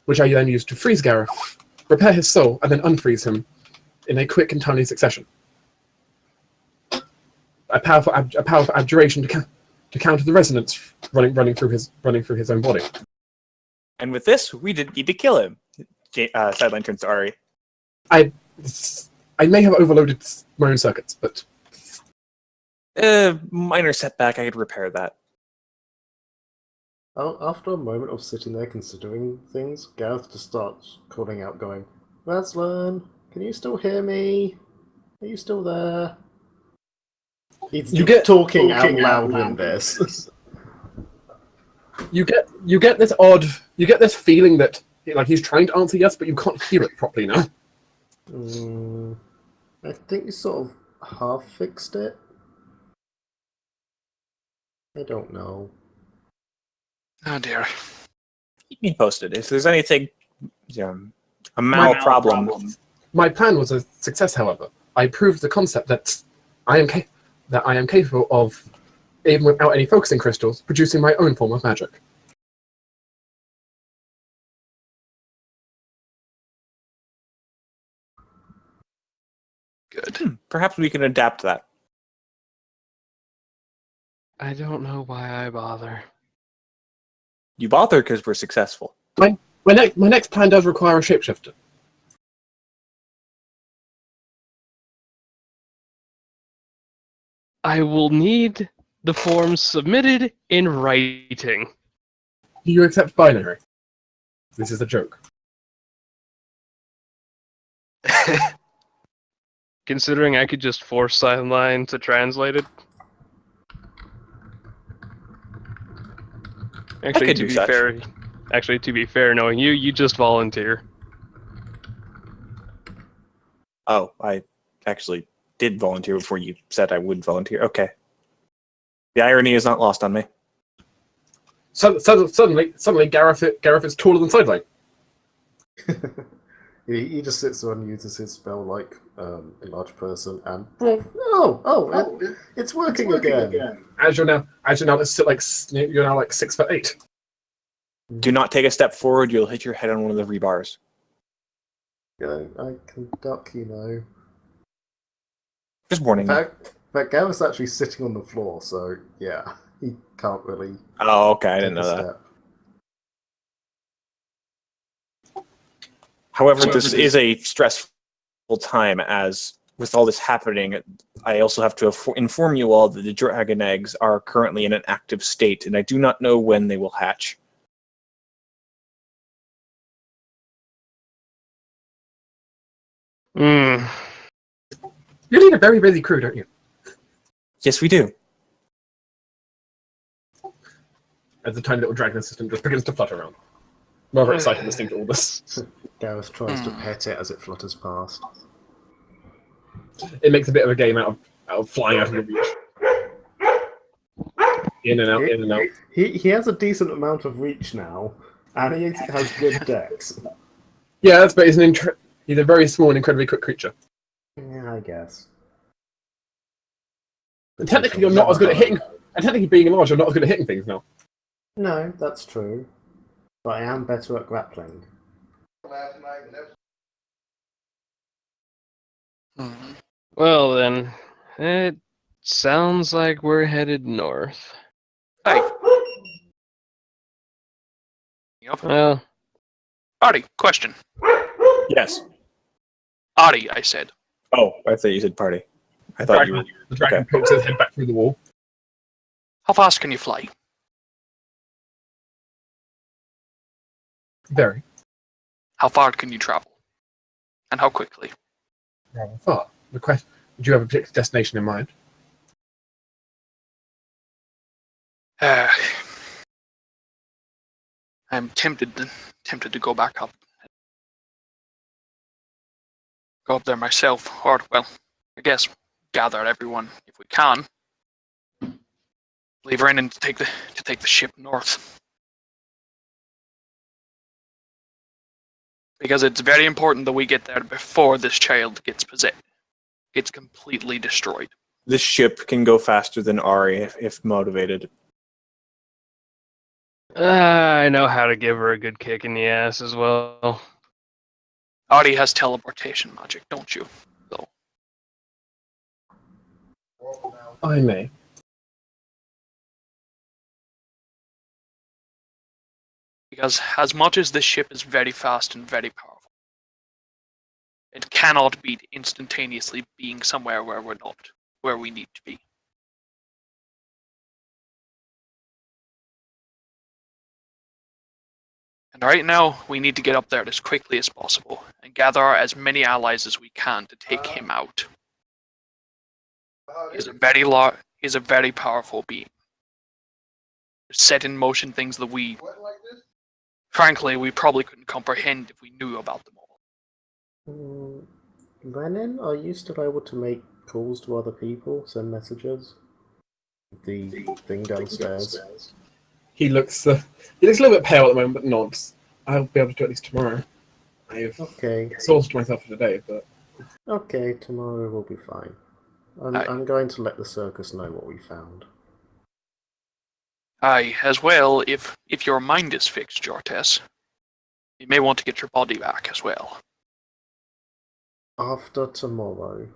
F: which I then used to freeze Gareth, repair his soul, and then unfreeze him in a quick and timely succession. A powerful abjuration to counter the resonance running through his own body.
D: And with this, we didn't need to kill him. Sideline turns to Eyrie.
F: I may have overloaded my own circuits, but
D: Minor setback, I could repair that.
C: After a moment of sitting there considering things, Gareth just starts calling out, going, Razlan, can you still hear me? Are you still there? He's talking out loud in this.
F: You get this feeling that like he's trying to answer yes, but you can't hear it properly now.
C: I think you sort of half fixed it. I don't know.
E: Oh, dear.
D: Keep me posted. If there's anything, a mal problem.
F: My plan was a success, however. I proved the concept that I am capable of, even without any focusing crystals, producing my own form of magic.
E: Good.
D: Perhaps we can adapt that.
B: I don't know why I bother.
D: You bother because we're successful.
F: My next plan does require a shapeshifter.
B: I will need the forms submitted in writing.
F: Do you accept binary? This is a joke.
B: Considering I could just force Sideline to translate it. Actually,
D: could
B: to
D: do
B: be
D: such.
B: fair, knowing you, you just volunteer.
D: Oh, I actually did volunteer before you said I would volunteer. Okay. The irony is not lost on me.
F: Suddenly, Gareth is taller than Sideline.
C: He just sits there and uses his spell like a large person, and it's working again.
F: As you're now you're now like 6'8".
D: Do not take a step forward, you'll hit your head on one of the rebars.
C: Yeah, I can duck, you know.
D: Just warning
C: In
D: you.
C: fact, Gareth's actually sitting on the floor, so yeah, he can't really.
D: Oh, okay, I
C: take
D: didn't know
C: a
D: that.
C: step.
D: However, this is a stressful time, as with all this happening, I also have to inform you all that the dragon eggs are currently in an active state, and I do not know when they will hatch.
B: Hmm.
F: You need a very busy crew, don't you?
D: Yes, we do.
F: As the tiny little dragon assistant just begins to flutter around. Rather excited listening to all this.
C: Gareth tries to pet it as it flutters past.
F: It makes a bit of a game out of flying out of the reach. In and out, in and out.
C: He has a decent amount of reach now, and he has good dex.
F: Yeah, but he's a very small and incredibly quick creature.
C: Yeah, I guess.
F: And technically, you're not as good at hitting. And technically, being large, you're not as good at hitting things now.
C: No, that's true. But I am better at grappling.
E: Mhm.
B: Well then, it sounds like we're headed north.
E: Hey. Yep.
B: Well,
E: Artie, question.
D: Yes.
E: Artie, I said.
D: Oh, I thought you said party. I thought you were...
F: The dragon
D: Okay.
F: pokes his head back through the wall.
E: How fast can you fly?
F: Very.
E: How far can you travel? And how quickly?
F: Rather far. The question: do you have a particular destination in mind?
E: I'm tempted to go back up. Go up there myself, or well, I guess gather everyone if we can. Leave her in and take the ship north. Because it's very important that we get there before this child gets completely destroyed.
D: This ship can go faster than Eyrie if motivated.
B: I know how to give her a good kick in the ass as well.
E: Artie has teleportation magic, don't you? So
F: I may.
E: because as much as this ship is very fast and very powerful, it cannot beat instantaneously being somewhere where we're not, where we need to be. And right now, we need to get up there as quickly as possible and gather as many allies as we can to take him out. He's a very powerful being. Set in motion things that frankly, we probably couldn't comprehend if we knew about them all.
C: Lennon, are you still able to make calls to other people, send messages? The thing downstairs.
F: He looks a little bit pale at the moment, but nods. I'll be able to do it at least tomorrow. I've
C: Okay.
F: sorted myself for today, but
C: Okay, tomorrow will be fine. I'm going to let the circus know what we found.
E: Aye, as well, if your mind is fixed, Jortes, you may want to get your body back as well.
C: After tomorrow.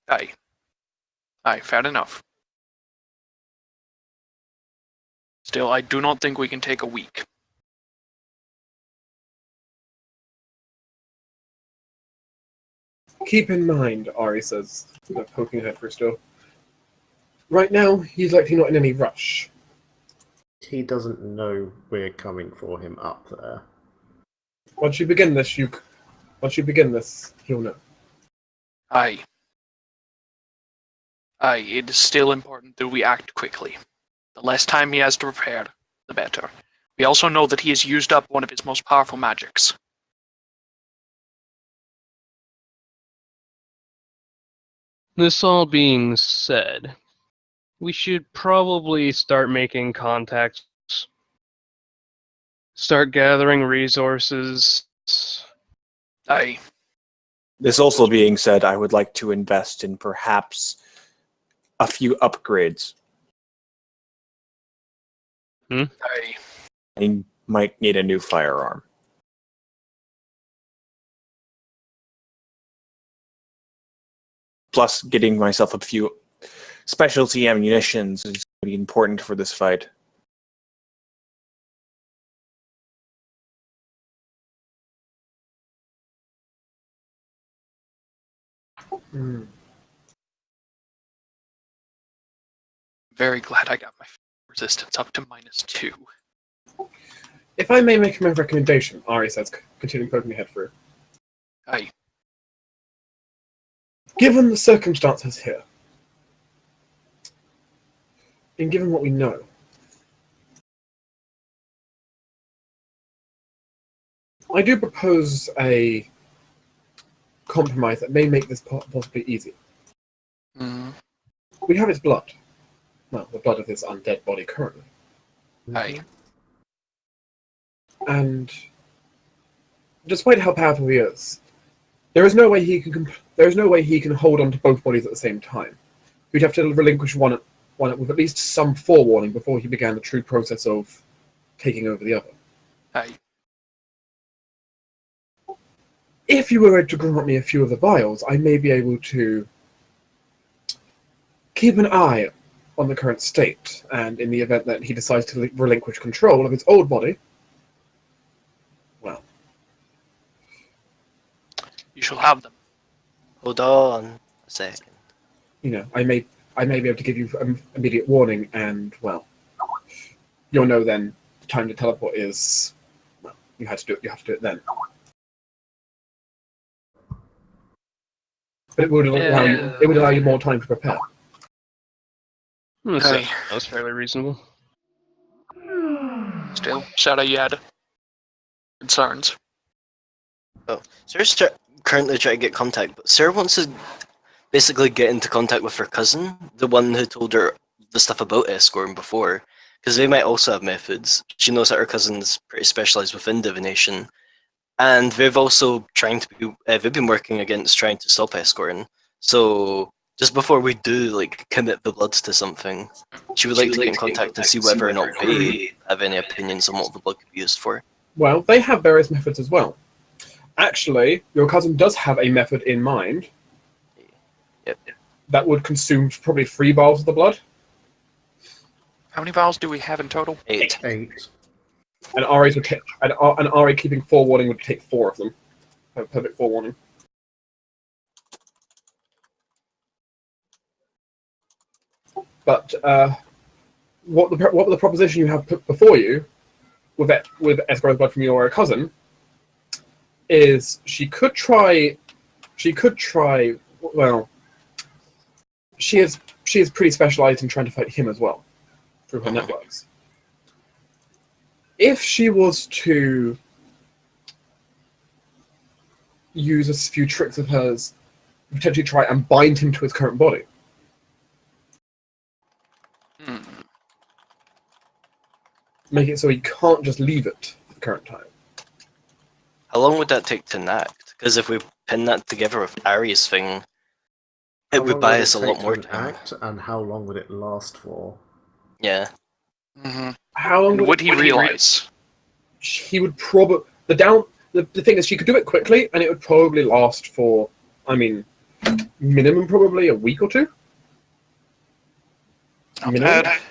E: Aye. Aye, fair enough. Still, I do not think we can take a week.
F: Keep in mind, Eyrie says, poking her for still. Right now, he's likely not in any rush.
C: He doesn't know we're coming for him up there.
F: Once you begin this, he'll know.
E: Aye. Aye, it is still important that we act quickly. The less time he has to prepare, the better. We also know that he has used up one of his most powerful magics.
B: This all being said, we should probably start making contacts, start gathering resources.
E: Aye.
D: This also being said, I would like to invest in perhaps a few upgrades.
E: Aye.
D: I might need a new firearm. Plus, getting myself a few specialty ammunitions is going to be important for this fight.
E: Very glad I got my resistance up to -2.
F: If I may make a recommendation, Eyrie says, continuing poking her head through.
E: Aye.
F: Given the circumstances here, and given what we know, I do propose a compromise that may make this possibly easy.
E: Mm-hmm.
F: We have his blood. Well, the blood of his undead body currently.
E: Aye.
F: And despite how powerful he is, there is no way he can hold on to both bodies at the same time. He'd have to relinquish one with at least some forewarning before he began the true process of taking over the other.
E: Aye.
F: If you were to grant me a few of the vials, I may be able to keep an eye on the current state, and in the event that he decides to relinquish control of his old body, well...
E: You shall have them.
A: Hold on a second.
F: You know, I may be able to give you immediate warning, and, well, you'll know then the time to teleport is... Well, you have to do it then. But it would allow you more time to prepare.
B: So,
E: Aye.
B: that was fairly reasonable.
E: Still, Shadow, you had concerns.
A: Oh, Sarah's currently trying to get contact, but Sarah wants to basically get into contact with her cousin, the one who told her the stuff about escorting before, because they might also have methods. She knows that her cousin's pretty specialized within divination, and they've also they've been working against trying to stop escorting. So just before we do commit the bloods to something, she would like to get in contact and see whether or not they have any opinions on what the blood could be used for.
F: Well, they have various methods as well. Actually, your cousin does have a method in mind.
A: Yep.
F: That would consume probably 3 vials of the blood.
E: How many vials do we have in total?
A: 8.
C: 8.
F: And Eyrie keeping forewarning would take 4 of them. Perfect forewarning. But what the proposition you have put before you with escorting blood from your cousin is she could try. Well, she is pretty specialized in trying to fight him as well through her networks. If she was to use a few tricks of hers, potentially try and bind him to his current body. Make it so he can't just leave it at the current time.
A: How long would that take to enact? Because if we pin that together with Aries thing, it would buy us a lot more time.
C: And how long would it last for?
A: Yeah.
E: Mm-hmm.
F: How long
E: Would he realize?
F: He would probably the thing is she could do it quickly and it would probably last for, I mean, minimum probably a week or two.
E: Not
F: Minimum.
E: bad.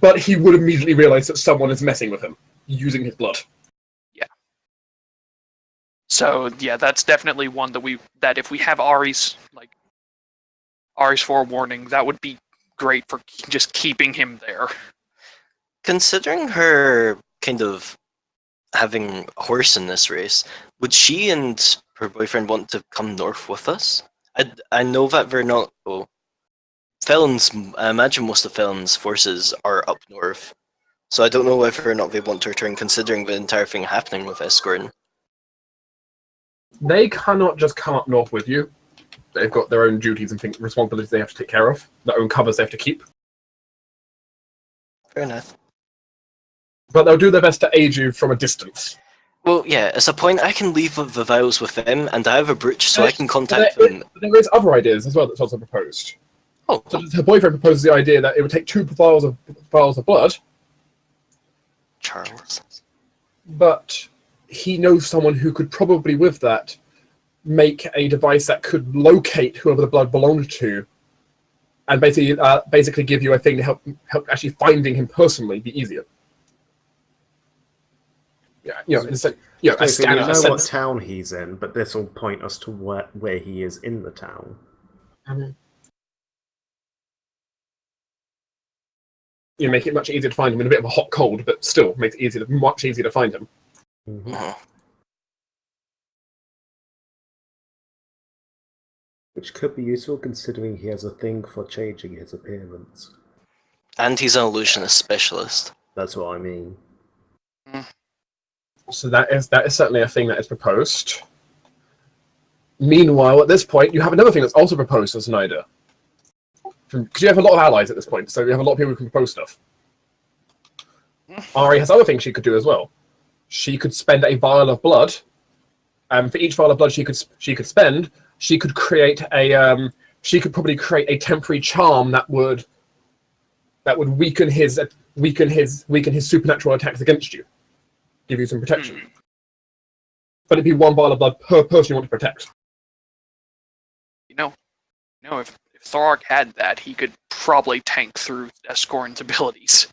F: But he would immediately realize that someone is messing with him, using his blood.
E: So yeah, that's definitely one that if we have Eyrie's forewarning, that would be great for just keeping him there.
A: Considering her kind of having a horse in this race, would she and her boyfriend want to come north with us? I know that we're not. Oh, Felon's. I imagine most of Felon's forces are up north, so I don't know whether or not they want to return, considering the entire thing happening with Escorn.
F: They cannot just come up north with you. They've got their own duties and responsibilities they have to take care of, their own covers they have to keep.
A: Fair enough.
F: But they'll do their best to aid you from a distance.
A: Well, yeah, at a point I can leave the vials with them, and I have a brooch, so I can contact them.
F: There is other ideas as well that's also proposed.
A: Oh,
F: So her boyfriend proposes the idea that it would take 2 vials of blood,
A: Charles.
F: but he knows someone who could probably, with that, make a device that could locate whoever the blood belonged to, and basically give you a thing to help actually finding him personally be easier. Yeah, it's like, a
C: So we know what
F: sense.
C: town he's in, but this will point us to where he is in the town.
F: You make it much easier to find him in a bit of a hot cold, but still makes it much easier to find him.
C: Mhm. Which could be useful considering he has a thing for changing his appearance.
A: And he's an illusionist specialist.
C: That's what I mean.
F: So that is certainly a thing that is proposed. Meanwhile, at this point, you have another thing that's also proposed as an idea. Because you have a lot of allies at this point, so you have a lot of people who can propose stuff. Eyrie has other things she could do as well. She could spend a vial of blood, and for each vial of blood she could spend, she could create a probably create a temporary charm that would weaken his supernatural attacks against you, give you some protection. But it'd be 1 vial of blood per person you want to protect.
E: If Thorok had that, he could probably tank through Escorn's abilities.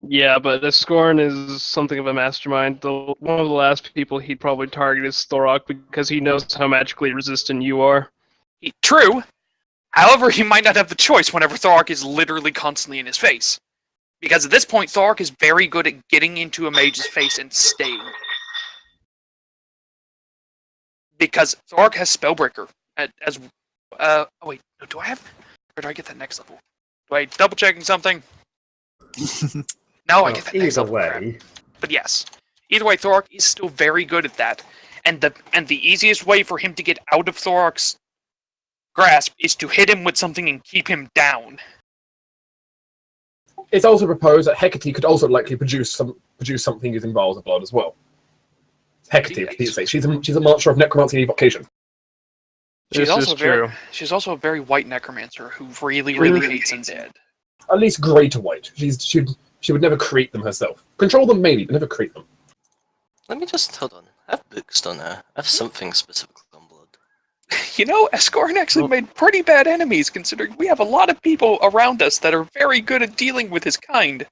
B: Yeah, but Escorn is something of a mastermind. One of the last people he'd probably target is Thorok because he knows how magically resistant you are.
E: True. However, he might not have the choice whenever Thorok is literally constantly in his face. Because at this point, Thorok is very good at getting into a mage's face and staying. Because Thorok has Spellbreaker wait, no, do I have? Or do I get that next level? Do I double checking something? No, I get that next
C: Either
E: level.
C: way.
E: Crap. But yes. Either way, Thorok is still very good at that. And the easiest way for him to get out of Thorok's grasp is to hit him with something and keep him down.
F: It's also proposed that Hecate could also likely produce something using vials of blood as well. Hecate, she's a master of necromancy and evocation.
E: She's
B: This is true.
E: She's also a very white necromancer who really, really hates undead.
F: At least grey to white. She would never create them herself. Control them maybe, but never create them.
A: Let me just hold on. I have books, don't I? I have something specifically on blood.
E: Escorn actually made pretty bad enemies, considering we have a lot of people around us that are very good at dealing with his kind.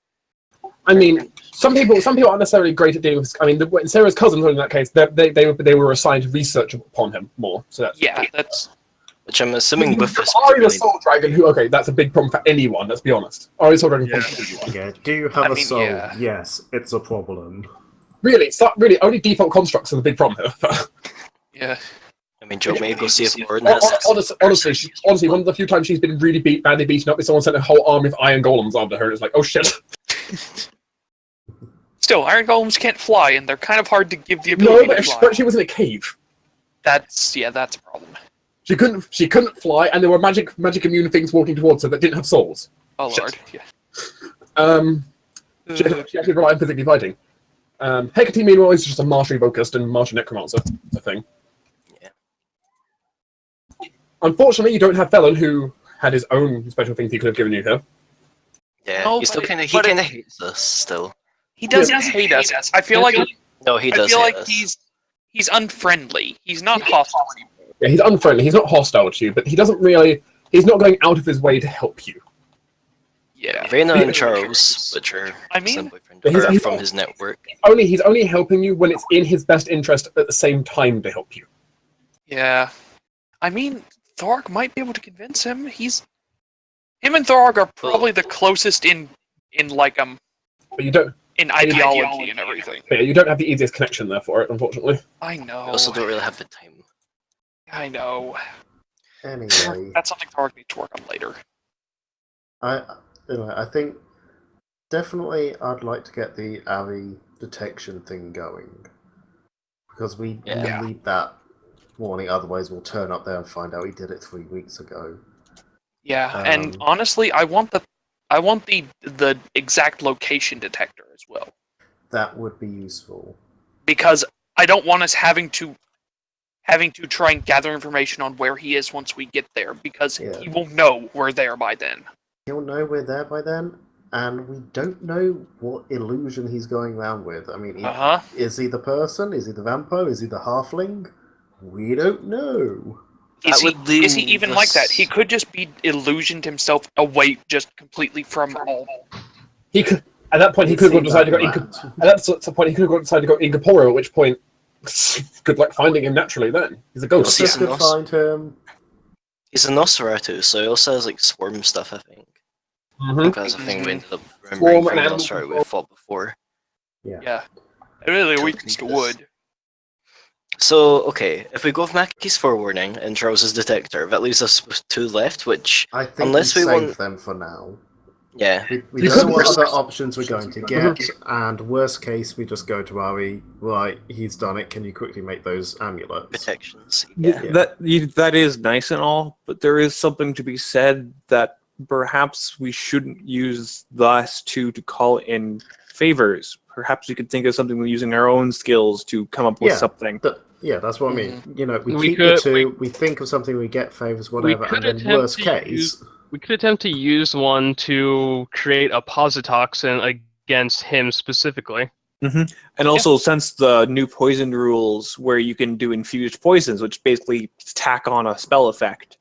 F: I mean, some people aren't necessarily great at dealing with. I mean, Sarah's cousins in that case, they were assigned research upon him more. So
E: that's
A: Which I'm assuming with this.
F: Ari the Soul Dragon, that's a big problem for anyone. Let's be honest. Ari the Soul Dragon is for anyone.
C: Yeah. Do you have a soul?
E: yeah.
C: Yes, it's a problem.
F: Really, only default constructs are the big problem here.
E: Yeah.
A: I mean, Joe, maybe go see if Gordon has.
F: Honestly, one of the few times she's been really badly beaten up is someone sent a whole army of iron golems after her. And it's like, oh shit.
E: Still, iron golems can't fly, and they're kind of hard to give the ability to fly.
F: But she was in a cave.
E: That's a problem.
F: She couldn't fly, and there were magic immune things walking towards her that didn't have souls.
E: Oh
F: Shit.
E: lord, yeah.
F: She actually relied on physically fighting. Hecate, meanwhile, is just a martial vocist and martial necromancer. It's a thing.
A: Yeah.
F: Unfortunately, you don't have Felon, who had his own special things he could have given you here.
A: Yeah,
E: No,
A: he still
E: but
A: kind of hates us still.
E: He doesn't hate us. I feel like
A: No, he does
E: I feel
A: hate
E: like
A: us.
E: he's unfriendly. He's not hostile.
F: Yeah, he's unfriendly. He's not hostile to you, but he doesn't really. He's not going out of his way to help you.
E: Yeah.
A: Reyna and Charles, which are
E: I mean-
A: some boyfriend,
F: But he's-
A: are
F: he's-
A: from his network.
F: He's only helping you when it's in his best interest at the same time to help you.
E: Yeah. I mean, Thorg might be able to convince him. Him and Thorg are probably the closest in like
F: But you don't.
E: in ideology and everything.
F: But you don't have the easiest connection there for it, unfortunately.
E: I know.
A: We also don't really have the time.
E: I know.
C: Anyway,
E: That's something Thorg needs to work on later.
C: I think definitely I'd like to get the Eyrie detection thing going. Because we need that warning, otherwise we'll turn up there and find out he did it 3 weeks ago.
E: Yeah, and honestly, I want the exact location detector as well.
C: That would be useful.
E: Because I don't want us having to try and gather information on where he is once we get there, because he will know we're there by then.
C: He'll know we're there by then, and we don't know what illusion he's going around with. I mean, is he the person? Is he the vampire? Is he the halfling? We don't know.
E: Is he even like that? He could just be illusioned himself away just completely from all.
F: He could. At that point, he could have decided to go. At that point, he could have decided to go incorporeal. At which point, good luck finding him naturally. Then he's a ghost.
C: Just to find him.
A: He's a Nosferatu, so he also has like swarm stuff, I think. Because I think we ended up remembering from the Nosferatu we fought before.
E: Yeah. Really weakness to wood.
A: So, okay, if we go with Mackey's forewarning and Charles's detector, that leaves us with 2 left, which,
C: I think
A: unless we
C: save
A: want
C: them for now.
A: Yeah.
C: We don't know what other options we're going to get, and worst case, we just go to Eyrie. Right, he's done it. Can you quickly make those amulets?
A: Protections.
D: That is nice and all, but there is something to be said that perhaps we shouldn't use the last 2 to call in favors. Perhaps we could think of something using our own skills to come up with something.
C: That's what I mean. You know, we keep the 2, we think of something, we get favors, whatever, and then worst case...
B: We could attempt to use one to create a positoxin against him specifically.
D: And also, since the new poison rules where you can do infused poisons, which basically tack on a spell effect,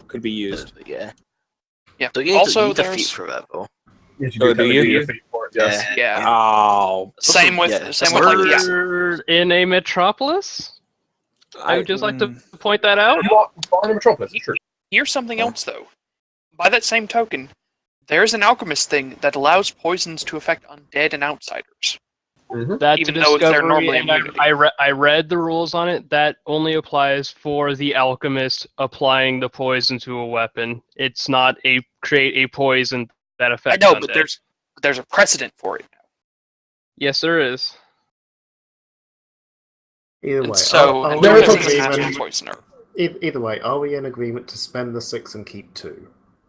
D: could be used.
A: But yeah.
E: So
A: you
E: also,
A: need a feat for that, though.
F: Yes, you do need a feat for it, yes.
E: Yeah.
D: Oh.
E: Same with like
B: in a metropolis. I would just like to point that out.
F: You are in a metropolis. True.
E: Here's something else, though. By that same token, there's an alchemist thing that allows poisons to affect undead and outsiders.
B: That's
E: Even
B: a
E: though it's their
B: discovery,
E: normally
B: and
E: immunity.
B: I read the rules on it. That only applies for the alchemist applying the poison to a weapon. It's not create a poison that affects
E: I know,
B: undead.
E: but there's a precedent for it now.
B: Yes, there is.
C: Either way,
E: And so,
C: are
E: and
C: we
E: there
C: in
E: is a master
C: agreement?
E: poisoner.
C: Either way, are we in agreement to spend the 6 and keep 2?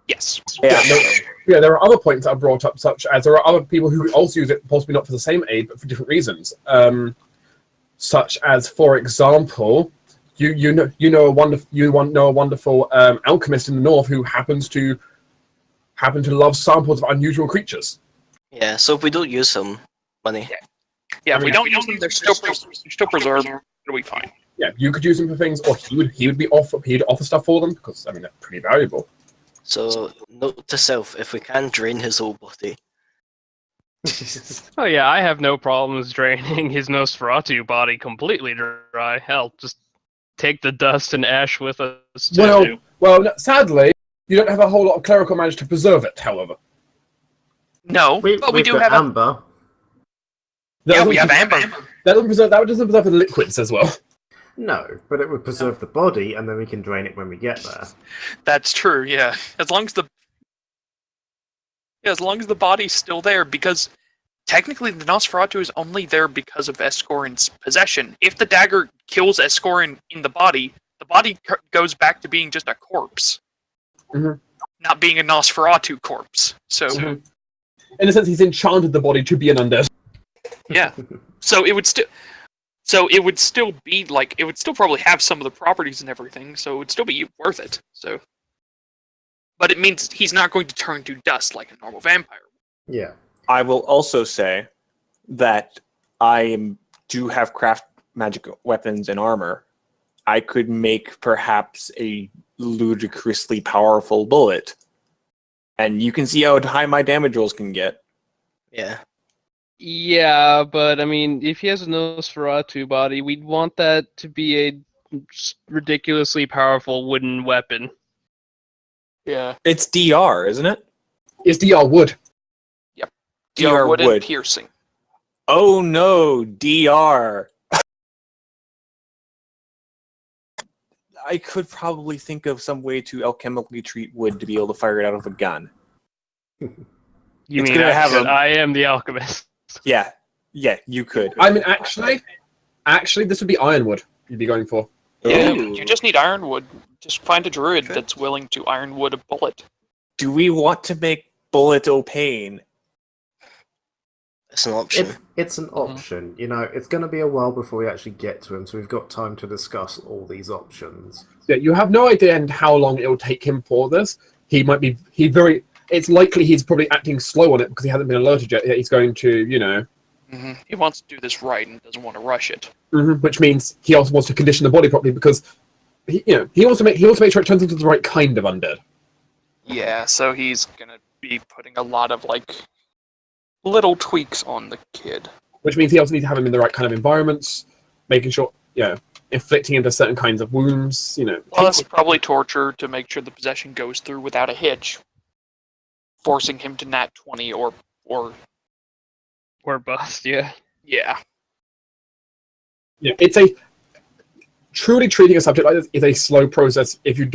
E: Yes.
F: Yeah, there are other points that are brought up, such as there are other people who also use it, possibly not for the same aid, but for different reasons. Such as, for example, you know a wonderful alchemist in the north who happens to love samples of unusual creatures.
A: Yeah, so if we don't use them, money.
E: Yeah, if we don't use them, they're still preserved. It'll be fine.
F: Yeah, you could use them for things, or he'd offer stuff for them because I mean they're pretty valuable.
A: So, note to self, if we can drain his whole body.
B: Oh yeah, I have no problems draining his Nosferatu body completely dry. Hell, just take the dust and ash with us. Too.
F: Well, sadly, you don't have a whole lot of clerical magic to preserve it. However,
E: No, but we do have
C: amber.
E: Yeah, we have amber.
F: That doesn't preserve the liquids as well.
C: No, but it would preserve the body, and then we can drain it when we get there.
E: That's true. Yeah, as long as the body's still there, because technically the Nosferatu is only there because of Escorin's possession. If the dagger kills Escorin in the body goes back to being just a corpse, not being a Nosferatu corpse. So,
F: in a sense, he's enchanted the body to be an undead.
E: Yeah. So it would still be like, it would still probably have some of the properties and everything, so it would still be worth it. So, but it means he's not going to turn to dust like a normal vampire.
C: Yeah.
D: I will also say that I do have craft magic weapons and armor. I could make perhaps a ludicrously powerful bullet. And you can see how high my damage rolls can get.
A: Yeah.
B: Yeah, but I mean, if he has a Nosferatu body, we'd want that to be a ridiculously powerful wooden weapon.
E: Yeah.
D: It's DR, isn't it?
F: It's DR wood.
E: DR wood and
D: wood.
E: piercing.
D: Oh no, DR. I could probably think of some way to alchemically treat wood to be able to fire it out of a gun.
B: You
D: It's
B: mean
D: gonna have
B: I am the alchemist?
D: Yeah, you could.
F: I mean, actually, this would be ironwood you'd be going for.
E: Yeah,
A: Ooh.
E: you just need ironwood. Just find a druid
A: Good.
E: that's willing to ironwood a bullet.
D: Do we want to make bullet opaque?
A: It's an option.
C: It's an option. You know, it's going to be a while before we actually get to him, so we've got time to discuss all these options.
F: Yeah, you have no idea and how long it will take him for this. He might be. It's likely he's probably acting slow on it because he hasn't been alerted yet. He's going to,
E: He wants to do this right and doesn't want to rush it.
F: which means he also wants to condition the body properly because he wants to make sure it turns into the right kind of undead.
E: Yeah, so he's gonna be putting a lot of little tweaks on the kid.
F: Which means he also needs to have him in the right kind of environments, making sure, inflicting into certain kinds of wounds,
E: Plus, probably torture to make sure the possession goes through without a hitch, forcing him to nat 20 or
B: Or bust, yeah.
E: yeah.
F: Yeah, it's a truly treating a subject like this is a slow process. If you're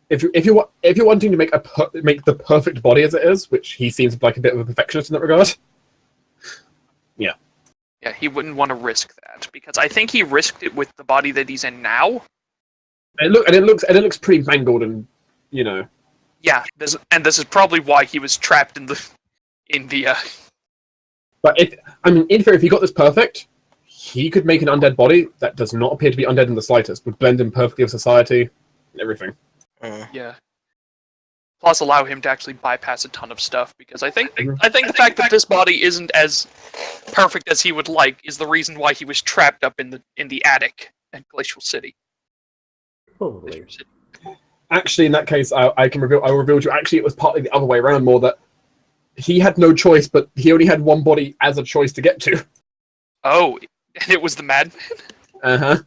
F: wanting to make the perfect body as it is, which he seems like a bit of a perfectionist in that regard.
E: Yeah, he wouldn't want to risk that because I think he risked it with the body that he's in now.
F: It looks pretty mangled and
E: Yeah, this is probably why he was trapped in the
F: But in theory, if he got this perfect, he could make an undead body that does not appear to be undead in the slightest, would blend in perfectly with society, and everything.
E: Yeah. Plus, allow him to actually bypass a ton of stuff because I think the fact that this body isn't as perfect as he would like is the reason why he was trapped up in the attic at Glacial City.
C: Probably.
F: Actually, in that case, I will reveal to you. Actually, it was partly the other way around, more that he had no choice, but he only had one body as a choice to get to.
E: Oh, and it was the madman?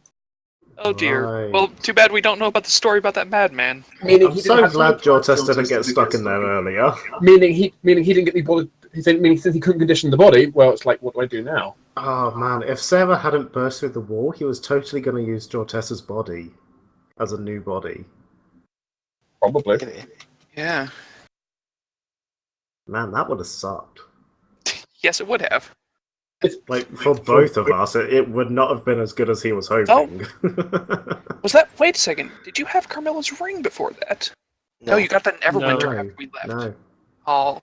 E: Oh dear.
C: Right.
E: Well, too bad we don't know about the story about that madman.
C: I'm so glad Jortes didn't get stuck in there earlier.
F: Meaning he didn't get the body. Meaning since he couldn't condition the body, well, it's like, what do I do now?
C: Oh man, if Sarah hadn't burst through the wall, he was totally going to use Jortes's body as a new body.
F: Probably.
E: Yeah.
C: Man, that would have sucked.
E: Yes, it would have.
C: Like, for both of us, it would not have been as good as he was hoping.
E: Was that... Wait a second. Did you have Carmela's ring before that? No, you got that in Everwinter
C: No.
E: after we left.
C: No.
E: Oh.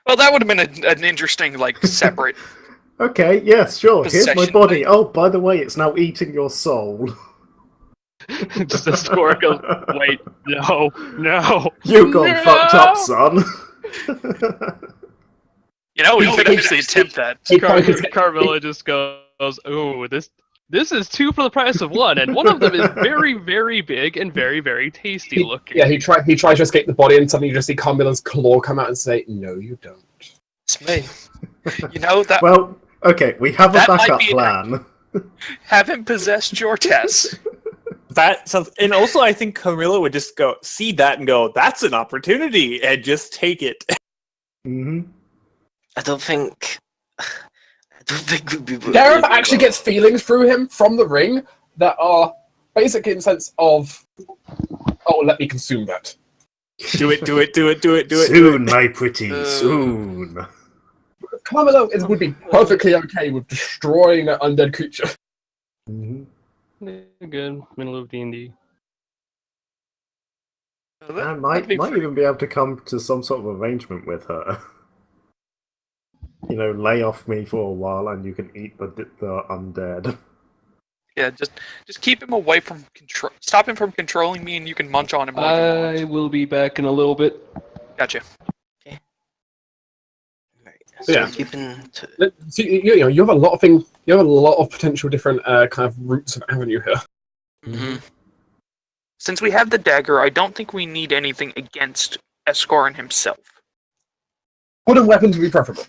E: Well, that would have been an interesting, separate...
C: Okay, yes, sure. Here's my
E: Possession,
C: body. Oh, by the way, it's now eating your soul.
B: Just a score goes, wait, no.
C: You got fucked up, son.
E: We could actually attempt that.
B: Carmela just goes, "Oh, this is 2 for the price of 1, and one of them is very, very big and very, very tasty looking."
F: Yeah, he tries to escape the body, and suddenly you just see Carmela's claw come out and say, "No, you don't."
A: It's me.
E: That.
C: Well, okay, we have a
E: That might
C: backup
E: be
C: plan.
E: Have him possess Jortes.
D: And also I think Camilla would just see that and go, "That's an opportunity," and just take it.
C: Mm-hmm.
A: I don't think we'd be able to
F: Gareth
A: do it
F: actually
A: well.
F: gets feelings through him from the ring that are basically in the sense of, "Oh, let me consume that."
D: Do it.
C: Soon, my pretty, soon.
F: Carmela would be perfectly okay with destroying an undead creature.
C: Mm-hmm.
B: Good, middle of D&D.
C: I might even be able to come to some sort of arrangement with her. Lay off me for a while and you can eat the undead.
E: Yeah, just keep him away from control. Stop him from controlling me, and you can munch on him.
B: I will be back in a little bit.
E: Gotcha.
A: So
F: Yeah.
A: keeping to...
F: So, you have a lot of things. You have a lot of potential different kind of routes of avenue here.
A: Mm-hmm.
E: Since we have the dagger, I don't think we need anything against Escorin himself.
F: Wooden weapons would be preferable.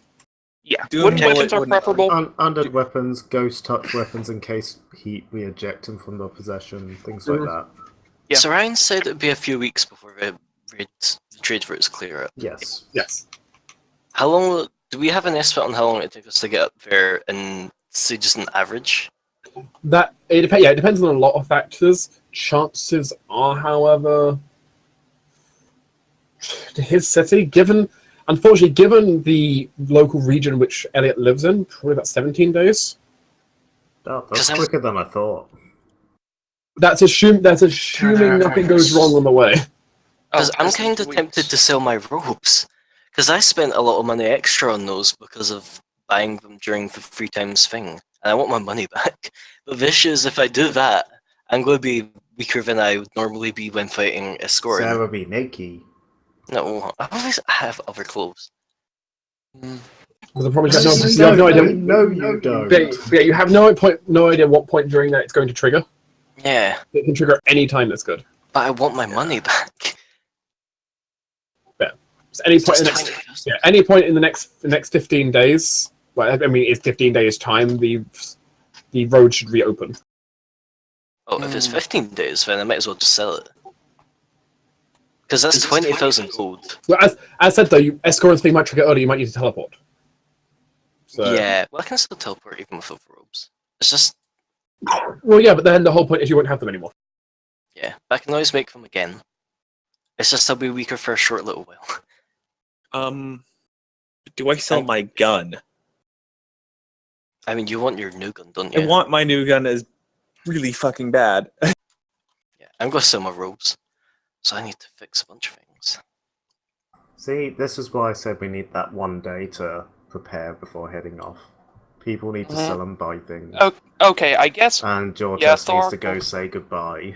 E: Yeah,
D: Doom
E: wooden
D: bullet
E: weapons are
D: wouldn't-
E: preferable.
C: Undead weapons, ghost touch weapons in case we eject him from the possession, things like that.
E: Yeah.
A: So Ryan said it'd be a few weeks before the trade routes clear up.
C: Yes.
F: Yes.
A: How long do we have an estimate on how long it takes us to get up there and say just an average?
F: It depends on a lot of factors. Chances are, however, to his city, unfortunately, given the local region which Elliot lives in, probably about 17 days.
C: Oh, that's
A: 'Cause I'm-
C: quicker than I thought.
F: That's assuming nothing goes wrong on the way.
A: Because
E: Oh,
A: I'm
E: less than
A: kind
E: 2
A: of tempted
E: weeks.
A: to sell my robes. Because I spent a lot of money extra on those because of buying them during the 3 times thing. And I want my money back. But the issue is if I do that, I'm going to be weaker than I would normally be when fighting Escorin.
C: Sarah be naked.
A: No, I always have other clothes.
F: Because the problem is you
C: No,
F: have no idea.
C: no, you don't.
F: Yeah, you have no idea what point during that it's going to trigger.
A: Yeah,
F: It can trigger any time that's good.
A: but I want my money back.
F: So any
A: It's
F: point in
A: just
F: the next,
A: 20,000.
F: any point in the next 15 days. Well, I mean, it's 15 days time. The road should reopen.
A: Oh, if it's 15 days, then I might as well just sell it. Because that's 20,000 gold.
F: Well, as said though, Escorin's thing might trigger early. You might need to teleport. So,
A: Yeah, well, I can still teleport even without robes. It's just,
F: Well, yeah, but then the whole point is you won't have them anymore.
A: yeah, I can always make them again. It's just I'll be weaker for a short little while.
D: Do I sell my gun?
A: I mean, you want your new gun, don't
D: I
A: you?
D: want my new gun as really fucking bad.
A: Yeah, I'm going to sell my robes. So I need to fix a bunch of things.
C: See, this is why I said we need that one day to prepare before heading off. People need to sell and buy things.
E: Okay, I guess
C: And George
E: Yeah,
C: needs to
E: Thor-
C: go say goodbye.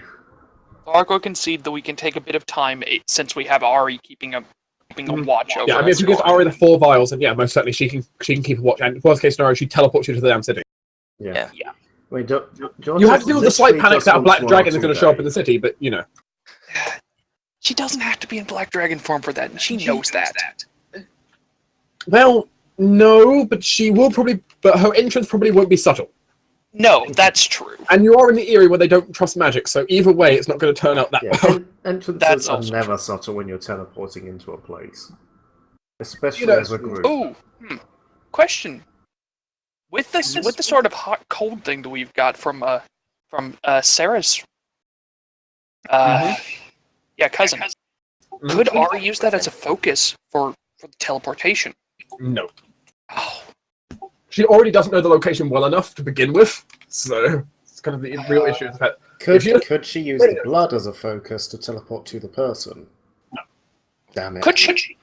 E: Argo concede that we can take a bit of time since we have Eyrie keeping a watch over
F: Yeah, I mean, if you give Ari the 4 vials, then yeah, most certainly she can keep a watch. And worst case scenario, she teleports you to the damn city.
C: Yeah.
E: Yeah.
C: Wait, George
F: You have to deal with the slight panic that a black dragon is going to show up in
C: the
F: the city, but you know.
E: She doesn't have to be in Black Dragon form for that, and she knows that.
F: Well, no, but she will probably. But her entrance probably won't be subtle.
E: No, that's true.
F: And you are in the Eyrie where they don't trust magic, so either way, it's not going to turn out that
C: Yeah,
F: well.
C: entrances
E: That's
C: are
E: also
C: never subtle when you're teleporting into a place. Especially
F: You know,
C: as a group.
E: Ooh, question. With the sort of hot cold thing that we've got from Sarah's cousin, could Ari use that as a focus for the teleportation?
F: No.
E: Oh,
F: She already doesn't know the location well enough to begin with, so it's kind of the real issue. Is the fact
C: Could she use the blood as a focus to teleport to the person?
F: No.
C: Damn it.
E: could she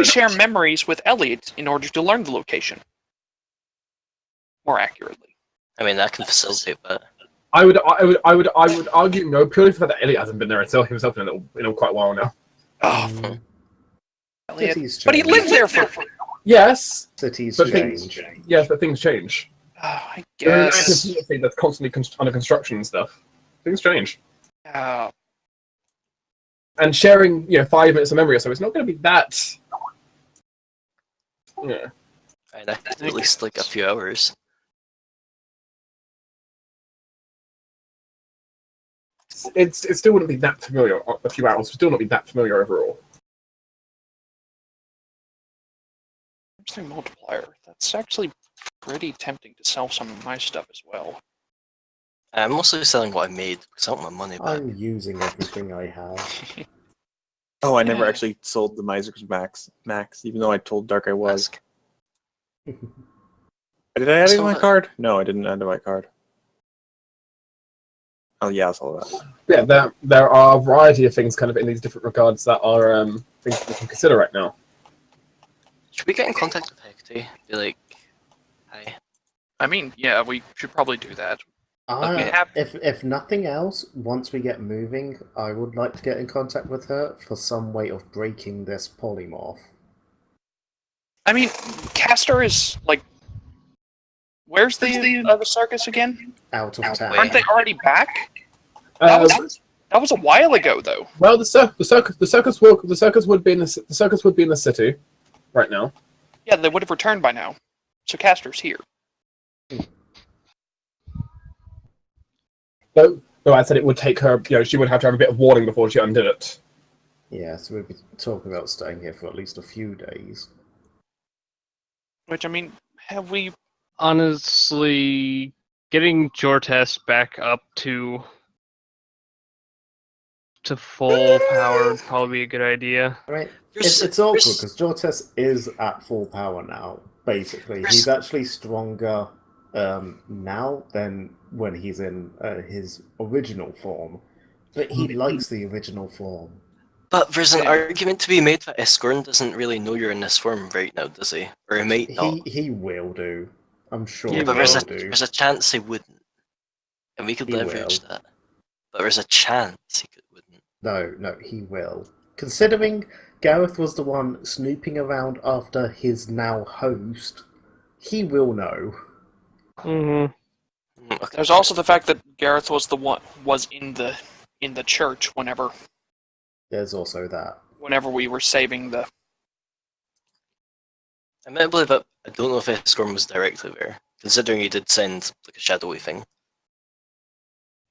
E: share memories with Elliot in order to learn the location more accurately?
A: I mean, that can facilitate that.
F: I would argue no, purely for the fact that Elliot hasn't been there himself in quite a while now.
E: Oh, Elliot.
C: Cities
E: But he
C: change.
E: lived there for.
F: Yes,
C: Cities
F: but
C: change.
F: things change.
E: I
F: You're in an
E: guess.
F: active city that's constantly under construction and stuff. Things change. And sharing, 5 minutes of memory or so, it's not going to be that. Yeah.
A: And that could at least like a few hours.
F: It still wouldn't be that familiar. A few hours would still not be that familiar overall.
E: Interesting multiplier. That's actually pretty tempting to sell some of my stuff as well.
A: I'm mostly selling what I made because I want my money back.
C: I'm using everything I have.
D: Oh, I never actually sold the Miser's Max, even though I told Dark I was. Did I add it to my card? No, I didn't add to my card. Oh yeah, I saw that.
F: Yeah, there are a variety of things kind of in these different regards that are things we can consider right now.
A: Should we get in contact with Hecate? Be like, hi.
E: I mean, yeah, we should probably do that.
C: If nothing else, once we get moving, I would like to get in contact with her for some way of breaking this polymorph.
E: I mean, Castor is, like, Where's the circus again?
C: Out of town.
E: Aren't they already back?
F: Uh,
E: That was a while ago, though.
F: well, the circus would be in the city right now.
E: Yeah, they would have returned by now. So Castor's here.
F: Though I said it would take her. She would have to have a bit of warning before she undid it.
C: Yeah, so we'd be talking about staying here for at least a few days.
E: Which, I mean, have we...
B: Honestly, getting Jortes back up to full power would probably be a good idea.
C: I mean, it's awkward because Jortes is at full power now, basically. He's actually stronger now than when he's in his original form. But he likes the original form.
A: But there's an argument to be made that Escorn doesn't really know you're in this form right now, does he? Or he might not.
C: He will do. I'm sure
A: Yeah,
C: he
A: but
C: will do.
A: there's a chance he wouldn't. And we could
C: He
A: leverage
C: will.
A: that. But there's a chance he wouldn't.
C: No, he will. Considering Gareth was the one snooping around after his now host, he will know.
B: Mm-hmm.
A: Okay.
E: There's also the fact that Gareth was in the church
C: There's also that.
E: whenever we were saving the...
A: I meant to believe that I don't know if Escorn was directly there, considering he did send like a shadowy thing.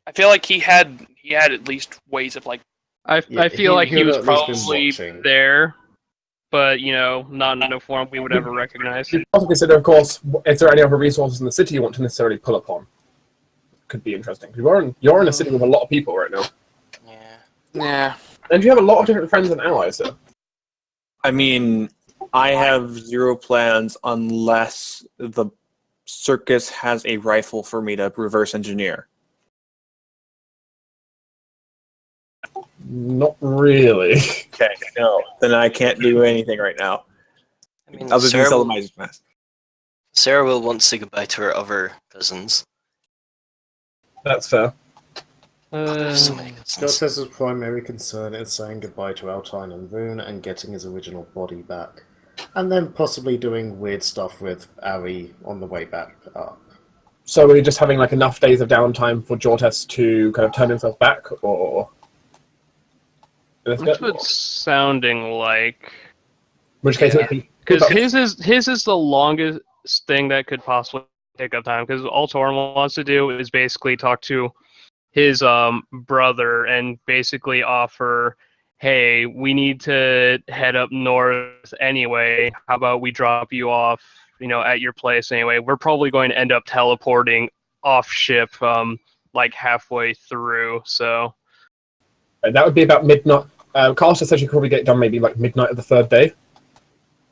E: I feel like he had at least ways of like...
B: I
C: Yeah,
B: feel like he
C: he'd
B: was
C: at least been
B: probably
C: watching.
B: there, but not in a form we would ever recognize.
F: You also consider, of course, is there any other resources in the city you want to necessarily pull upon? Could be interesting. You're in a city with a lot of people right now,
E: Yeah.
F: and you have a lot of different friends and allies. So.
D: I mean, I have zero plans unless the circus has a rifle for me to reverse engineer.
F: Not really.
D: Okay, no. Then I can't do anything right now.
A: I mean,
D: Other than
A: Sarah
D: sell
A: will,
D: the magic mask.
A: Sarah will want to say goodbye to her other cousins.
F: That's fair.
A: There's so many cousins.
C: Jortes' primary concern is saying goodbye to Altine and Rune and getting his original body back. And then possibly doing weird stuff with Eyrie on the way back up.
F: So we're just having like enough days of downtime for Jortes to kind of turn himself back, or
B: That's what it's sounding like.
F: which case it would be
B: Because his is the longest thing that could possibly take up time. Because all Torm wants to do is basically talk to his brother and basically offer, hey, we need to head up north anyway. How about we drop you off, at your place anyway? We're probably going to end up teleporting off ship, like halfway through. So
F: that would be about midnight. Caster said you could probably get it done maybe like midnight of the third day,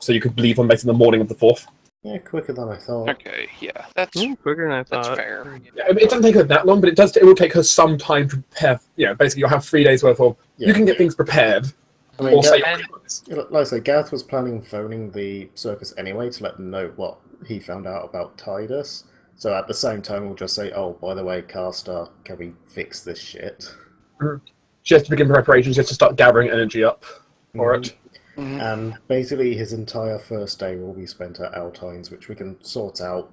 F: so you could leave on basically the morning of the fourth.
C: Yeah, quicker than I thought.
E: Okay, yeah, that's
B: quicker than I
E: that's
B: thought.
E: fair.
F: Yeah, I mean, it doesn't take her that long, but it will take her some time to prepare. Basically you'll have 3 days worth of.
C: Yeah.
F: You can get things prepared.
C: I mean,
F: Or say
C: like I say, Gareth was planning phoning the circus anyway to let them know what he found out about Tidus. So at the same time, we'll just say, oh, by the way, Caster, can we fix this shit?
F: she has to begin preparations. She has to start gathering energy up for it.
E: Mhm.
C: And basically, his entire first day will be spent at Altine's, which we can sort out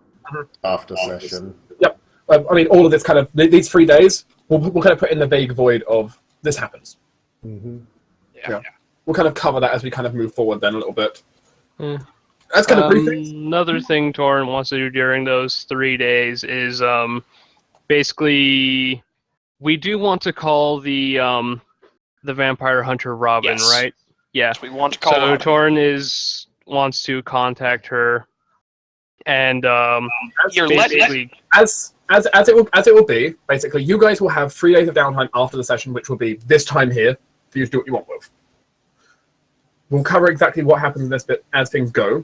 C: after session.
F: Yep. I mean, all of this kind of these 3 days, we'll kind of put in the vague void of this happens.
C: Mm-hmm.
E: Yeah.
F: We'll kind of cover that as we kind of move forward then a little bit.
B: Hmm.
F: That's kind of brief things.
B: Another thing Torrin wants to do during those 3 days is basically we do want to call the vampire hunter Robin,
E: Yes.
B: right? Yeah.
E: We want to call
B: So
E: Robin.
B: Torrin wants to contact her, and
E: You're letting
B: basically
F: As it will be, basically, you guys will have 3 days of downtime after the session, which will be this time here for you to do what you want with. We'll cover exactly what happens in this bit as things go.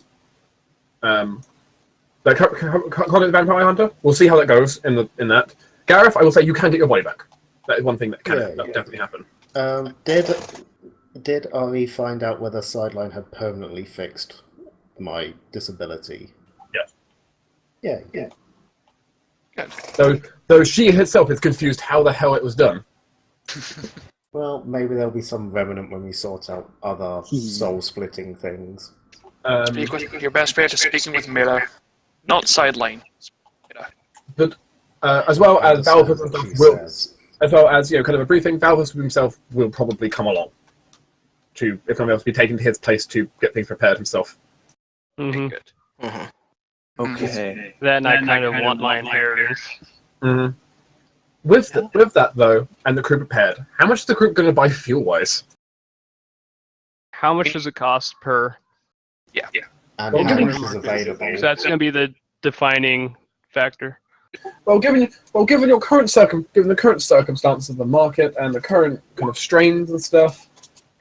F: Like Contact the Vampire Hunter, we'll see how that goes in that. Gareth, I will say you can get your body back. That is one thing that can definitely happen.
C: Did Eyrie find out whether Sideline had permanently fixed my disability?
F: Yeah.
C: Yeah.
F: Though she herself is confused how the hell it was done.
C: Well, maybe there'll be some remnant when we sort out other soul-splitting things.
E: Speak with your best bet is speaking with Mira, not Sideline.
F: But as well as Valvus himself as well as kind of a briefing, Valvus himself will probably come along to if someone else be taken to his place to get things prepared himself.
B: Mm-hmm.
E: Good.
A: Mm-hmm.
D: Okay.
B: Then I kind of want my inheritance.
F: Mm-hmm. With that though, and the crew prepared, how much is the group going to buy fuel-wise?
B: How much does it cost per?
E: Yeah.
C: And
F: Well,
C: how
F: given-
C: much is available?
B: So that's going to be the defining factor.
F: Well, given your given the current circumstances of the market and the current kind of strains and stuff,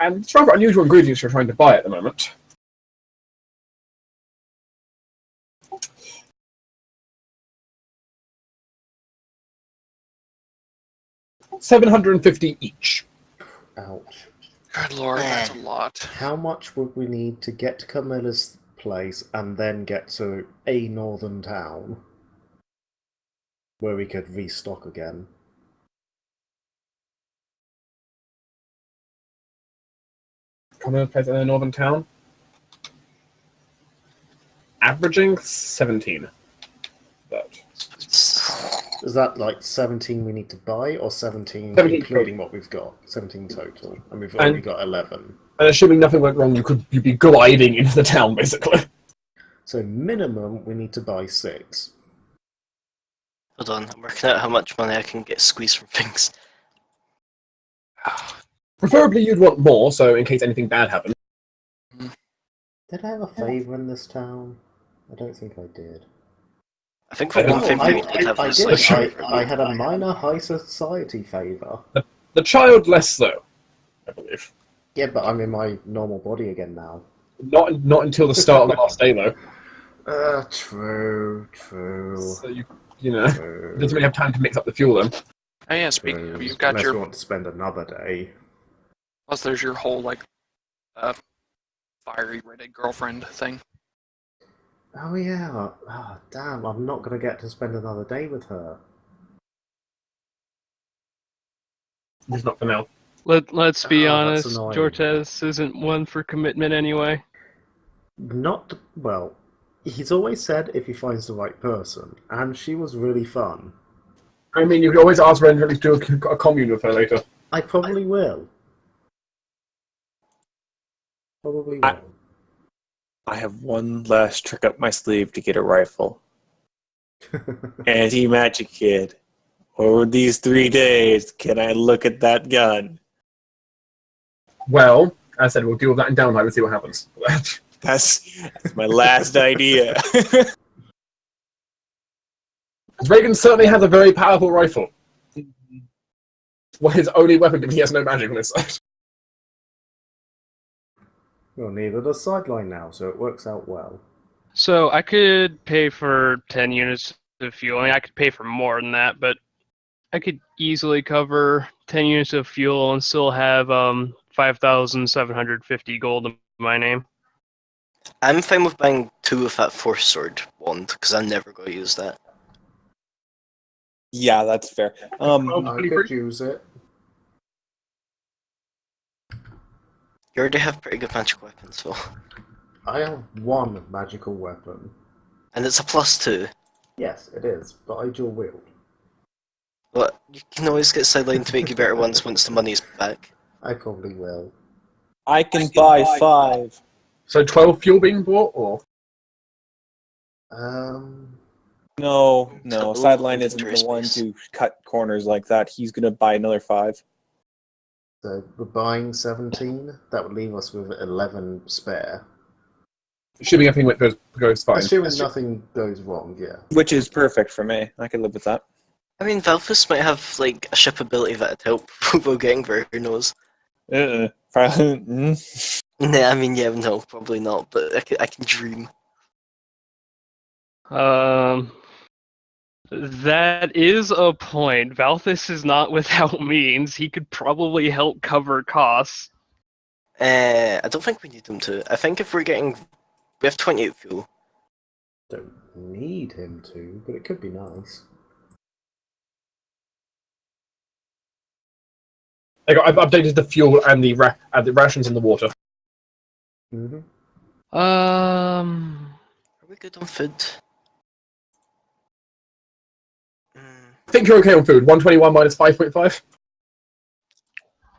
F: and it's rather unusual ingredients you're trying to buy at the moment. $750 each.
C: Ouch.
E: Good lord, that's a lot.
C: How much would we need to get to Camilla's place and then get to a northern town where we could restock again?
F: Come in a place in a northern town. Averaging 17. But
C: Is that like 17 we need to buy, or 17
F: 17
C: including what we've got? 17 total, and we've only got 11.
F: and assuming nothing went wrong, you'd be gliding into the town basically.
C: So minimum we need to buy 6.
A: Hold on, I'm working out how much money I can get squeezed from things.
F: Preferably you'd want more, so in case anything bad happened.
C: Did I have a favour in this town? I don't think I did.
A: I think for one thing we did have
C: I
A: was
C: did.
A: like
C: I had a minor high society favour.
F: The child less so, I believe.
C: Yeah, but I'm in my normal body again now.
F: Not until the start of the last day though.
C: True.
F: So you know,
C: True.
F: doesn't really have time to mix up the fuel then.
E: Oh yeah, speaking of, you've
C: Unless
E: got
C: you
E: your
C: want to spend another day.
E: plus there's your whole like fiery redheaded girlfriend thing.
C: Oh yeah. Oh, damn, I'm not going to get to spend another day with her.
F: Just not for now.
B: Let's be
C: Oh, that's
B: honest,
C: annoying.
B: Jortes isn't one for commitment anyway.
C: Not, well, he's always said if he finds the right person, and she was really fun.
F: I mean, you could always ask Ren to at least do a commune with her later.
C: I probably will. Probably will.
D: I have one last trick up my sleeve to get a rifle. Anti-magic kid. Over these 3 days, can I look at that gun?
F: Well, as I said, we'll deal with that in downtime and see what happens.
D: That's my last idea.
F: Reagan certainly has a very powerful rifle. Well, his only weapon, because he has no magic on his side.
C: Well, neither does Sideline now, so it works out well.
B: So I could pay for 10 units of fuel. I mean, I could pay for more than that, but I could easily cover 10 units of fuel and still have 5,750 gold in my name.
A: I'm fine with buying 2 of that Force Sword wand, because I'm never going to use that.
D: Yeah, that's fair.
C: I could use it.
A: You already have pretty good magic weapons, so.
C: I have 1 magical weapon.
A: And it's a +2.
C: Yes, it is, but I dual wield.
A: But you can always get Sideline to make you better ones once the money's back.
C: I probably will.
D: I can buy 5.
F: So 12 fuel being bought, or?
D: No.
A: So,
D: Sideline isn't
A: inventory
D: the one
A: space.
D: to cut corners like that. He's going to buy another 5.
C: So we're buying 17. That would leave us with 11 spare.
F: Assuming everything goes fine.
C: Assuming nothing goes wrong, yeah.
D: Which is perfect for me. I can live with that.
A: I mean, Valfus might have, like, a ship ability that'd help while getting there, who knows?
D: Probably.
A: Nah, I mean, yeah, no, probably not, but I can dream.
B: That is a point. Valthus is not without means. He could probably help cover costs.
A: I don't think we need him to. I think if we're getting... We have 28 fuel.
C: Don't need him to, but it could be nice.
F: I've updated the fuel and the rations and the water.
C: Mm-hmm.
A: Are we good on food?
F: I think you're okay on food. 121 minus 5.5.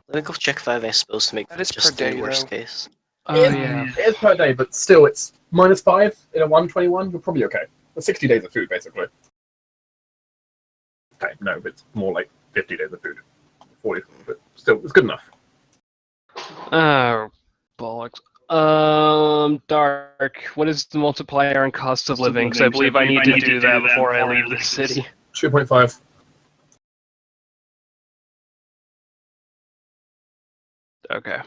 A: Let me go check 5 spells to make
E: That is
A: just
E: per day,
A: the worst
E: though.
A: case.
B: Oh yeah.
F: It is per day, but still, it's minus 5 in a 121. You're probably okay. That's 60 days of food, basically. Okay, no, but it's more like 50 days of food. 40, but still, it's good enough.
B: Oh, bollocks. Dark. What is the multiplier and cost of living? Because I believe I need to do that before I leave the city.
F: 2.5.
B: Okay.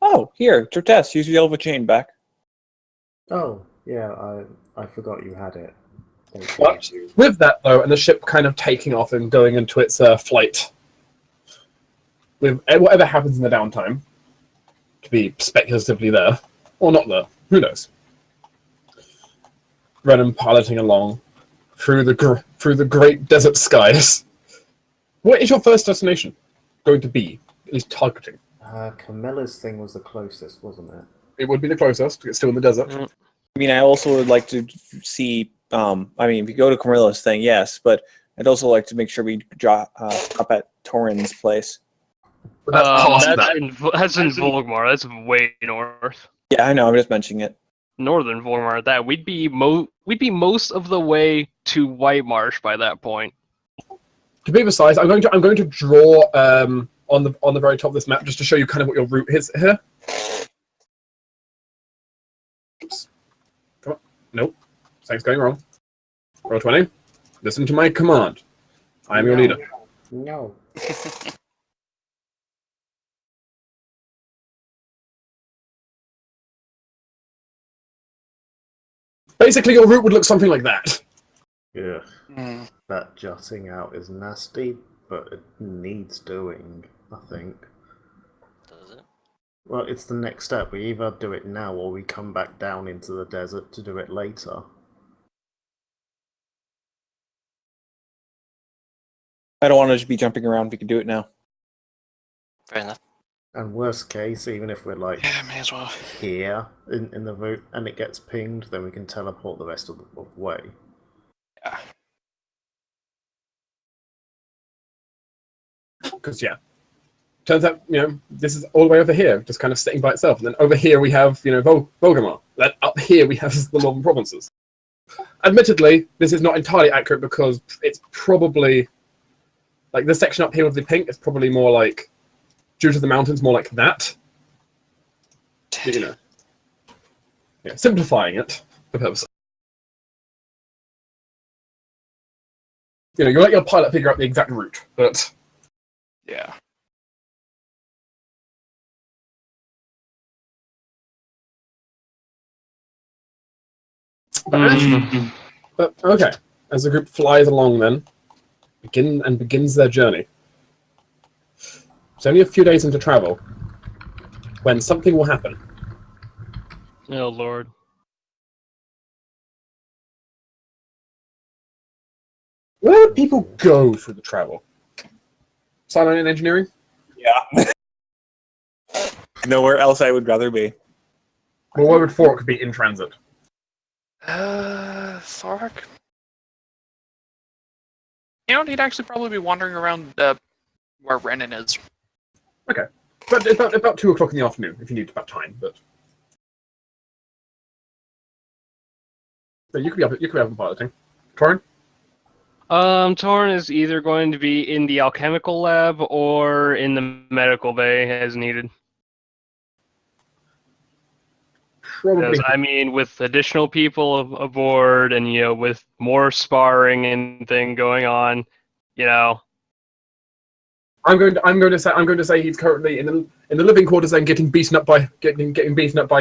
D: Oh, here, Jortes, use your Elva chain back.
C: Oh, yeah, I forgot you had it. Thank
F: But
C: you.
F: with that, though, and the ship kind of taking off and going into its flight, with whatever happens in the downtime, to be speculatively there, or not there, who knows? Renan piloting along through the great desert skies. What is your first destination going to be? At least targeting.
C: Camilla's thing was the closest, wasn't it?
F: It would be the closest. It's still in the desert.
B: Mm.
D: I mean, I also would like to see. I mean, if you go to Camilla's thing, yes, but I'd also like to make sure we drop at Torin's place.
F: But that's past that.
B: That's in Volgmar. That's way north.
D: Yeah, I know. I'm just mentioning it.
B: Northern Volgmar. That we'd be most of the way to White Marsh by that point.
F: To be precise, I'm going to draw on the very top of this map just to show you kind of what your route is here. Oops. Come on. Nope. Something's going wrong. Roll 20. Listen to my command. I am your leader.
C: No.
F: Basically, your route would look something like that.
C: Yeah.
E: Mm.
C: That jutting out is nasty, but it needs doing, I think.
A: Does it?
C: Well, it's the next step. We either do it now or we come back down into the desert to do it later.
D: I don't want to just be jumping around. We can do it now.
A: Fair enough.
C: And worst case, even if we're like
E: Yeah, may as well.
C: here in the route and it gets pinged, then we can teleport the rest of the way.
E: Yeah.
F: Because, yeah. Turns out, this is all the way over here, just kind of sitting by itself. And then over here we have, Volgamar. Then up here we have the northern provinces. Admittedly, this is not entirely accurate because it's probably, like, this section up here with the pink is probably more like, due to the mountains, more like that. Yeah, simplifying it for purpose. You let your pilot figure out the exact route, but
E: Yeah.
F: but okay. As the group flies along, then begins their journey. It's only a few days into travel when something will happen.
B: Oh Lord.
F: Where would people go through the travel? Silent and engineering?
D: Yeah. Nowhere else I would rather be.
F: Well, where would Fork be in transit?
E: Thork? He'd actually probably be wandering around where Renan is.
F: Okay. But about 2 o'clock in the afternoon, if you need about time, but you could be up and piloting. Torin?
B: Torn is either going to be in the alchemical lab or in the medical bay as needed.
F: Probably.
B: Because, I mean, with additional people aboard and, with more sparring and thing going on,
F: I'm going to say he's currently in the living quarters and getting beaten up by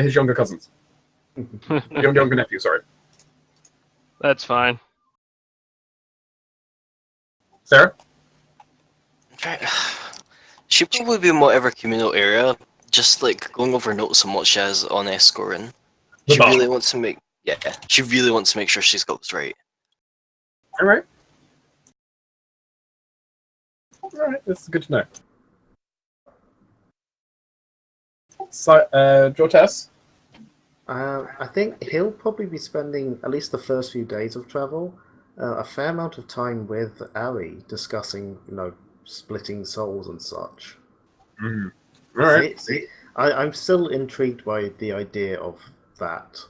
F: his younger cousins. younger nephew, sorry.
B: That's fine.
F: Sarah?
A: Okay. She'd probably be in whatever communal area, just like going over notes on what she has on Escorin.
F: The
A: She
F: bar.
A: really wants to make sure she's got this right.
F: Alright, this is good to know. So, Jortes?
C: I think he'll probably be spending at least the first few days of travel a fair amount of time with Eyrie discussing, splitting souls and such.
F: Mm. All right.
C: I'm still intrigued by the idea of that.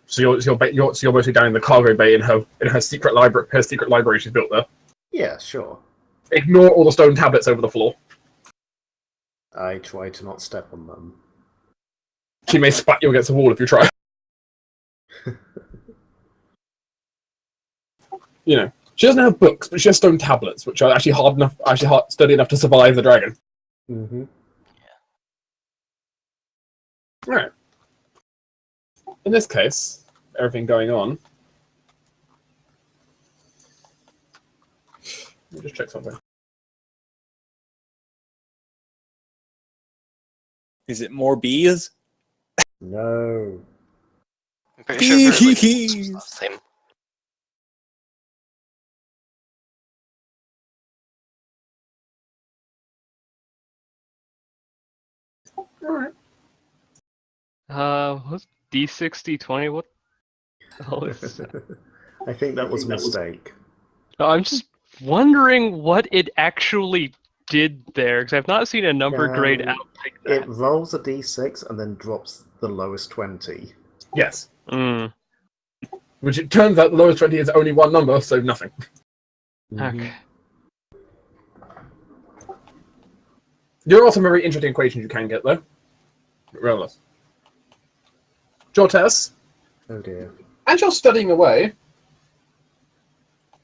F: So you're mostly down in the cargo bay in her secret library. Her secret library she's built there.
C: Yeah, sure.
F: Ignore all the stone tablets over the floor.
C: I try to not step on them.
F: She may spat you against the wall if you try. She doesn't have books, but she has stone tablets, which are actually sturdy enough to survive the dragon.
C: Mm-hmm.
F: Right. In this case, everything going on. Let me just check something.
D: Is it more bees?
C: No.
A: I'm pretty sure we were like last time.
F: Alright.
B: What's D6, D20? What the hell is...
C: I think that was a mistake.
B: No, I'm just wondering what it actually did there, because I've not seen a number grade out like that.
C: It rolls a d6 and then drops the lowest 20.
F: Yes.
B: Mm.
F: Which it turns out the lowest 20 is only one number, so nothing.
B: Okay.
F: There are some very interesting equations you can get, though. Regardless. Jortes,
C: Oh dear.
F: as you're studying away,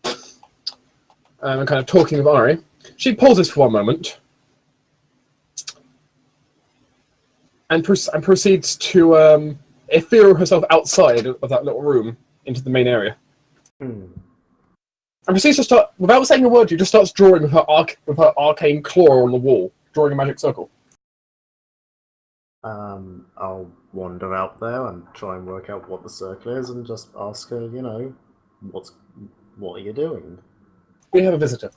F: and kind of talking with Eyrie, she pauses for one moment and proceeds to ethereal herself outside of that little room into the main area.
C: Hmm.
F: And proceeds to start, without saying a word, she just starts drawing with her arcane claw on the wall, drawing a magic circle.
C: I'll wander out there and try and work out what the circle is and just ask her, what are you doing?
F: We have a visitor.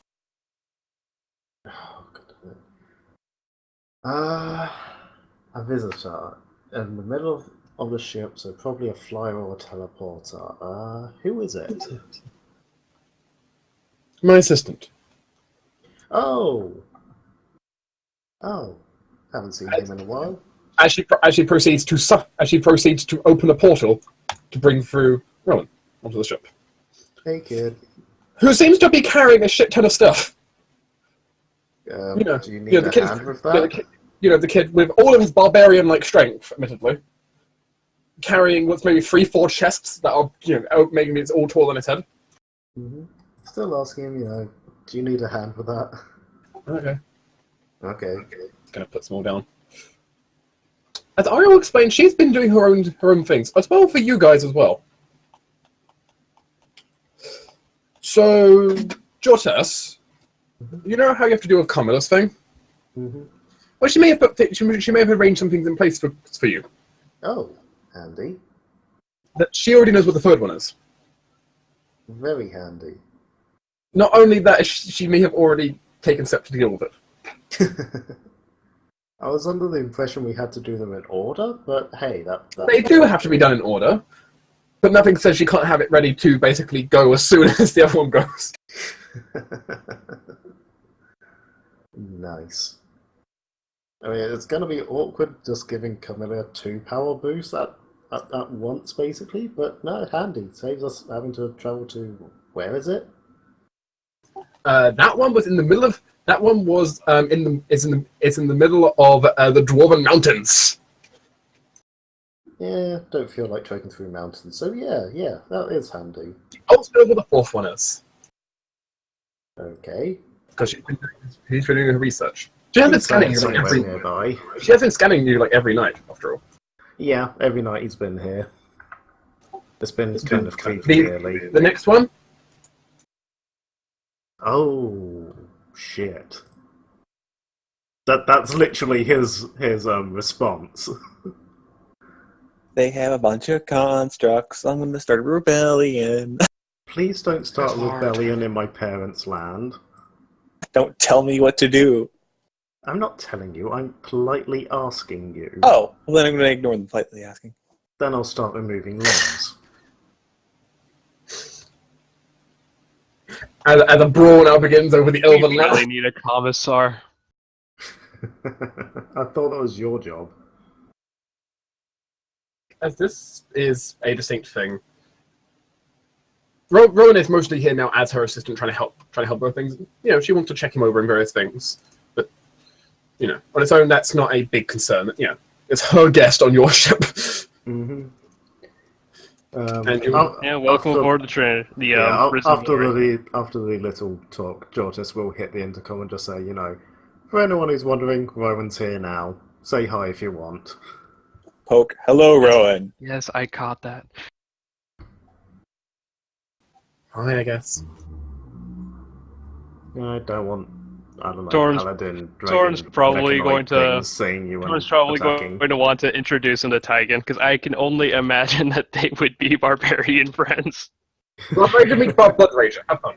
C: Oh, God. A visitor in the middle of the ship, so probably a flyer or a teleporter. Who is it?
F: My assistant.
C: Oh, haven't seen him in a while.
F: As she proceeds to open a portal to bring through Rowan onto the ship,
C: Hey, kid.
F: who seems to be carrying a shit ton of stuff.
C: Do you need a hand with that?
F: The kid with all of his barbarian-like strength, admittedly, carrying what's maybe 3-4 chests that are, making it all tall on his head.
C: Mm-hmm. Still asking him, do you need a hand with that?
F: Okay.
C: Okay.
F: Gonna put some more down. As Ariel explained, she's been doing her own things, as well for you guys as well. So, Jortes, you know how you have to do with Camilla's thing?
C: Mm-hmm.
F: Well, she may have arranged some things in place for you.
C: Oh, handy.
F: That she already knows what the third one is.
C: Very handy.
F: Not only that, she may have already taken steps to deal with it.
C: I was under the impression we had to do them in order, but hey,
F: They do have to be done in order, but nothing says she can't have it ready to basically go as soon as the other one goes.
C: Nice. I mean, it's going to be awkward just giving Camilla 2 power boosts at once, basically, but no, handy. Saves us having to travel to... Where is it?
F: That one was in the middle of... That one was it's in the middle of the Dwarven Mountains.
C: Yeah, don't feel like trekking through mountains, so yeah, that is handy.
F: Also know where the fourth one is.
C: Okay.
F: Because she's been doing her research. She has been scanning you like every...
C: nearby.
F: She has been scanning you like every night, after all.
C: Yeah, every night he's been here. It's been kind of creepy, really.
F: The next one?
C: Oh, shit. That's literally his response.
D: They have a bunch of constructs. I'm going to start a rebellion.
C: Please don't start a
E: Good lord.
C: rebellion in my parents' land.
D: Don't tell me what to do.
C: I'm not telling you, I'm politely asking you.
D: Oh, well then I'm going to ignore them politely asking.
C: Then I'll start removing limbs.
F: As a brawl now begins over the
B: We
F: elven
B: really
F: land.
B: need a commissar.
C: I thought that was your job.
F: As this is a distinct thing. Rowan is mostly here now as her assistant, trying to help with things. You know, she wants to check him over in various things, but you know, on its own, that's not a big concern. You know, it's her guest on your ship.
C: Mm-hmm.
F: And
B: Yeah, welcome aboard the train.
C: After the little talk, Georges will hit the intercom and just say, you know, for anyone who's wondering, Rowan's here now. Say hi if you want.
D: Poke. Hello, Rowan.
B: Yes, I caught that.
F: Hi, I guess.
C: I don't want, I don't know,
B: Torrens-
C: Paladin,
B: Torrens
C: Dragon,
B: probably
C: Mechanoid
B: going to-
C: things seeing you
B: Someone's
C: and
B: probably
C: attacking.
B: going to want to introduce him to Tygan, because I can only imagine that they would be barbarian friends.
F: Blood Ranger meets Blood Ranger. Have fun.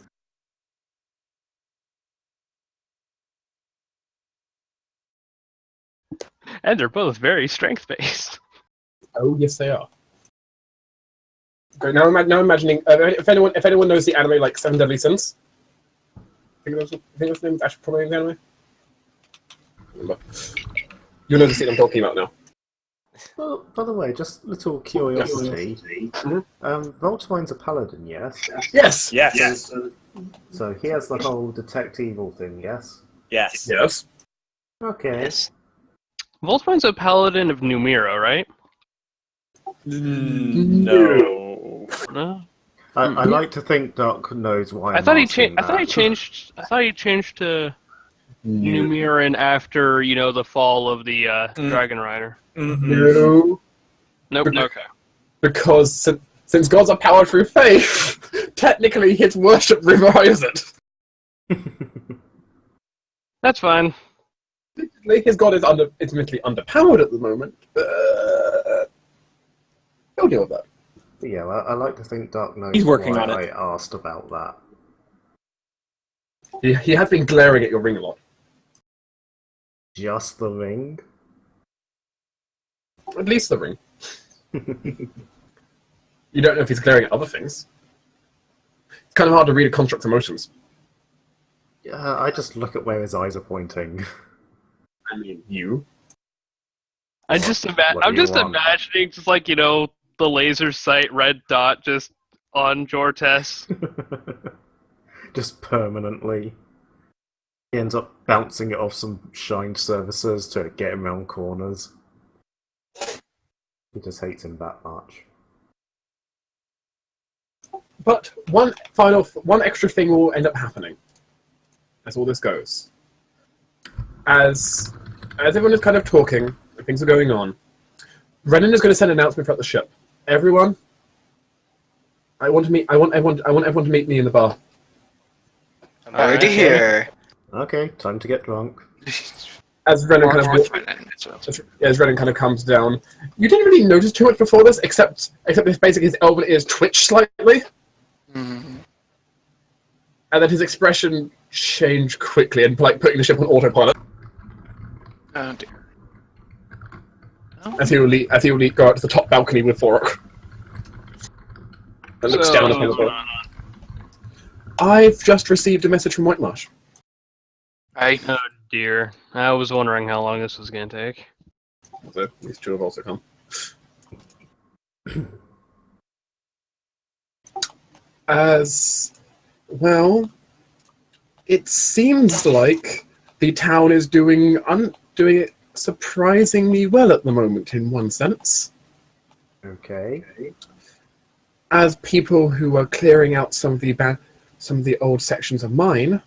B: And they're both very strength-based.
F: Oh, yes, they are. Okay, now imagining if anyone knows the anime like Seven Deadly Sins. I think that's the name. Actually, probably the anime. Remember. You know the scene I'm talking about now.
C: Well, by the way, just little curiosity. Voltvine's a paladin, yes?
F: Yes.
D: Yes.
C: So he has the whole detect evil thing, yes?
D: Yes.
F: Yes.
C: Okay.
A: Yes.
B: Voltvine's a paladin of Numira, right?
D: No.
B: No.
C: I like to think Doc knows why.
B: I thought he changed. I thought he changed to Numiran after the fall of the Dragon Rider.
F: No.
B: Nope.
F: But-
B: Okay.
F: Because since gods are powered through faith, technically his worship revives it.
B: That's fine.
F: Like, his god is admittedly underpowered at the moment, but he'll deal with that.
C: Yeah, I like to think Doc knows
D: He's working
C: why
D: on it.
C: I asked about that.
F: He has been glaring at your ring a lot.
C: Just the ring?
F: At least the ring. You don't know if he's glaring at other things. It's kind of hard to read a construct's emotions.
C: Yeah, I just look at where his eyes are pointing.
F: I mean, you.
B: I'm just
C: What do
B: I'm
C: you
B: just
C: want?
B: imagining just like the laser sight red dot just on Jortes.
C: Just permanently. He ends up bouncing it off some shined surfaces to get him around corners. He just hates him that much.
F: But one extra thing will end up happening as all this goes. As everyone is kind of talking, and things are going on, Renan is going to send an announcement throughout the ship. Everyone, I want everyone to meet me in the bar.
A: I'm already
B: Alright.
A: here.
C: Okay, time to get drunk.
F: As Renan kind of as Renan kind of comes down, you didn't really notice too much before this, except basically his elven ears twitch slightly,
E: Mhm.
F: and then his expression changed quickly, and like putting the ship on autopilot.
E: Oh dear.
F: As he will go out to the top balcony with Forok. And looks down upon the boat. I've just received a message from Whitemarsh.
E: Aye.
B: Oh dear. I was wondering how long this was going to take.
F: So these two have also come. As well, it seems like the town is doing it surprisingly well at the moment, in one sense.
C: Okay.
F: As people who are clearing out some of the old sections of mine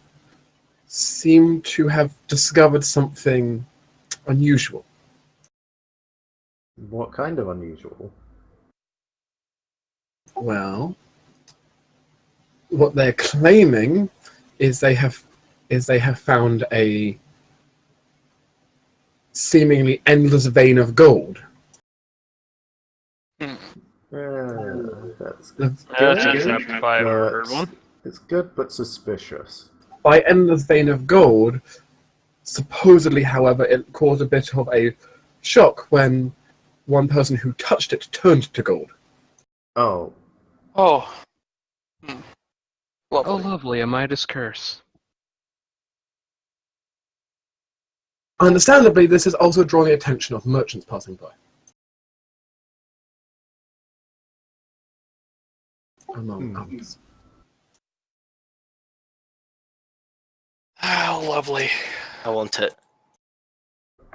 F: seem to have discovered something unusual.
C: What kind of unusual?
F: Well, what they're claiming is they have found a seemingly endless vein of gold.
C: That's
F: The-
B: That's
C: good.
B: accepted if I ever heard
C: but
B: one.
C: it's good but suspicious.
F: By endless vein of gold, Supposedly, however, it caused a bit of a shock when one person who touched it turned to gold.
C: Oh,
E: Oh. Hmm.
B: Oh,
E: Lovely.
B: lovely, a Midas curse.
F: Understandably, this is also drawing the attention of merchants passing by. Among others.
E: Oh, lovely.
A: I want it.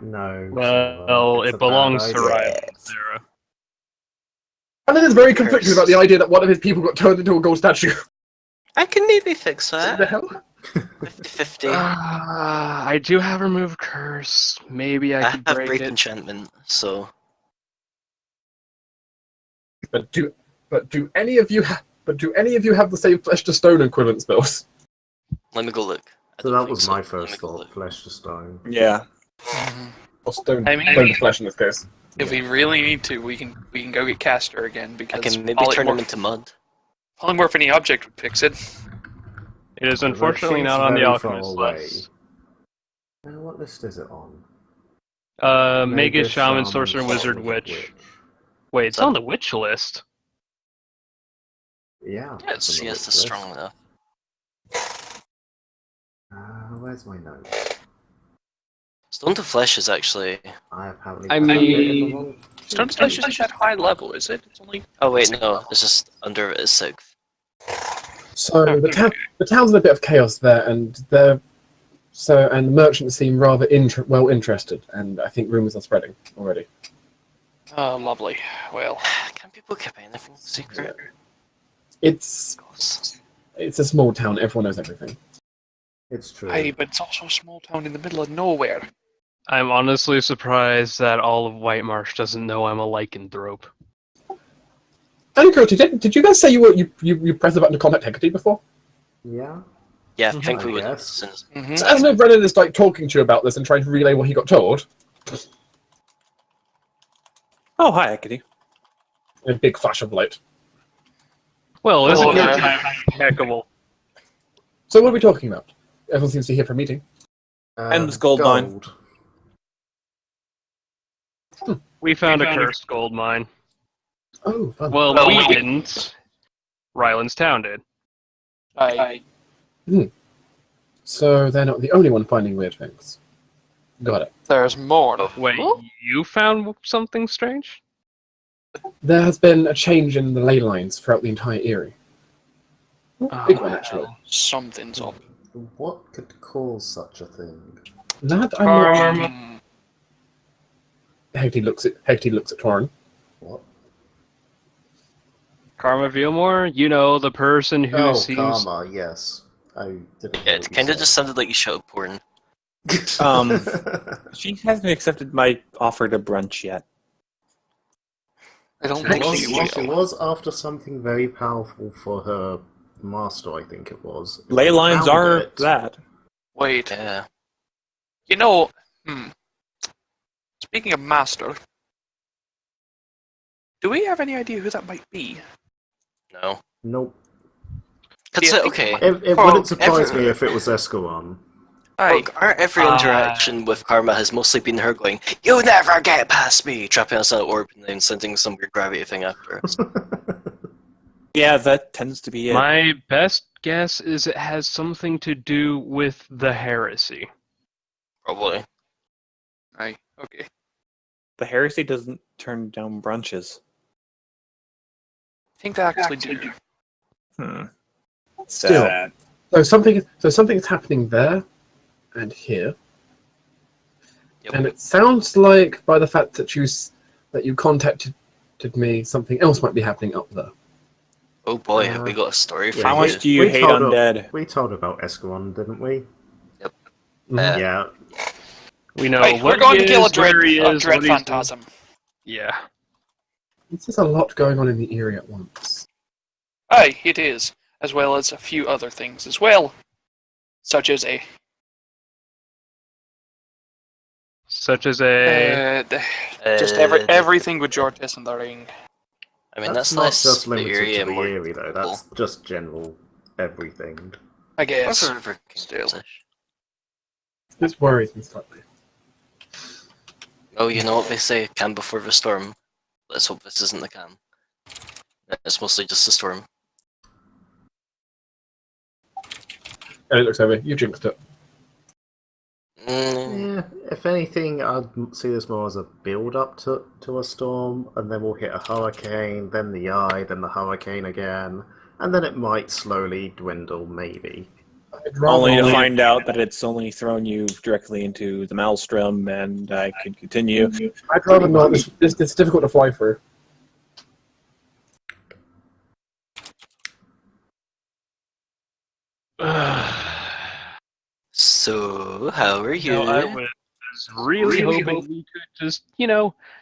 C: no.
B: Well,
C: it's
B: it
C: a
B: belongs
C: bad
B: to
C: idea.
B: Ryan, Sarah.
F: And it is very conflicted about the idea that one of his people got turned into a gold statue.
A: I can maybe fix
F: What the
A: that.
F: hell?
A: 50-50.
B: I do have remove curse. Maybe I
A: I
B: could
A: have
B: break
A: break
B: it.
A: enchantment, so
F: But do any of you have the same flesh to stone equivalent spells?
A: let me go look. I
C: So
A: don't
C: that
A: think
C: was
A: so.
C: my
A: Let me
C: first
A: go
C: thought,
A: look.
C: flesh to stone.
D: Yeah.
F: Or stone,
E: I mean-
F: stone to flesh in this case.
E: If we really need to, we can go get Caster again because
A: I can maybe turn him into mud.
E: polymorph any object would fix it.
B: It is
C: But
B: unfortunately
C: she's
B: not on the
C: very far
B: alchemist
C: away.
B: list.
C: What list is it on?
B: Magus, Shaman, Sorcerer, Wizard, Witch. Wait, it's on the Witch list.
C: Yeah.
A: Yes,
C: it's on the
A: yes,
C: witch
A: that's
C: list.
A: strong enough.
C: Where's my notes?
A: Stone to flesh is actually.
C: I apparently
B: I
C: put it in the
B: mean-
C: wrong.
E: Stone Flesh isn't that high level, is it? It's only.
A: Oh wait, no, it's just under it is 6th.
F: So the town's in a bit of chaos there, and the merchants seem rather interested, and I think rumors are spreading already.
E: Oh, lovely. Well,
A: Can people keep anything secret?
F: It's a small town; everyone knows everything.
C: It's true.
E: hey, but it's also a small town in the middle of nowhere.
B: I'm honestly surprised that all of White Marsh doesn't know I'm a lycanthrope.
F: Did you guys say you pressed the button to contact Hecate before?
C: Yeah.
A: Yeah, I think
C: I
A: we would.
C: guess.
A: Since
E: Mm-hmm.
F: So as no Brennan is like talking to you about this and trying to relay what he got told,
D: Oh, hi, Ekity.
F: a big flash of light.
B: Well, isn't your
E: yeah.
B: time impeccable?
F: So what are we talking about? Everyone seems to be here for a meeting.
D: And this gold mine.
B: We found a cursed gold mine.
F: Oh, fun.
B: Well, we didn't. Ryland's town did.
F: So they're not the only one finding weird things. Got it.
E: There's more.
B: Wait, you found something strange?
F: There has been a change in the ley lines throughout the entire Eyrie. Big one, actually.
E: Something's up.
C: What could cause such a thing?
F: That I'm not.
E: Hmm.
F: Hecate looks at Torin.
C: What?
B: Karma Vilmore? You know, the person who
C: Oh,
B: seems...
C: karma. Yes. I didn't.
A: yeah, it kind of just sounded like you shot a porn.
D: She hasn't accepted my offer to brunch yet.
E: I don't
C: It
E: think
C: was,
E: she
C: it
E: will.
C: was after something very powerful for her master, I think it was.
D: Ley lines
C: Found
D: are
C: it.
D: that.
E: Wait.
A: Yeah.
E: You know, speaking of master, do we have any idea who that might be?
A: No.
C: Nope.
A: That's
E: Yeah, I
A: it.
E: think
A: Okay.
C: It wouldn't surprise me if it was Escaron.
E: Aye.
A: Look, our every interaction with Karma has mostly been her going, "You'll never get past me," trapping us in an orb and then sending some weird gravity thing after us.
D: Yeah, that tends to be it.
B: My best guess is it has something to do with the heresy.
A: Probably.
E: Aye. Okay.
D: The heresy doesn't turn down brunches.
E: I think they actually do.
F: Still.
D: Sad.
F: So something is happening there and here.
A: Yep.
F: And it sounds like, by the fact that you contacted me, something else might be happening up there.
A: Oh boy, have we got a story for
C: yeah,
D: How
A: you?
D: much do you
C: we
D: hate
C: told
D: undead?
C: We told about Escaron, didn't we?
A: Uh,
C: Yeah.
B: We know
E: Right,
B: what
E: we're going
B: he
E: to kill a
B: is,
E: dread,
B: where he is,
E: dread
B: what he's doing.
E: phantasm.
B: Yeah.
F: This is a lot going on in the Eyrie at once.
E: Aye, it is, as well as a few other things as well, such as a just everything with Jortis and the ring.
A: I mean,
C: That's
A: that's
C: not
A: less
C: just
A: the
C: limited
A: area
C: to
A: and
C: the
A: more
C: Eyrie, though. That's just general everything.
E: I guess.
A: Whatever
E: Still.
F: This worries me slightly.
A: Oh, you know what they say, calm before the storm. Let's hope this isn't the calm. It's mostly just a storm.
F: And it looks over. You jinxed it.
A: Mm,
C: Yeah, if anything, I'd see this more as a build-up to a storm, and then we'll hit a hurricane, then the eye, then the hurricane again, and then it might slowly dwindle, maybe.
F: I'd rather
D: Only to
F: not-
D: find out that it's only thrown you directly into the maelstrom, and I could continue.
F: I'd rather not. It's difficult to fly through.
A: So, how are you?
B: I was really hoping we could just,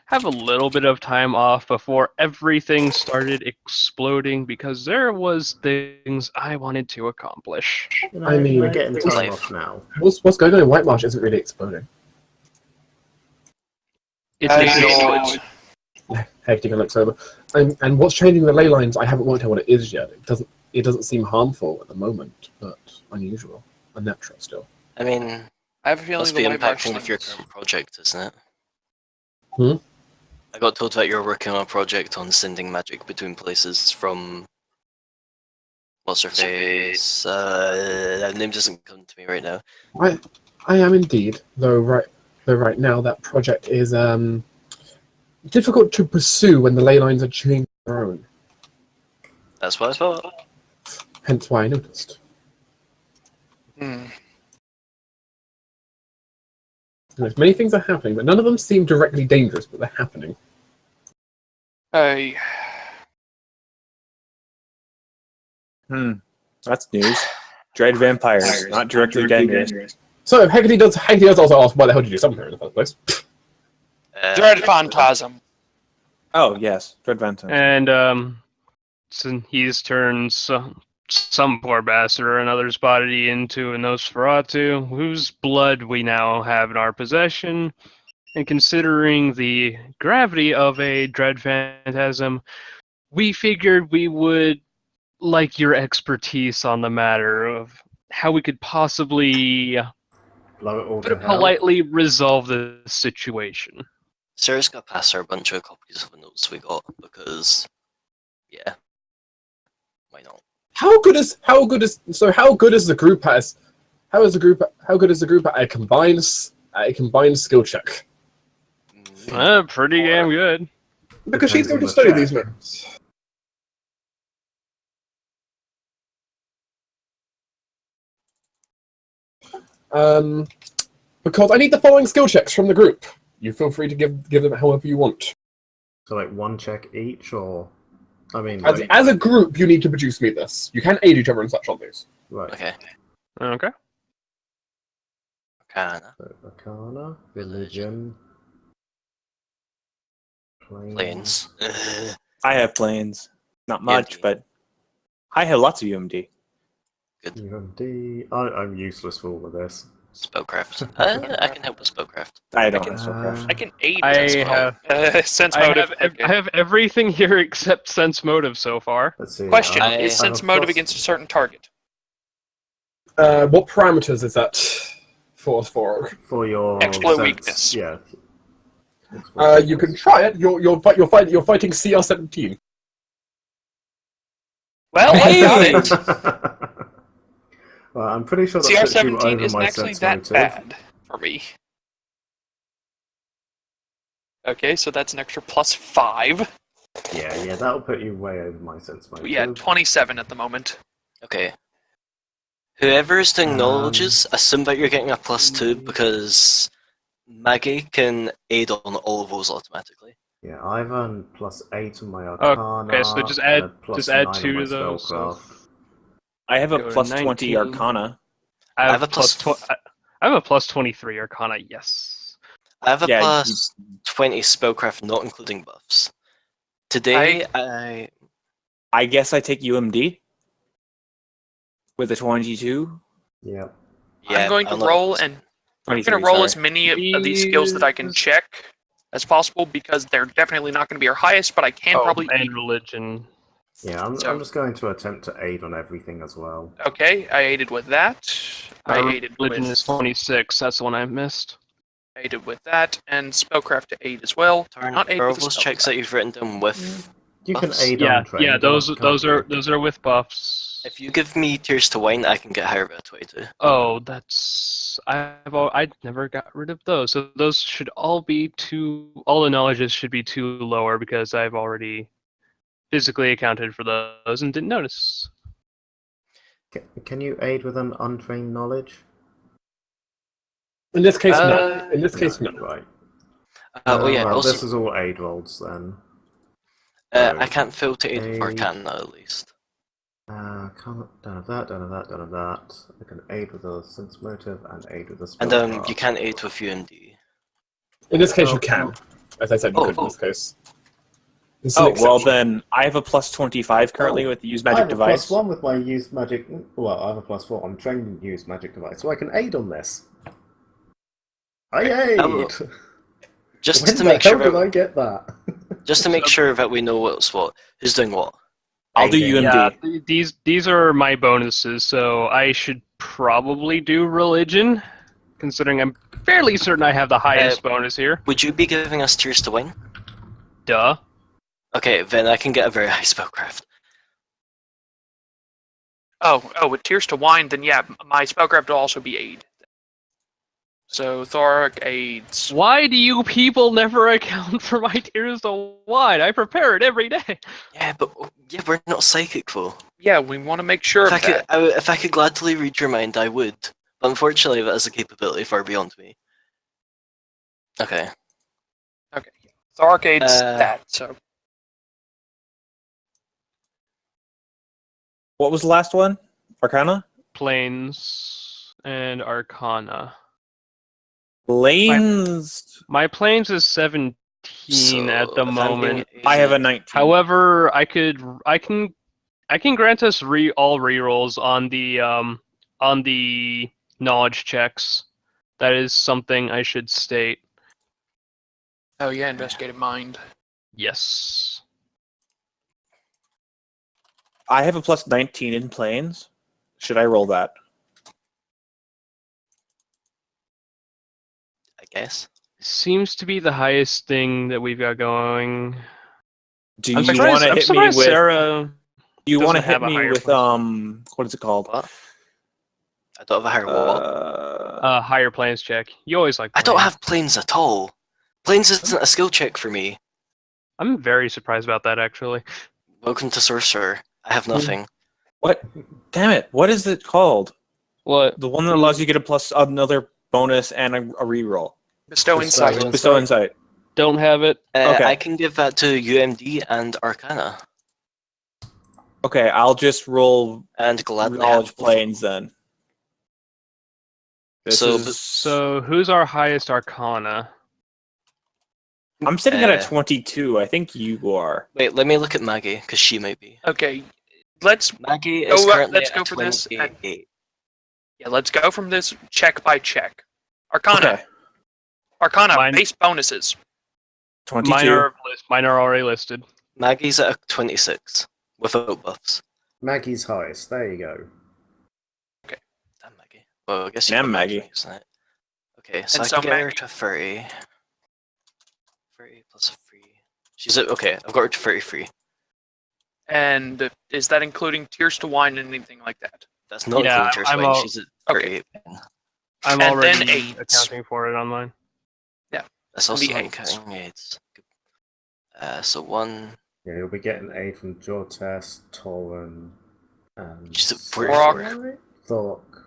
B: have a little bit of time off before everything started exploding because there was things I wanted to accomplish.
C: You know,
F: I mean,
C: we're getting time
A: life.
C: off now.
F: What's going on in White Marsh isn't really exploding.
B: It's a
F: Hectic looks over. And what's changing the ley lines? I haven't worked out what it is yet. It doesn't seem harmful at the moment, but unusual, unnatural still.
A: I mean,
E: I have a feeling
A: must
E: the
A: be
E: White Marsh
A: impacting with your
E: things-
A: current project, isn't it?
F: Hmm?
A: I got told that you're working on a project on sending magic between places from... What's her face? That name doesn't come to me right now.
F: I am indeed, though right now that project is difficult to pursue when the ley lines are changing their own.
A: That's what I thought.
F: Hence why I noticed.
E: Hmm.
F: There's many things are happening, but none of them seem directly dangerous, but they're happening.
D: That's news. Dread vampires, not directly dangerous.
F: So Hecate does also ask, why the hell did you summon her in the first place?
E: Dread Phantasm.
D: Oh, yes. Dread vampires.
B: And so he's turned some poor bastard or another's body into a Nosferatu, whose blood we now have in our possession. And considering the gravity of a Dread Phantasm, we figured we would like your expertise on the matter of how we could possibly,
C: Blow it all
B: put
C: to
B: it
C: hell.
B: politely, resolve the situation.
A: Sarah's got to pass her a bunch of copies of the notes we got, because... Yeah. Why not?
F: How good is the group at a combined skill check?
B: Pretty damn good.
F: Because she's
C: Depends
F: going
C: on
F: to
C: the
F: study
C: check.
F: these notes. Because I need the following skill checks from the group. You feel free to give them however you want.
C: So like one check each, or I mean,
F: As a group, you need to produce me this. You can aid each other and such on these.
C: right.
A: Okay.
B: Okay.
A: Arcana.
C: So, Arcana,
A: Religion.
C: Planes.
A: Planes.
D: I have planes. Not much,
A: UMD.
D: but I have lots of UMD.
C: UMD. I'm useless for all of this.
A: Spellcraft. I can help with spellcraft.
D: I don't
E: can-
D: have spellcraft.
E: I can aid
B: I
E: with spell. Sense
B: I
E: motive.
B: have, I have everything here except sense motive so far.
C: Let's see.
E: Question:
A: I
E: Is
C: have
E: sense
C: a
E: motive
C: plus-
E: against a certain target?
F: What parameters is that for?
C: for your
E: Exploit
C: sense-
E: weakness.
C: Yeah.
F: You can try it. You're fighting CR-17.
E: Well, I got it.
C: Well, I'm pretty sure that puts you
E: CR17
C: over
E: isn't
C: my
E: actually
C: sense
E: that
C: motive.
E: bad for me. Okay, so that's an extra +5.
C: Yeah, that'll put you way over my sense motive.
E: Yeah, 27 at the moment.
A: Okay. Whoever is doing knowledges, assume that you're getting a +2 because Maggie can aid on all of those automatically.
C: Yeah, I've earned +8 on my Arcana.
B: Okay, so just
C: and
B: add-
C: a +9
B: just add
C: on
B: 2
C: my
B: to those, so-
C: spellcraft.
D: I have a
B: Go to
D: plus 20
B: 19.
D: Arcana.
B: I have
A: a plus-
B: I have a +23 Arcana. Yes.
A: I have a
D: Yeah,
A: +20 spellcraft, not including buffs. Today, I
D: I guess I take UMD with a 22.
C: Yeah.
E: I'm going to
A: I'll not-
E: roll and I'm
D: 23,
E: going to roll
D: sorry.
E: as many of these skills that I can check as possible because they're definitely not going to be our highest, but I can probably
B: and religion.
C: Yeah, I'm
E: So-
C: just going to attempt to aid on everything as well.
E: Okay, I aided with that. I
B: My
E: aided
B: religion
E: with
B: is 26. That's the one I missed.
E: aided with that, and spellcraft to aid as well.
A: Tarn,
E: Not aid
A: are all
E: with a
A: those checks that
E: spellcraft.
A: you've written down with
C: You can
A: buffs?
C: aid
B: Yeah,
C: on train.
B: yeah.
C: can't you?
B: Those are with buffs.
A: If you give me Tears to Wine, I can get higher by 22.
B: Oh, that's I never got rid of those. So those should all be two. All the knowledges should be two lower because I've already physically accounted for those and didn't notice.
C: Can you aid with an untrained knowledge?
F: In this case,
A: Uh,
F: no. In this case, no.
C: Right.
A: Oh yeah,
C: Well,
A: also,
C: this is all aid rolls then.
A: I can't fail to aid with
C: aid.
A: Arcana at least.
C: Don't have that, don't have that, don't have that. I can aid with a sense motive and aid with a
A: And
C: spellcraft.
A: you can't aid with UMD.
F: In this case,
C: Oh.
F: you can. As I said, you
A: Oh,
F: could in
A: oh.
F: this case. It's an
D: Oh, well
F: exception.
D: then, I have a plus 25 currently
C: Oh,
D: with the Use
C: I
D: Magic
C: have a
D: Device.
C: +1 with my use magic. Well, I have a +4 on trained and use magic device, so I can aid on this. I aid.
A: will- Just
C: When
A: to
C: the
A: make
C: hell
A: sure
C: did
A: that
C: I get that?
A: just to make sure that we know what's what, who's doing what.
D: I'll do
C: Aiding.
D: UMD.
B: Yeah, these are my bonuses, so I should probably do religion, considering I'm fairly certain I have the highest bonus here.
A: Would you be giving us Tears to Wine?
B: Duh.
A: Okay, then I can get a very high spellcraft.
E: Oh, with Tears to Wine, then yeah, my spellcraft will also be aid. So Thoric aids.
B: Why do you people never account for my tears to wine? I prepare it every day.
A: Yeah, but we're not psychic though.
E: Yeah, we want to make sure
A: If
E: of
A: I could,
E: that.
A: if I could gladly read your mind, I would. But unfortunately, that is a capability far beyond me. Okay.
E: Thoric aids
A: Uh,
E: that, so
D: What was the last one? Arcana?
B: Planes and Arcana.
D: Lanes.
B: My planes is 17
A: So
B: at the
A: if I'm being
B: moment.
D: I have a
A: aided-
D: 19.
B: However, I can grant us all rerolls on the knowledge checks. That is something I should state.
E: oh yeah, investigative mind.
B: Yes.
D: I have a plus 19 in planes. Should I roll that?
A: I guess.
B: Seems to be the highest thing that we've got going.
D: Do
B: I'm
D: you
B: surprised,
D: want to
B: I'm
D: hit me
B: surprised
D: with?
B: Sarah
D: Do you want to
B: doesn't have
D: hit
B: a
D: me
B: higher
D: with
B: plus.
D: what is it called?
A: What? I don't have a higher wall.
B: Higher planes check. You always like
A: I don't
B: planes.
A: have planes at all. Planes isn't a skill check for me.
B: I'm very surprised about that actually.
A: Welcome to Sorcerer. I have nothing.
D: What? Damn it! What is it called?
B: What?
D: The one that allows you to get a plus another bonus and a reroll.
E: Bestow
C: Bestow
E: insight.
D: Bestow insight.
B: Don't have it.
D: Okay.
A: I can give that to UMD and Arcana.
D: Okay, I'll just roll
A: And gladly
D: knowledge
A: have
D: planes then. This
A: So-
D: is-
B: So who's our highest Arcana?
D: I'm sitting at a
A: uh,
D: 22. I think you are.
A: Wait, let me look at Maggie, because she might be.
E: Okay, let's
A: Maggie
E: Oh,
A: is currently
E: let's
A: at
E: go for this.
A: 28.
E: let's go from this check by check. Arcana.
D: Okay.
E: Arcana
B: Mine-
E: base bonuses.
D: 22.
B: Mine are already listed.
A: Maggie's at a 26, without buffs.
C: Maggie's highest. There you go.
A: Damn, Maggie. Well, I guess you
D: Damn,
A: got
D: Maggie.
A: magic, isn't it? Okay, so
E: And
A: I
E: so
A: can get her
E: Maggie-
A: to 30. 30 plus 3. She's at, okay, I've got her to 33.
E: And is that including Tears to Wine and anything like that?
A: That's not
B: Yeah,
A: including Tears
B: I'm
A: Wine,
B: all-
A: she's at
E: Okay.
A: 38.
B: I'm
E: And then
B: already
E: aids.
B: accounting for it on mine.
A: That's also
E: The
A: not
E: aids.
A: counting aids. So 1,
C: Yeah, you'll be getting aid from Jortes, Torin, and
A: she's at
E: Thorok.
A: 44.
C: Thork.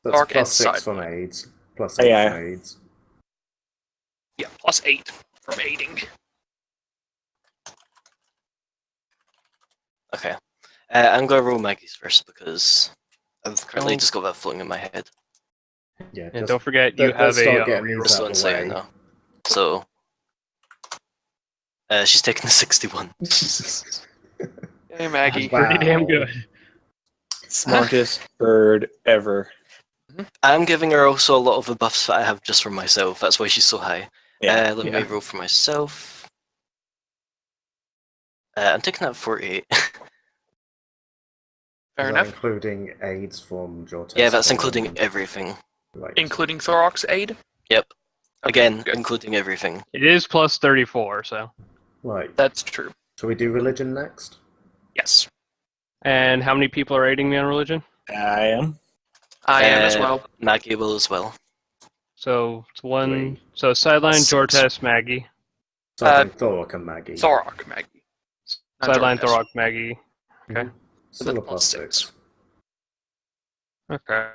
C: That's
E: Thork
C: plus
E: and
C: 6 from
E: Sidewalk.
C: aids. Plus 8
D: Yeah.
C: from aids.
E: Yeah, plus 8 from aiding.
A: Okay. I'm going to roll Maggie's first, because I've currently
B: Don't-
A: just got that floating in my head.
C: Yeah,
B: And
C: just
B: don't forget you
C: let's
B: have
C: start
B: a
C: getting
A: We're
C: these
A: still
C: out
A: in
C: of the
A: sight
C: way.
A: now. So, she's taking the 61.
E: Hey, Maggie.
C: Wow.
B: pretty damn good.
D: Smartest bird ever.
A: I'm giving her also a lot of the buffs that I have just for myself. That's why she's so high.
D: Yeah.
A: Let me
B: Yeah.
A: roll for myself. I'm taking that 48.
E: Fair
C: Is that
E: enough.
C: including aids from Jortes?
A: Yeah, that's
C: or-
A: including everything.
C: Right.
E: Including Thorok's aid?
A: Yep.
E: Okay,
A: Again,
E: good.
A: including everything.
B: It is plus 34, so.
C: Right.
E: That's true.
C: Shall we do religion next?
E: Yes.
B: And how many people are aiding me on religion?
D: I am.
E: I am as well.
A: Maggie will as well.
B: So it's one.
C: Three.
B: So sideline,
A: Plus six.
B: Jortes, Maggie.
C: So I think Thorok and Maggie.
E: Thorok, Maggie. Not
B: Sideline,
E: Jortes.
B: Thorok, Maggie. Okay.
C: Still a
E: Plus
C: plus
E: six.
C: 6.
B: Okay.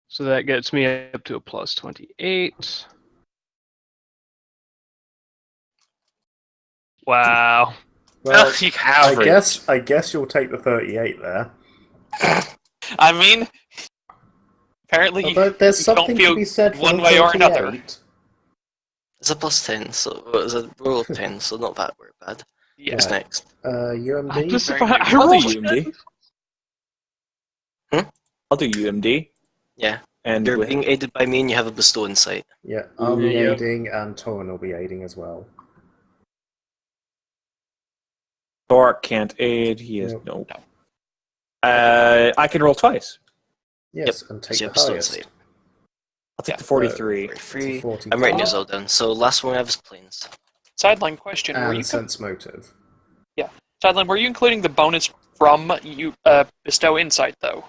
B: So that gets me up to a plus 28. Wow.
C: Well,
E: You have
C: I guess you'll take the 38 there.
E: I mean, apparently
C: Although there's
E: you
C: something
E: don't
C: to
E: feel
C: be said for
E: one
C: the
E: way or
C: 38.
E: another.
A: It's a plus 10, so it's a roll of 10, so not that bad.
E: Yeah.
A: Who's
C: Right.
A: next?
C: UMD?
B: I'm just
E: Very
B: surprised.
E: good.
B: I
D: I'll
B: rolled
D: do UMD.
A: Hmm?
D: I'll do UMD.
A: Yeah.
D: And
A: You're
D: with,
A: being aided by me and you have a bestow insight.
C: Yeah, I'll be
B: Yeah.
C: aiding and Torin will be aiding as well.
D: Thorok can't aid. He is
C: Nope.
D: no. I can roll twice.
C: Yes, and
A: So
C: take
A: you
C: the
A: have bestow
C: highest.
A: insight.
D: I'll take
E: Yeah.
D: the 43.
A: 43.
C: 40.
A: I'm writing yours all down. So last one I have is planes.
E: Sideline question: Were you
C: And sense motive.
E: Sideline? Were you including the bonus from you bestow insight though?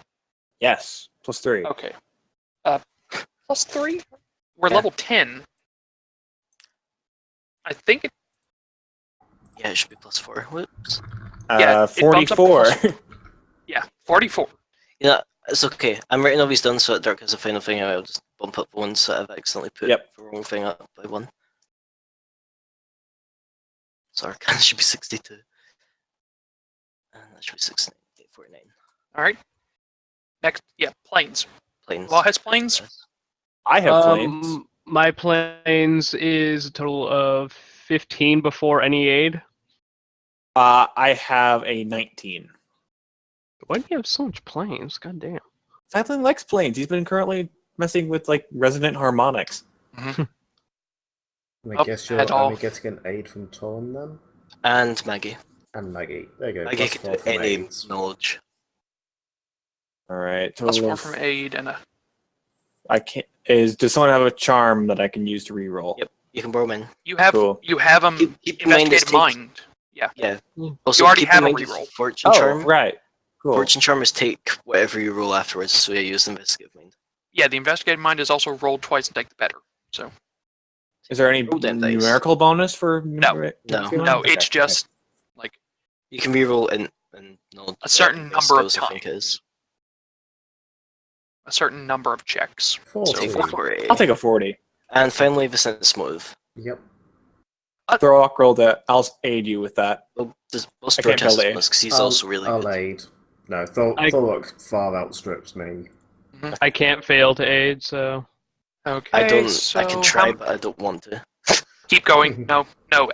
D: Yes, plus 3.
E: Okay. Plus 3. We're
A: Yeah.
E: level 10. I think it.
A: Yeah, it should be plus 4. Whoops.
E: Yeah, it bumps up to
D: 44.
E: plus- Yeah, 44.
A: Yeah, it's okay. I'm writing all these done so that Dirk has a final thing. I'll just bump up one so I've accidentally put
D: Yep.
A: the wrong thing up by 1. So Arcana should be 62. And that should be 69. 49.
E: All right. Next, yeah, planes.
A: Planes.
E: Law has planes.
D: I have planes.
B: My planes is a total of 15 before any aid.
D: I have a 19.
B: Why do you have so much planes? God damn.
D: Cyclin likes planes. He's been currently messing with like resonant harmonics.
C: I
E: Up
C: guess you're
E: and
C: only
E: off.
C: getting an aid from Torin then?
A: And Maggie.
C: And Maggie. There you go.
A: Maggie
C: Plus
A: can
C: 4
A: do
C: from
A: any
C: aids.
A: knowledge.
D: All right.
E: Plus
D: total
E: 4
D: of-
E: from aid and a.
D: I can't. Does someone have a charm that I can use to reroll?
A: Yep. You can borrow mine.
E: You have
D: Cool.
A: Keep in mind it's
E: investigative mind.
A: Yeah.
B: Mm.
A: Also,
E: already
A: keep
E: have
A: in
E: a
A: mind with
E: reroll.
A: Fortune
D: Oh,
A: Charm.
D: right. Cool.
A: Fortune Charm is take whatever you roll afterwards, so yeah, use investigative mind.
E: Yeah, the investigative mind is also rolled twice and take the better. So
D: Is there any
A: Roll them dice.
D: numerical bonus for?
A: No.
E: no,
D: Okay,
E: it's just like
A: You can reroll and no,
E: A certain number of
A: spells, I think it is.
E: a certain number of checks.
C: 40.
E: So
A: 40.
D: I'll take a 40.
A: And finally, the sense motive.
C: Yep.
D: Thorok rolled that. I'll aid you with that.
A: Well, most
D: I can't tell
A: Dortest
D: the-
A: because he's also really
C: I'll
A: good.
C: aid. No,
B: I-
C: Thorok far outstrips me.
B: I can't fail to aid, so.
E: Okay,
A: I don't.
E: So
A: I can try,
E: how-
A: but I don't want to.
E: keep going. No,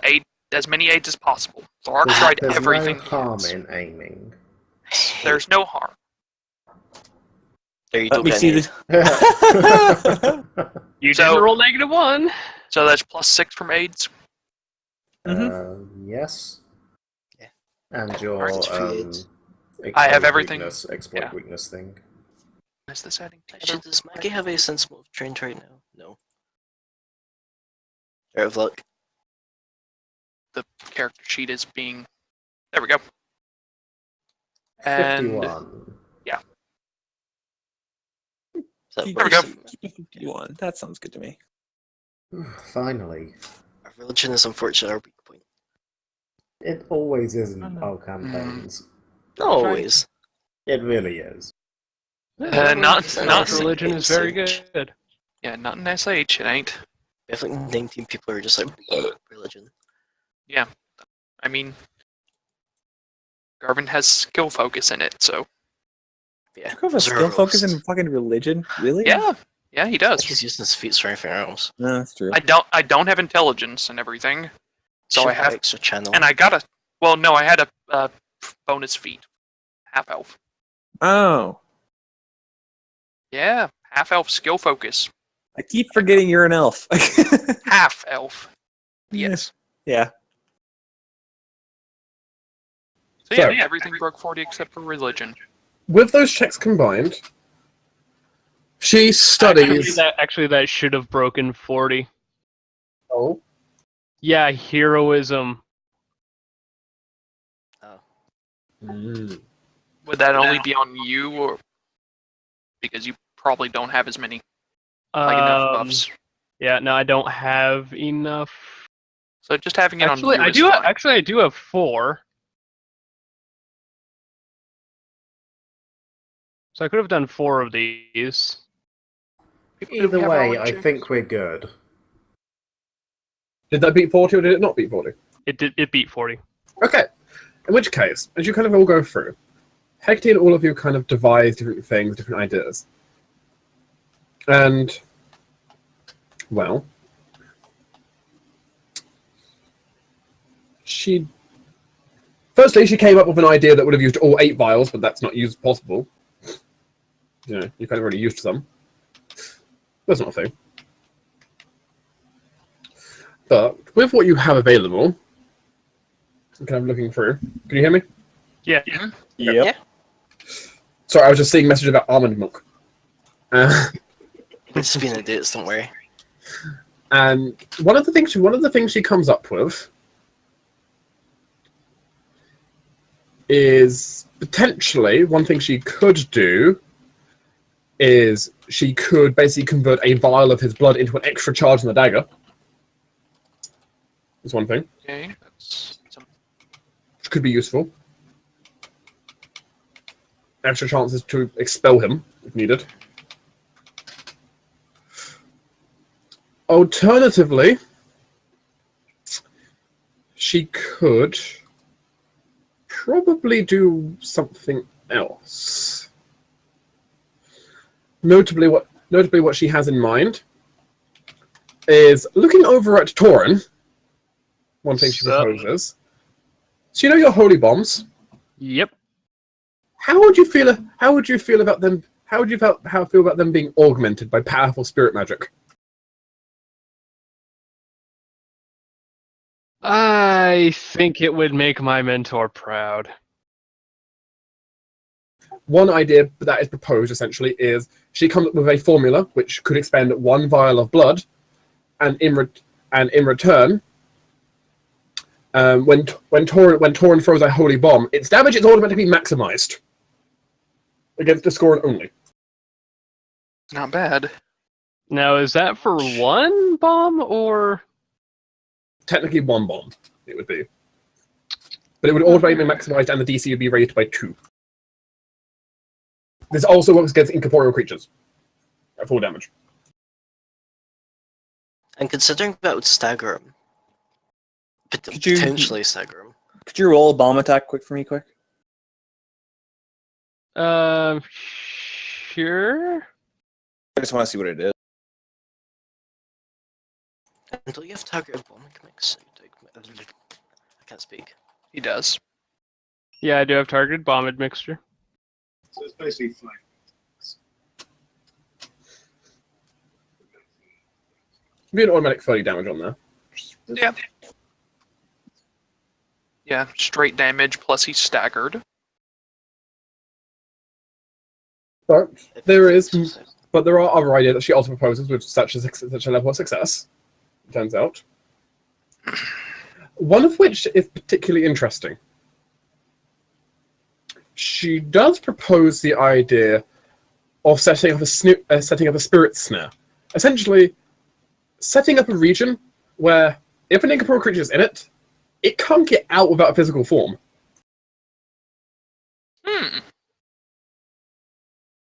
E: aid as many aids as possible. Thorok tried
C: There's
E: everything.
C: no
E: he
C: harm
E: has.
C: in aiming.
E: There's no harm.
A: There you
D: Let
A: don't
D: me
A: get
D: see
A: any.
D: this.
B: You
E: So-
B: didn't roll -1.
E: So that's plus 6 from aids.
C: Yes.
A: Yeah.
C: And your
A: Alright, it's
E: I have
C: exploit
E: everything.
C: Weakness, exploit
E: Yeah.
C: weakness thing.
E: Is this adding
A: Actually,
E: together?
A: does Maggie have a sense motive trained right now? No. Out of luck.
E: The character sheet is being. There we go. And
C: 51.
A: Is that
E: There we go.
D: Keep it 51. That sounds good to me.
C: Finally.
A: Our religion is unfortunately our weak point.
C: It always is in
B: Oh, no.
C: our campaigns.
A: Not always.
C: It really is.
E: not
B: religion is very
A: SH.
B: good.
E: Yeah, not in SH. It ain't.
A: We have like 19 people who are just like religion.
E: I mean, Garvin has skill focus in it, so
A: Yeah.
D: You have a skill focus in fucking religion? Really?
E: yeah, he
A: I
E: does.
A: think he's using his feet for anything else.
D: No, that's true.
E: I don't have intelligence and everything, so
A: Should
E: I have,
A: extra channel.
E: and I got a. Well, no, I had a bonus feat, half elf.
D: Oh.
E: Yeah, half elf skill focus,
D: I keep forgetting you're an elf.
E: half elf. Yes.
D: Yeah.
E: So yeah,
F: So-
E: everything broke 40 except for religion.
F: With those checks combined, she studies.
B: Actually, that should have broken 40.
F: Oh,
B: Yeah, heroism.
A: Oh.
E: Would that only be on you, or because you probably don't have as many enough buffs?
B: Yeah, no, I don't have enough.
E: So just having it
B: Actually,
E: on you
B: I
E: is
B: do.
E: fine.
B: Actually, I do have 4. So I could have done 4 of these.
E: People do
C: Either
E: have
C: way,
E: knowledge
C: I
E: checks.
C: think we're good.
F: did that beat 40 or did it not beat 40?
B: It did. It beat 40.
F: Okay. In which case, as you kind of all go through, Hector and all of you kind of devise different things, different ideas. And, well, firstly, she came up with an idea that would have used all 8 vials, but that's not possible. You know, you kind of already used some. That's not a thing. But with what you have available, I'm kind of looking through. Can you hear me?
B: Yeah.
D: Yep.
A: Yeah.
F: Sorry, I was just seeing messages about almond milk.
A: It's been a dates, don't worry.
F: And one of the things she comes up with is potentially one thing she could do is she could basically convert a vial of his blood into an extra charge in the dagger. Is one thing,
E: Okay, that's some...
F: which could be useful. Extra chances to expel him if needed. Alternatively, she could probably do something else. Notably, what she has in mind is looking over at Torin. One thing she proposes. So you know your holy bombs.
B: Yep.
F: How would you feel about them? How would you feel about them being augmented by powerful spirit magic?
B: I think it would make my mentor proud.
F: One idea that is proposed essentially is she comes up with a formula which could expend 1 vial of blood, and in return, when Torin throws a holy bomb, its damage is automatically maximized against the score only.
E: Not bad.
B: Now, is that for 1 bomb or?
F: Technically 1 bomb, it would be. But it would automatically be maximized and the DC would be raised by 2. This also works against incorporeal creatures at full damage.
A: And considering that would stagger him,
D: Could you-
A: potentially stagger him.
D: Could you roll a bomb attack quick for me, quick?
B: Sure.
D: I just want to see what it is.
A: And don't you have targeted bomb mix? I can't speak.
E: He does.
B: Yeah, I do have targeted bomb admixture.
C: So it's basically 5.
F: Be an automatic 30 damage on there.
E: Yeah. Yeah, straight damage plus he's staggered.
F: But there are other ideas that she also proposes with such a level of success, it turns out. One of which is particularly interesting. She does propose the idea of setting up a spirit snare. Essentially, setting up a region where if an incorporeal creature is in it, it can't get out without a physical form.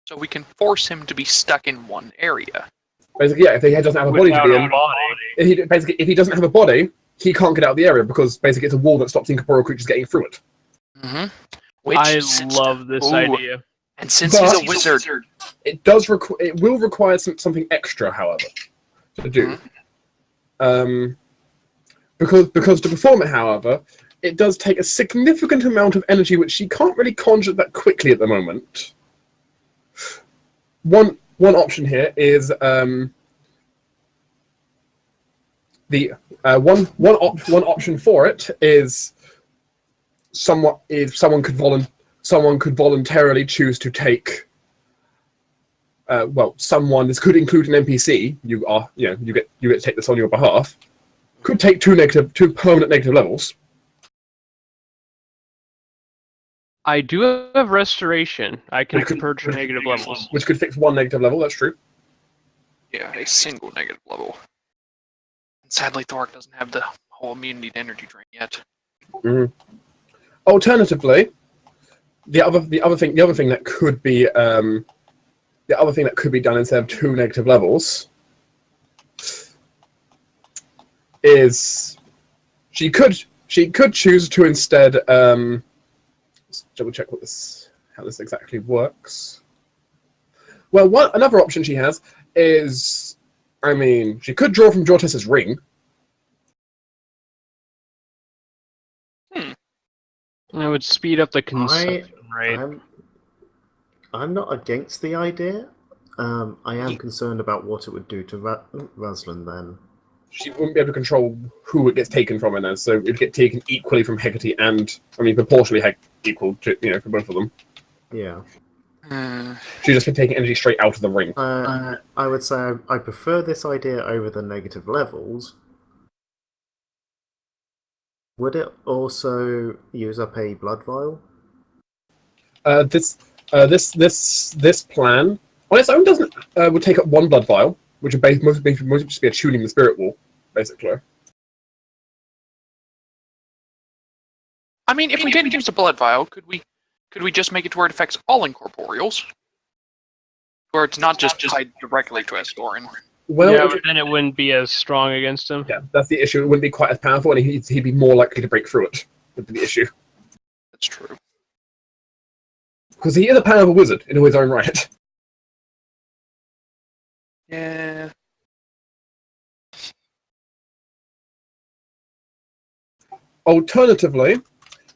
E: So we can force him to be stuck in one area.
F: Basically, yeah, if he doesn't have a body to be in, if he doesn't have a body, he can't get out of the area because basically it's a wall that stops incorporeal creatures getting through it.
E: Mm-hmm.
B: I love this idea.
E: And since he's a wizard,
F: It will require something extra, however, to do. Because to perform it, however, it does take a significant amount of energy, which she can't really conjure that quickly at the moment. One option here is one option for it is someone could voluntarily choose to take. Someone, this could include an NPC. You get to take this on your behalf. Could take two permanent negative levels.
B: I do have restoration. I can purge negative levels.
F: Which could fix one negative level, that's true.
E: Yeah, a single negative level. And sadly, Thork doesn't have the whole immunity to energy drain yet.
F: Mm-hmm. Alternatively, the other thing that could be done instead of 2 negative levels is she could choose to instead let's double check how this exactly works. Well, another option she has is, she could draw from Jortis's ring.
B: It would speed up the consumption rate.
C: I'm not against the idea. I am concerned about what it would do to Razlan then.
F: She wouldn't be able to control who it gets taken from, and so it'd get taken equally from Hecate and, proportionally equal to, for both of them.
C: Yeah.
F: She'd just be taking energy straight out of the ring.
C: I would say I prefer this idea over the negative levels. Would it also use up a blood vial?
F: This plan on its own would take up 1 blood vial, which would most just be attuning the spirit wall, basically.
E: If we didn't use the blood vial, could we just make it to where it affects all incorporeals? Where it's not just tied directly to Astorin?
F: Well,
B: yeah, but then it wouldn't be as strong against him.
F: Yeah, that's the issue. It wouldn't be quite as powerful, and he'd be more likely to break through it. Would be the issue.
E: That's true.
F: Because he is a powerful wizard in his own right.
E: Yeah.
F: Alternatively,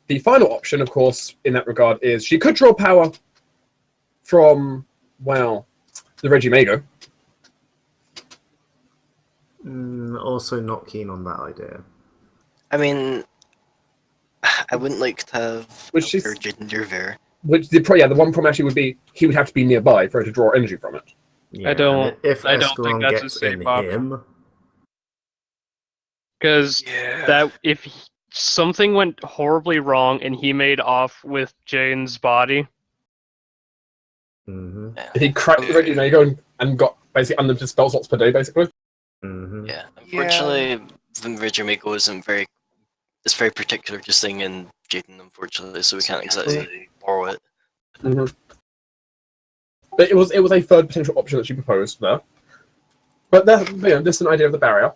F: the final option, of course, in that regard, is she could draw power from, the Regimago.
C: Also not keen on that idea.
A: I wouldn't like to have Jaden there.
F: Which the one problem actually would be he would have to be nearby for her to draw energy from it.
C: Yeah,
B: I don't
C: if
B: think
C: Escalon
B: that's a
C: gets
B: safe
C: in
B: option.
C: him,
B: Because if something went horribly wrong and he made off with Jane's body,
F: he cracked the Regimago and got basically unlimited spell slots per day, basically.
A: Yeah, unfortunately, the Regimago isn't very. It's very particular to sing in Jaden, unfortunately, so we can't exactly borrow it.
F: But it was a third potential option that she proposed there. But this is an idea of the barrier,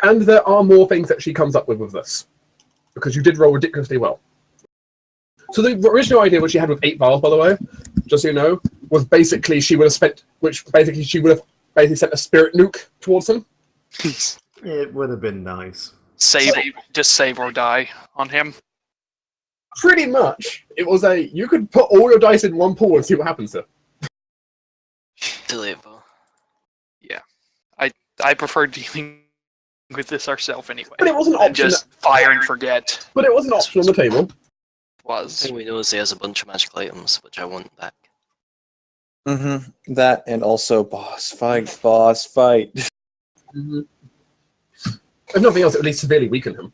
F: and there are more things that she comes up with this, because you did roll ridiculously well. So the original idea, which she had with 8 vials, by the way, just so you know, was basically she would have sent a spirit nuke towards him.
C: it would have been nice.
E: Just save or die on him.
F: Pretty much, it was you could put all your dice in one pool and see what happens there.
A: Too late, though.
E: Yeah, I prefer dealing with this ourselves anyway.
F: But it was an option.
E: Just fire and forget.
F: But it was an option on the table.
A: The thing we know is he has a bunch of magical items, which I want back.
D: That and also boss fight.
F: Mm-hmm. If nothing else, it would at least severely weaken him.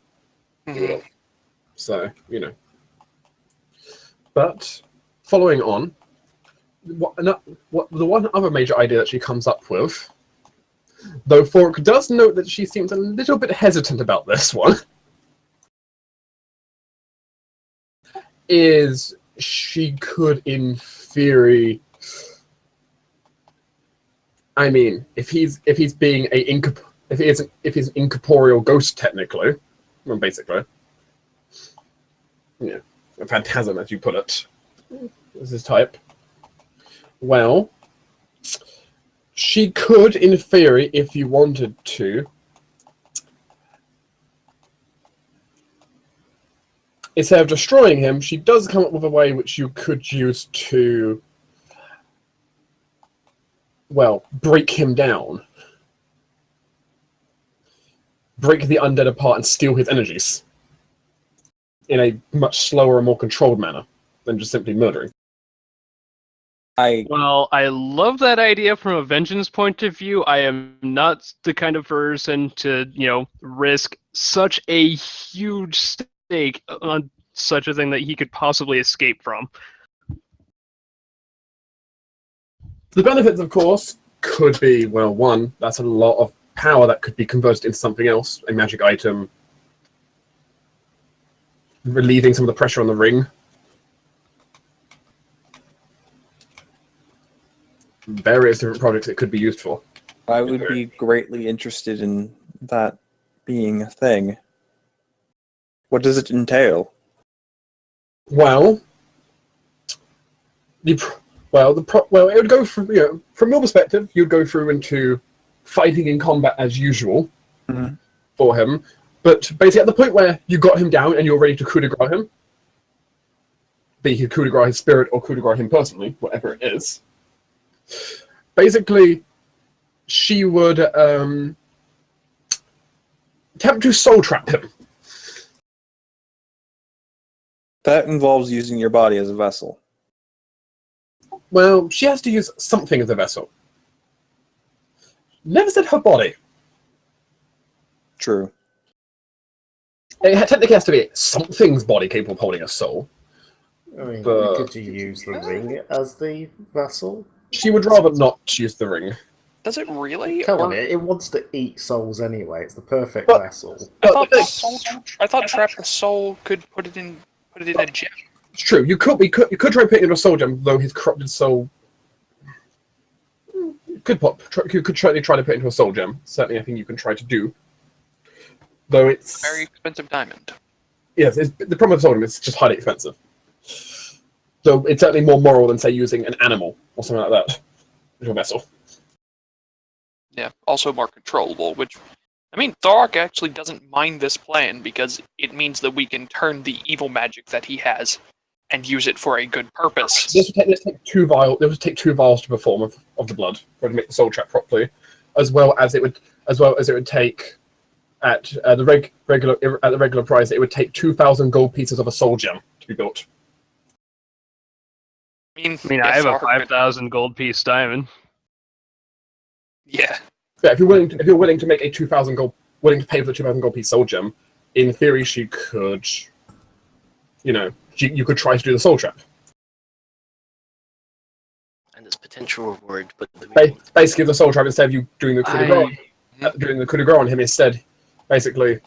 F: So, But, following on, the one other major idea that she comes up with, though Fork does note that she seems a little bit hesitant about this one, is she could, in theory, if he's being if he's an incorporeal ghost, technically, basically, a phantasm, as you put it, is his type. Well, she could, in theory, if you wanted to, instead of destroying him, she does come up with a way which you could use to, break him down. Break the undead apart and steal his energies. in a much slower and more controlled manner than just simply murdering.
B: Well, I love that idea from a vengeance point of view. I am not the kind of person to, risk such a huge stake on such a thing that he could possibly escape from.
F: The benefits, of course, could be, well, one, that's a lot of power that could be converted into something else, a magic item, relieving some of the pressure on the ring. Various different projects it could be used for.
D: I would be greatly interested in that being a thing. What does it entail?
F: Well, it would go from from your perspective, you'd go through into fighting in combat as usual for him, but basically at the point where you got him down and you're ready to coup de grace him, be he coup de grace his spirit or coup de grace him personally, whatever it is. Basically, she would attempt to soul trap him.
D: That involves using your body as a vessel.
F: Well, she has to use something as a vessel. Never said her body.
D: True.
F: It technically has to be something's body capable of holding a soul.
C: I mean,
F: But-
C: could you use the ring as the vessel?
F: She would rather not use the ring.
E: Does it really?
C: Come
E: Or-
C: on, it wants to eat souls anyway. It's the perfect
F: But-
C: vessel.
E: I thought
F: But-
E: I thought Trap the Soul could put it in a gem.
F: It's true. You could try putting it into a soul gem, though his corrupted soul. You could certainly try to put it into a soul gem. Certainly, I think you can try to do. Though it's
E: Very expensive diamond.
F: yes, the problem with soul gem is it's just highly expensive. So it's certainly more moral than say using an animal or something like that as your vessel.
E: Yeah, also more controllable, which, I mean, Thorok actually doesn't mind this plan because it means that we can turn the evil magic that he has and use it for a good purpose.
F: This would take 2 vials. It would take 2 vials to perform of the blood for it to make the soul trap properly, as well as it would take at the regular price. It would take 2,000 gold pieces of a soul gem to be built.
B: I have a
E: Thorok could-
B: 5,000 gold piece diamond.
E: Yeah,
F: Yeah, if you're willing to make a 2,000 gold, willing to pay for the 2,000 gold piece soul gem, in theory she could, you could try to do the soul trap.
A: And its potential reward, but
F: Basically, the soul trap, instead of you doing the coup de grace on him, instead, basically,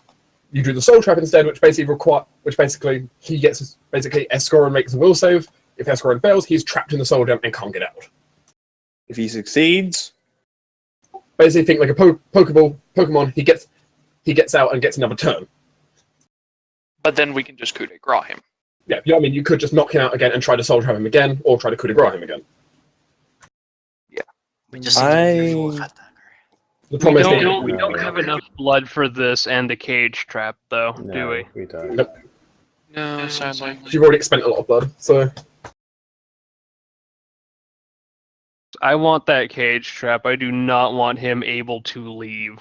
F: you do the soul trap instead, which basically he gets Escorin makes a will save. If Escorin fails, he's trapped in the soul gem and can't get out.
D: If he succeeds,
F: Basically, think like a Pokemon. He gets out and gets another turn.
E: but then we can just coup de grace him.
F: Yeah, you know what I mean? You could just knock him out again and try to soul trap him again, or try to coup de grace him again.
A: we just need to be careful with that dagger.
F: The problem is
B: We don't have enough blood for this and the cage trap, though, do
C: No,
B: we?
C: we don't.
F: Nope.
E: No, sadly.
F: You've already spent a lot of blood, so
B: I want that cage trap. I do not want him able to leave.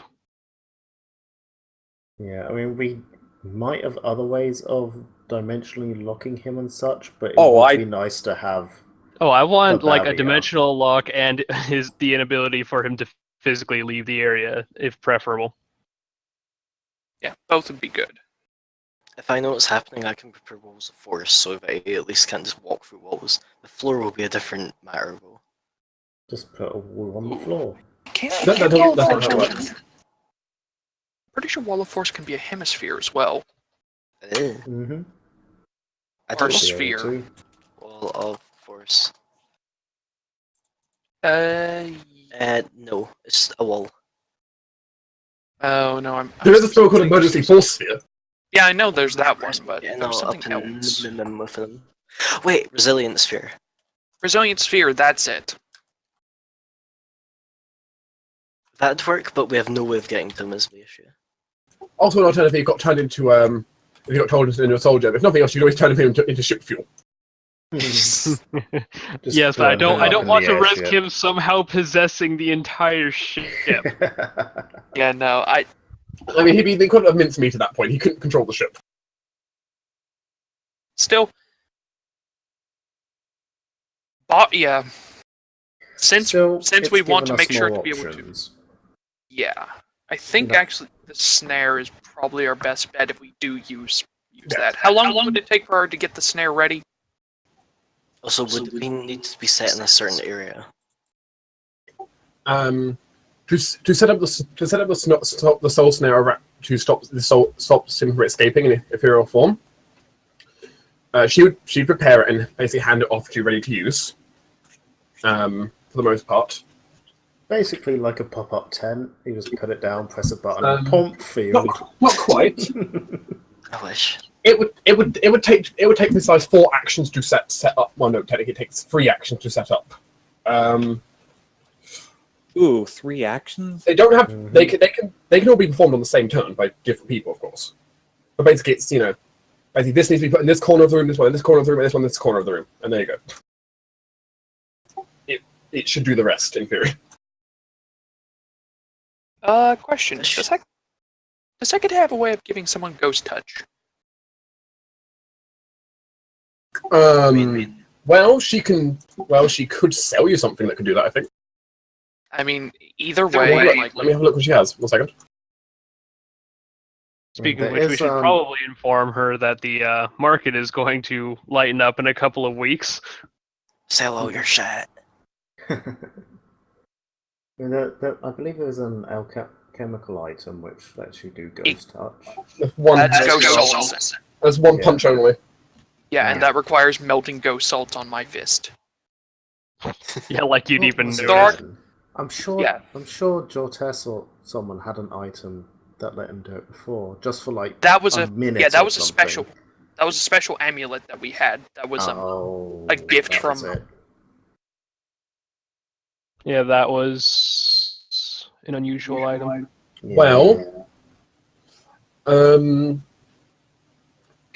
C: Yeah, I mean, we might have other ways of dimensionally locking him and such, but it
D: Oh,
C: would be nice to have.
B: Oh, I want
C: The
B: like a
C: barrier.
B: dimensional lock and the inability for him to physically leave the area, if preferable.
E: Yeah, both would be good.
A: If I know what's happening, I can prepare walls of force, so if I at least can't just walk through walls. The floor will be a different matter, though.
C: Just put a wall on the floor.
F: that's not how it works.
E: Pretty sure Wall of Force can be a hemisphere as well.
C: Mm-hmm.
A: I
E: Or
A: don't know.
E: sphere.
A: Wall of force.
E: Uh,
A: No, it's a wall.
E: oh no, I'm.
F: There is a spell called Emergency Force Sphere.
E: Yeah, I know there's that one, but
A: Yeah,
E: there
A: no,
E: was
A: up
E: something
A: in
E: else.
A: with them. Wait, resilient sphere.
E: Resilient Sphere, that's it.
A: That'd work, but we have no way of getting to him is the issue.
F: Also, an alternative, you got turned into if you got turned into a soul gem. If nothing else, you'd always turn him into ship fuel.
C: Just
B: Yes, I
C: burn him up
B: don't
C: in
B: want
C: the
B: to risk
C: airship.
B: him somehow possessing the entire ship.
E: Yeah, no,
F: I mean, they couldn't have mincemeat at that point. He couldn't control the ship.
E: Still, but yeah, since
C: It's
E: we want to
C: given
E: make
C: us
E: sure
C: more
E: to be able to,
C: options.
E: yeah, I think
C: No.
E: actually the snare is probably our best bet if we do use that. How long would it take for her to get the snare ready?
A: Also, would we need to be set in a certain area?
F: To set up the soul snare to stop him from escaping in ethereal form. She'd prepare it and basically hand it off to you ready to use. For the most part.
C: Basically, like a pop-up tent. You just put it down, press a button, pump field.
F: Not quite.
A: I wish.
F: It would take besides 4 actions to set up. Well, no, technically it takes 3 actions to set up.
D: Ooh, 3 actions?
F: They don't have. They can all be performed on the same turn by different people, of course. But basically, it's basically this needs to be put in this corner of the room, this one in this corner of the room, and this one in this corner of the room, and there you go. It should do the rest in theory.
E: Question: Does Hecate have a way of giving someone ghost touch?
F: Well, she can. Well, she could sell you something that could do that. I think.
E: I mean, either way,
F: Let me have a look what she has. 1 second.
B: Speaking
C: There
B: of which, we
C: is,
B: should probably inform her that the market is going to lighten up in a couple of weeks.
A: Sell all your shit.
C: I believe there's an alchemical item which lets you do ghost touch.
E: that's ghost salt.
F: There's one punch only.
E: Yeah, and that requires melting ghost salt on my fist.
B: Yeah, like you'd even
E: Start-
B: notice.
C: I'm sure.
E: Yeah.
C: I'm sure Jortes or someone had an item that let him do it before, just for like
E: That was
C: a minute.
E: yeah, that
C: or
E: was a
C: something.
E: special. That was a special amulet that we had. That was a gift
C: that was
E: from.
C: it.
B: Yeah, that was an unusual item.
C: Yeah.
F: Well,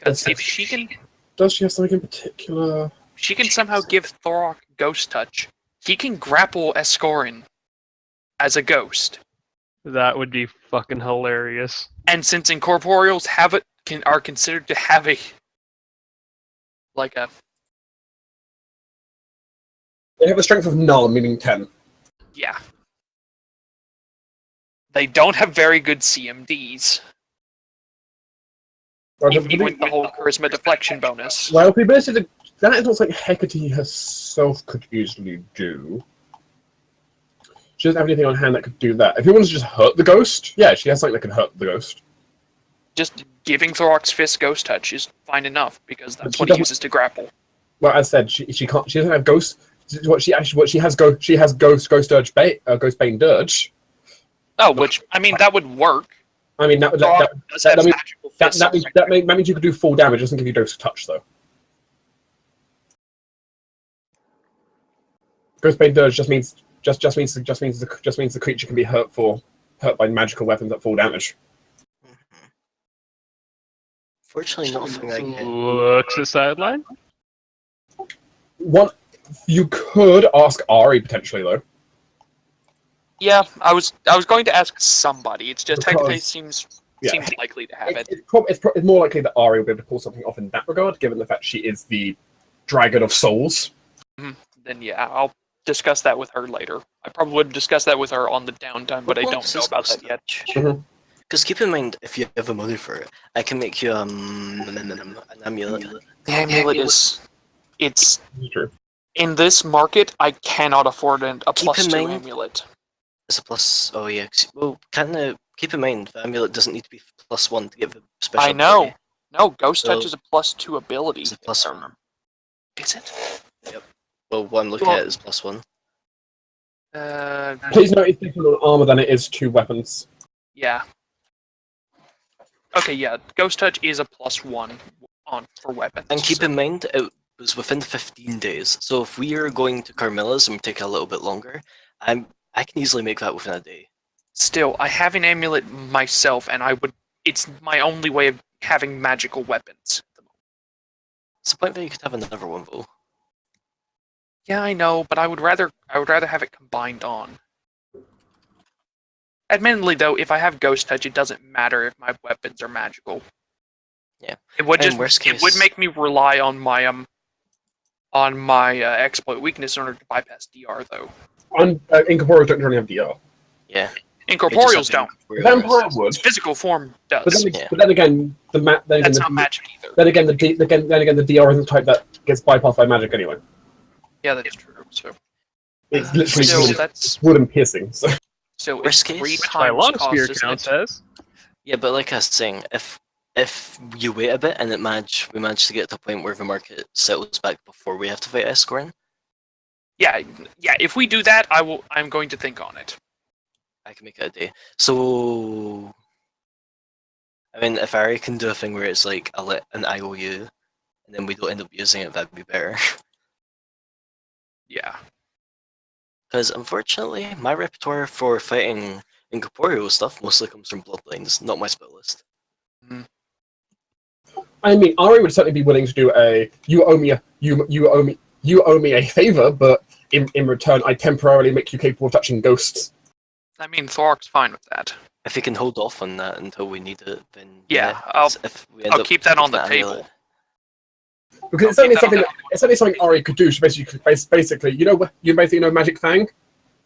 E: If she can,
F: does she have something in particular?
E: she can somehow give Thorok ghost touch. He can grapple Escorin as a ghost.
B: That would be fucking hilarious.
E: And since incorporeals are considered to have a
F: They have a strength of null, meaning 10.
E: yeah. They don't have very good CMDs. Even with the whole charisma deflection bonus.
F: Well, the ability that is not something Hecate herself could easily do. She doesn't have anything on hand that could do that. If you want to just hurt the ghost, yeah, she has something that can hurt the ghost.
E: Just giving Thorok's fist ghost touch is fine enough because that's
F: she
E: what he
F: doesn't-
E: uses to grapple.
F: Well, as said, she can't. She doesn't have ghost. She has ghost dirge ghost bane dirge.
E: Oh, which I mean that would work.
F: I mean
E: Thorok does
F: that
E: have
F: means-
E: magical fists.
F: that means you could do full damage. It doesn't give you ghost touch though. Ghost bane dirge just means the creature can be hurt by magical weapons at full damage.
A: Fortunately, nothing I get.
B: Looks a sideline.
F: What you could ask Eyrie potentially though.
E: Yeah, I was going to ask somebody. It's just
F: Because-
E: Hecate seems likely to have it.
F: It's more likely that Eyrie will be able to pull something off in that regard, given the fact she is the Dragon of Souls.
E: Then yeah, I'll discuss that with her later. I probably would discuss that with her on the downtime, but I don't know about that yet.
F: Mhm.
A: Because keep in mind, if you have the money for it, I can make you an amulet.
E: The amulet is it's
F: True.
E: in this market. I cannot afford a
A: Keep
E: plus
A: in
E: 2
A: mind-
E: amulet.
A: It's a plus. Oh yeah. Well, keep in mind the amulet doesn't need to be +1 to get the special.
E: I know.
A: ability.
E: No, ghost touch
A: So-
E: is a plus 2 ability.
A: It's a plus
E: if I
A: 1.
E: remember. Is it?
A: Well, what I'm looking
E: Well-
A: at is +1.
F: Please note it's different on armor than it is to weapons.
E: Yeah. Okay, yeah. Ghost touch is a +1 for weapons.
A: And keep
E: so-
A: in mind, it was within 15 days. So if we are going to Carmilla's and we take a little bit longer, I can easily make that within a day.
E: Still, I have an amulet myself, and it's my only way of having magical weapons.
A: It's the point that you could have another one though.
E: Yeah, I know, but I would rather have it combined on. Admittedly, though, if I have ghost touch, it doesn't matter if my weapons are magical. It would
A: In
E: just
A: worst
E: it would
A: case-
E: make me rely on my exploit weakness in order to bypass DR though.
F: Incorporeals don't really have DR.
A: Yeah.
E: Incorporeals don't.
F: Vampire would.
E: Its physical form does.
F: But then again,
E: That's not magic either.
F: Then again, the DR isn't the type that gets bypassed by magic anyway.
E: Yeah, that's true. So
F: It's literally
E: still, that's
F: wood and piercing. So.
E: so
A: Worst
E: it's 3
A: case-
B: Which my
E: times
B: long
E: cost,
B: spear
E: isn't
B: count
E: it?
B: says.
A: Yeah, but like I was saying, if you wait a bit and we manage to get to a point where the market settles back before we have to fight Escorn,
E: Yeah. If we do that, I'm going to think on it.
A: I can make it a day. So, I mean, if Eyrie can do a thing where it's like an IOU, and then we don't end up using it, that'd be better.
E: Yeah.
A: Because unfortunately, my repertoire for fighting incorporeal stuff mostly comes from bloodlines, not my spell list.
F: I mean, Eyrie would certainly be willing to do a you owe me a favor, but in return, I temporarily make you capable of touching ghosts.
E: I mean, Thorok's fine with that.
A: If he can hold off on that until we need it, then
E: Yeah,
A: if we end
E: I'll
A: up
E: keep that on the
A: taking
E: table.
F: Because it's certainly something Eyrie could do. She basically, you basically know Magic Fang,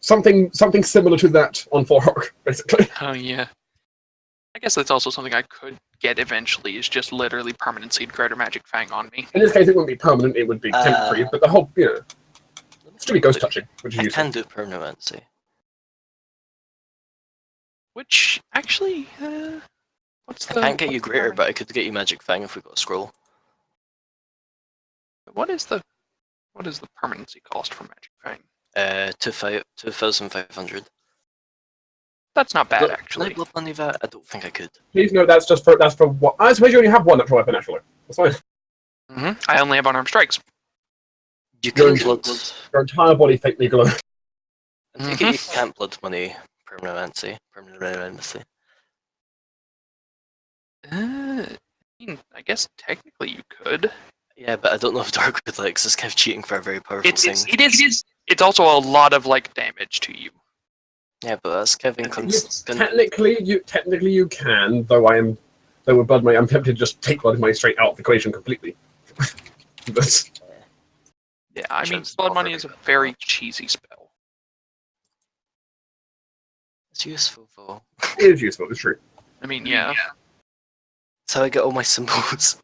F: something similar to that on Thorok, basically.
E: Oh yeah. I guess that's also something I could get eventually. Is just literally permanent seed greater magic fang on me.
F: In this case, it wouldn't be permanent; it would be temporary. But the whole, still be ghost touching, which is
A: I
F: useful.
A: can do permanency.
E: Which actually, what's
A: I
E: the?
A: can't get you greater, but I could get you magic fang if we got a scroll.
E: What is the permanency cost for magic fang?
A: 2,500.
E: That's not bad
A: Can I
E: actually.
A: blood money that? I don't think I could.
F: Please note that's for what. I suppose you only have one natural weapon, actually. That's fine.
E: I only have unarmed strikes.
A: You
F: Your
A: can blood.
F: Your entire body faintly glow.
A: I think you can't blood money permanency.
E: I guess technically you could.
A: Yeah, but I don't know if Dark would like. 'Cause it's kind of cheating for a very powerful thing.
E: It is. It's also a lot of damage to you.
A: Yeah, but that's Kevin.
F: Technically, you can. Though with blood money, I'm tempted to just take blood money straight out of the equation completely. But
E: Yeah, I mean,
A: Just
E: blood
A: offer
E: money
A: me
E: is a
A: that.
E: very cheesy spell.
A: It's useful though.
F: it is useful. It's true.
E: I mean, yeah.
A: That's how I get all my symbols.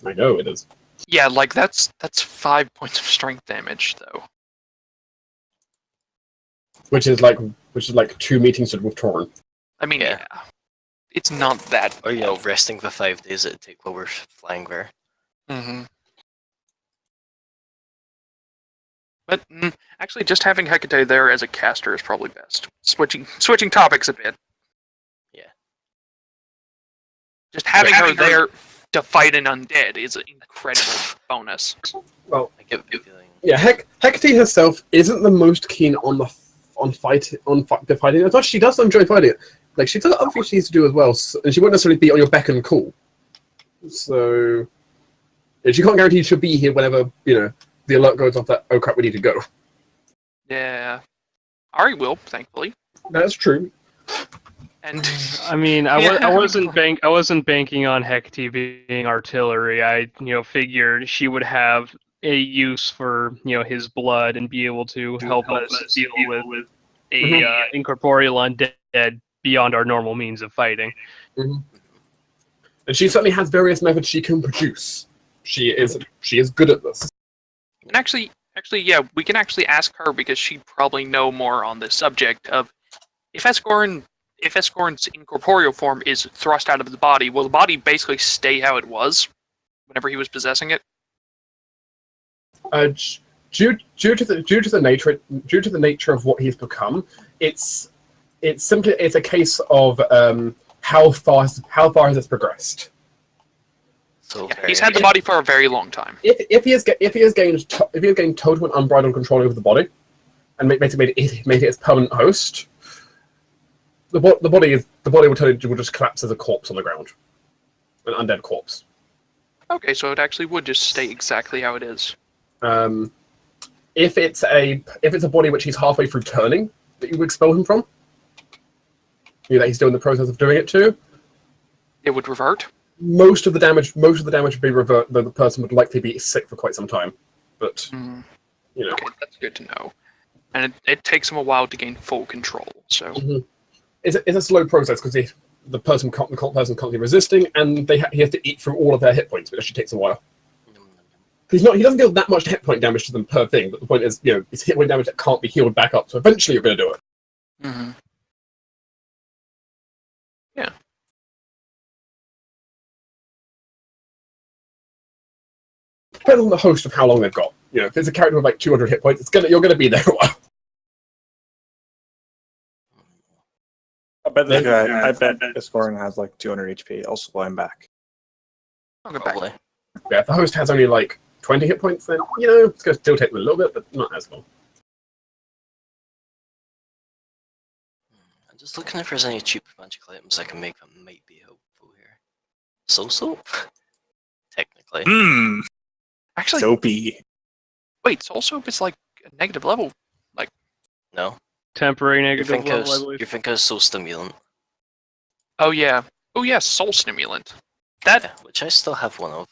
F: I know it is.
E: Yeah, that's 5 points of strength damage though.
F: Which is like 2 meetings with Torn.
E: I mean,
A: Yeah.
E: yeah. It's not that.
A: Or resting the 5 days it'd take while we're flying there.
E: But actually, just having Hecate there as a caster is probably best. Switching topics a bit.
A: Yeah.
E: Just having her there to fight an undead is an incredible bonus.
F: Well,
A: I get the feeling.
F: yeah, Hecate herself isn't the most keen on fighting. As much as she does enjoy fighting it. Like, she's got other things she needs to do as well, and she won't necessarily be on your beck and call. So, she can't guarantee she'll be here whenever, the alert goes off that, oh crap, we need to go.
E: Yeah. Eyrie will, thankfully.
F: That's true.
E: And
B: I mean,
E: Yeah.
B: I wasn't banking on Hecate being artillery. I figured she would have a use for his blood and be able to help us deal with a incorporeal undead beyond our normal means of fighting.
F: And she certainly has various methods she can produce. She is good at this.
E: And actually, yeah, we can actually ask her because she'd probably know more on this subject of if Escorn's incorporeal form is thrust out of the body, will the body basically stay how it was whenever he was possessing it?
F: Due to the nature of what he's become, it's a case of how far has it progressed.
A: So
E: Yeah, he's had the body for a very long time.
F: If he has gained total and unbridled control over the body, and basically made it its permanent host, the body will just collapse as a corpse on the ground, an undead corpse.
E: Okay, so it actually would just stay exactly how it is.
F: If it's a body which he's halfway through turning that you expel him from, that he's still in the process of doing it to,
E: It would revert.
F: most of the damage would be revert, though the person would likely be sick for quite some time. But
E: Mm,
F: you know,
E: okay, that's good to know. And it takes him a while to gain full control. So
F: it's a slow process because the person constantly resisting, and he has to eat through all of their hit points, which actually takes a while. He doesn't deal that much hit point damage to them per thing, but the point is, it's hit point damage that can't be healed back up. So eventually, you're going to do it.
E: Mm-hmm. Yeah.
F: Depends on the host of how long they've got. If it's a character with like 200 hit points, you're going to be there a while.
D: I bet this guy. I bet Iskoran has like 200 HP. I'll slow him back.
E: I'll go back.
A: Probably.
F: Yeah, if the host has only like 20 hit points, then it's going to still take them a little bit, but not as long.
A: I'm just looking if there's any cheap magical items I can make that might be helpful here. Soul soap? Technically.
E: Actually,
D: Soapy.
E: wait, Soul Soap is like a negative level.
A: No?
B: Temporary
A: You
B: negative
A: think,
B: level, I believe.
A: you think I was soul stimulant?
E: Oh yeah. Oh yeah, Soul Stimulant. That
A: Yeah, which I still have one of.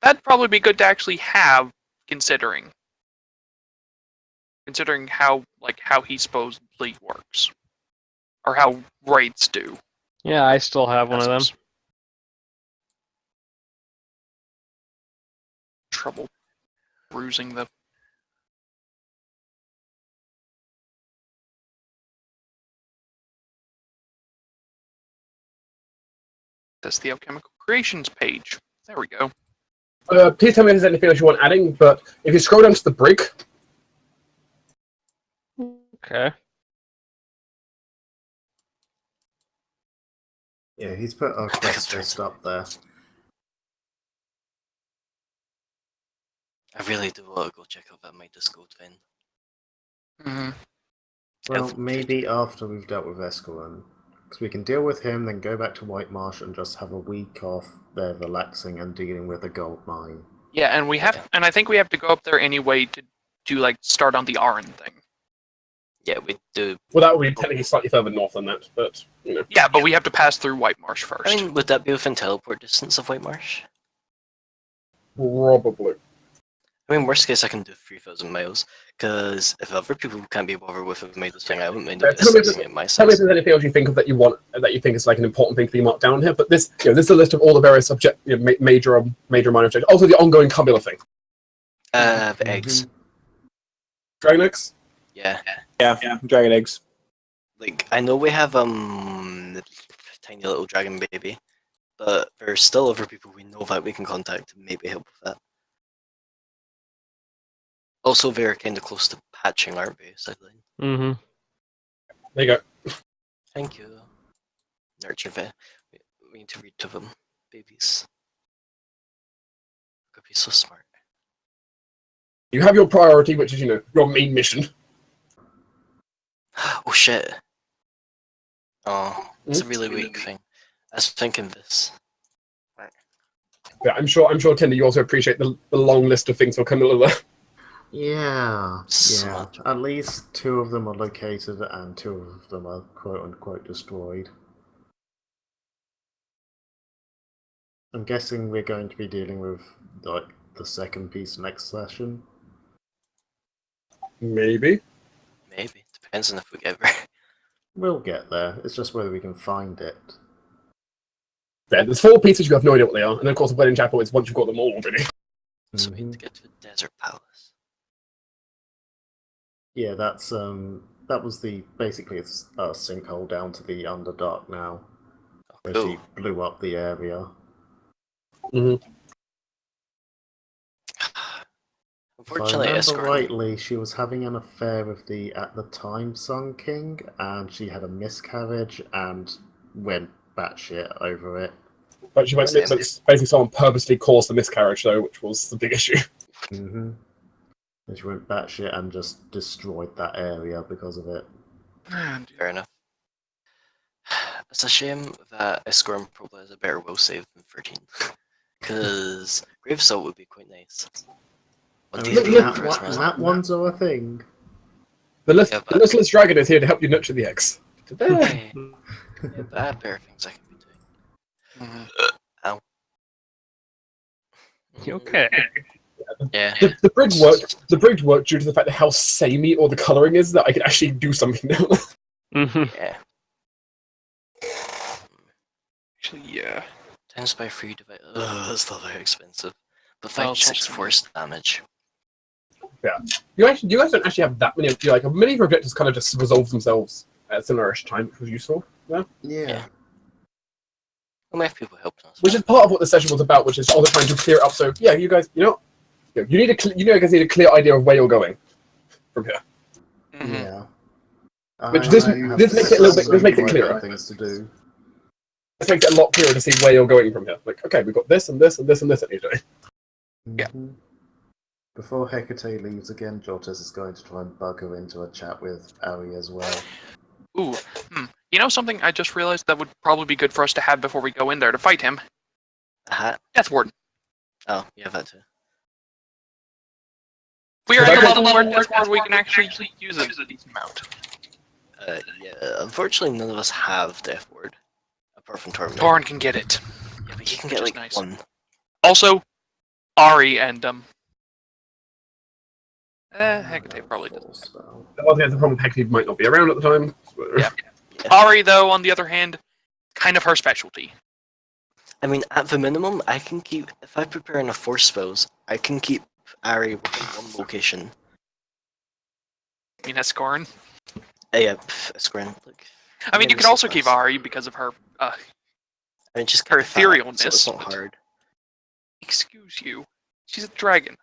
E: that'd probably be good to actually have, considering how he supposedly works, or how raids do.
B: Yeah, I still have one of them.
E: That's trouble bruising the. That's the alchemical creations page. There we go.
F: Please tell me if there's anything else you want adding, but if you scroll down to the brig,
B: Okay.
C: Yeah, he's put our quest list up there.
A: I really do want to go check out that Midas Gold Vein.
E: Mm-hmm.
C: Well,
A: Elven
C: maybe
A: Trade.
C: after we've dealt with Escalon. Because we can deal with him, then go back to White Marsh and just have a week off there relaxing and dealing with a gold mine.
E: Yeah, and and I think we have to go up there anyway to start on the Aran thing.
A: Yeah, we do.
F: well, that would be technically slightly further north than that, but
E: Yeah, but we have to pass through White Marsh first.
A: I mean, would that be within teleport distance of White Marsh?
F: probably.
A: I mean, worst case, I can do 3,000 miles, because if other people can't be bothered with the Midas thing, I wouldn't mind
F: Yeah, tell me if
A: assessing it
F: Tell me if
A: myself.
F: there's anything else you think of that you think is like an important thing to be marked down here. But this is a list of all the various major and minor objectives. Also, the ongoing Camilla thing.
A: The eggs.
F: Dragon eggs.
A: Yeah.
D: Yeah, dragon eggs.
A: Like, I know we have, tiny little dragon baby, but there's still other people we know that we can contact to maybe help with that. Also, they're kind of close to patching, aren't they, sideline?
B: Mm-hmm.
F: There you go.
A: Thank you. Nurture the. We need to read to them. Babies. Could be so smart.
F: You have your priority, which is your main mission.
A: Oh shit. Oh, it's a really weak thing. I was thinking this.
F: Yeah, I'm sure, Tinder, you also appreciate the long list of things for Camilla there.
C: Yeah,
A: So
C: yeah.
A: much.
C: At least 2 of them are located and 2 of them are quote-unquote destroyed. I'm guessing we're going to be dealing with the second piece next session.
F: Maybe.
A: Maybe. Depends on if we get there.
C: We'll get there. It's just whether we can find it.
F: Yeah, there's 4 pieces you have no idea what they are, and of course the Wedding Chapel is once you've got them all already.
A: So we need to get to the Desert Palace.
C: Yeah, that's that was basically a sinkhole down to the Underdark now,
A: Oh,
C: where
A: cool.
C: she blew up the area.
F: Mm-hmm.
A: Unfortunately,
C: if I remember
A: Escort.
C: rightly, she was having an affair with the at the time Sun King, and she had a miscarriage and went batshit over it.
F: But basically someone purposely caused the miscarriage, though, which was the big issue.
C: Mm-hmm. And she went batshit and just destroyed that area because of it.
A: Fair enough. It's a shame that Escort probably has a better will save than 13. Because Grave Salt would be quite nice.
C: I
A: What
C: mean,
A: do you think,
C: that ones are a thing.
F: The
A: Yeah, but-
F: listless dragon is here to help you nurture the eggs.
A: Yeah, but I have better things I can be doing.
E: Mhm.
B: Okay.
A: Yeah.
F: The bridge worked. The bridge worked due to the fact that how samey all the coloring is that I could actually do something now.
A: Yeah.
E: Actually, yeah.
A: Times by 3 divided. Ugh, that's still very expensive. But
E: Well,
A: 5 6
E: it's also-
A: force damage.
F: You guys don't actually have that many. Many of your objectives kind of just resolve themselves at a similar-ish time, which was useful. Yeah.
C: Yeah.
A: We might have people helping us.
F: Which is part of what the session was about, which is also trying to clear it up. So yeah, you guys, you guys need a clear idea of where you're going from here.
E: Mhm.
C: Yeah.
F: Which this
C: have
F: makes it a little bit- this makes it
C: quite
F: clearer.
C: Things to do.
F: This makes it a lot clearer to see where you're going from here. Like, okay, we've got this and this and this and this that you're doing.
E: Yeah.
C: Mhm. Before Hecate leaves again, Jortis is going to try and bug her into a chat with Eyrie as well.
E: Ooh. You know something I just realized that would probably be good for us to have before we go in there to fight him?
A: A hat?
E: Death Warden.
A: Oh, you have that too.
E: If we are
F: But
E: at
F: I
E: a
F: could-
E: level where Death Warden we can actually use a decent amount.
A: Yeah, unfortunately none of us have Death Ward. Apart from Torment.
E: Torn can get it.
A: Yeah, but he can
E: which
A: get
E: is
A: like
E: nice.
A: one.
E: Also, Eyrie and Hecate probably
C: Full
E: doesn't.
C: spell.
F: Well, the problem with Hecate might not be around at the time.
E: Yeah. Eyrie, though, on the other hand, kind of her specialty.
A: I mean, at the minimum, I can keep, if I prepare enough force spells, I can keep Eyrie within one location.
E: I mean, that's Scorn.
A: Yeah, Square. Like,
E: I mean, you
A: maybe
E: can also
A: some
E: keep
A: less.
E: Eyrie because of her.
A: I mean, just
E: her
A: keep fat,
E: etherealness,
A: so it's not
E: but-
A: hard.
E: Excuse you. She's a dragon.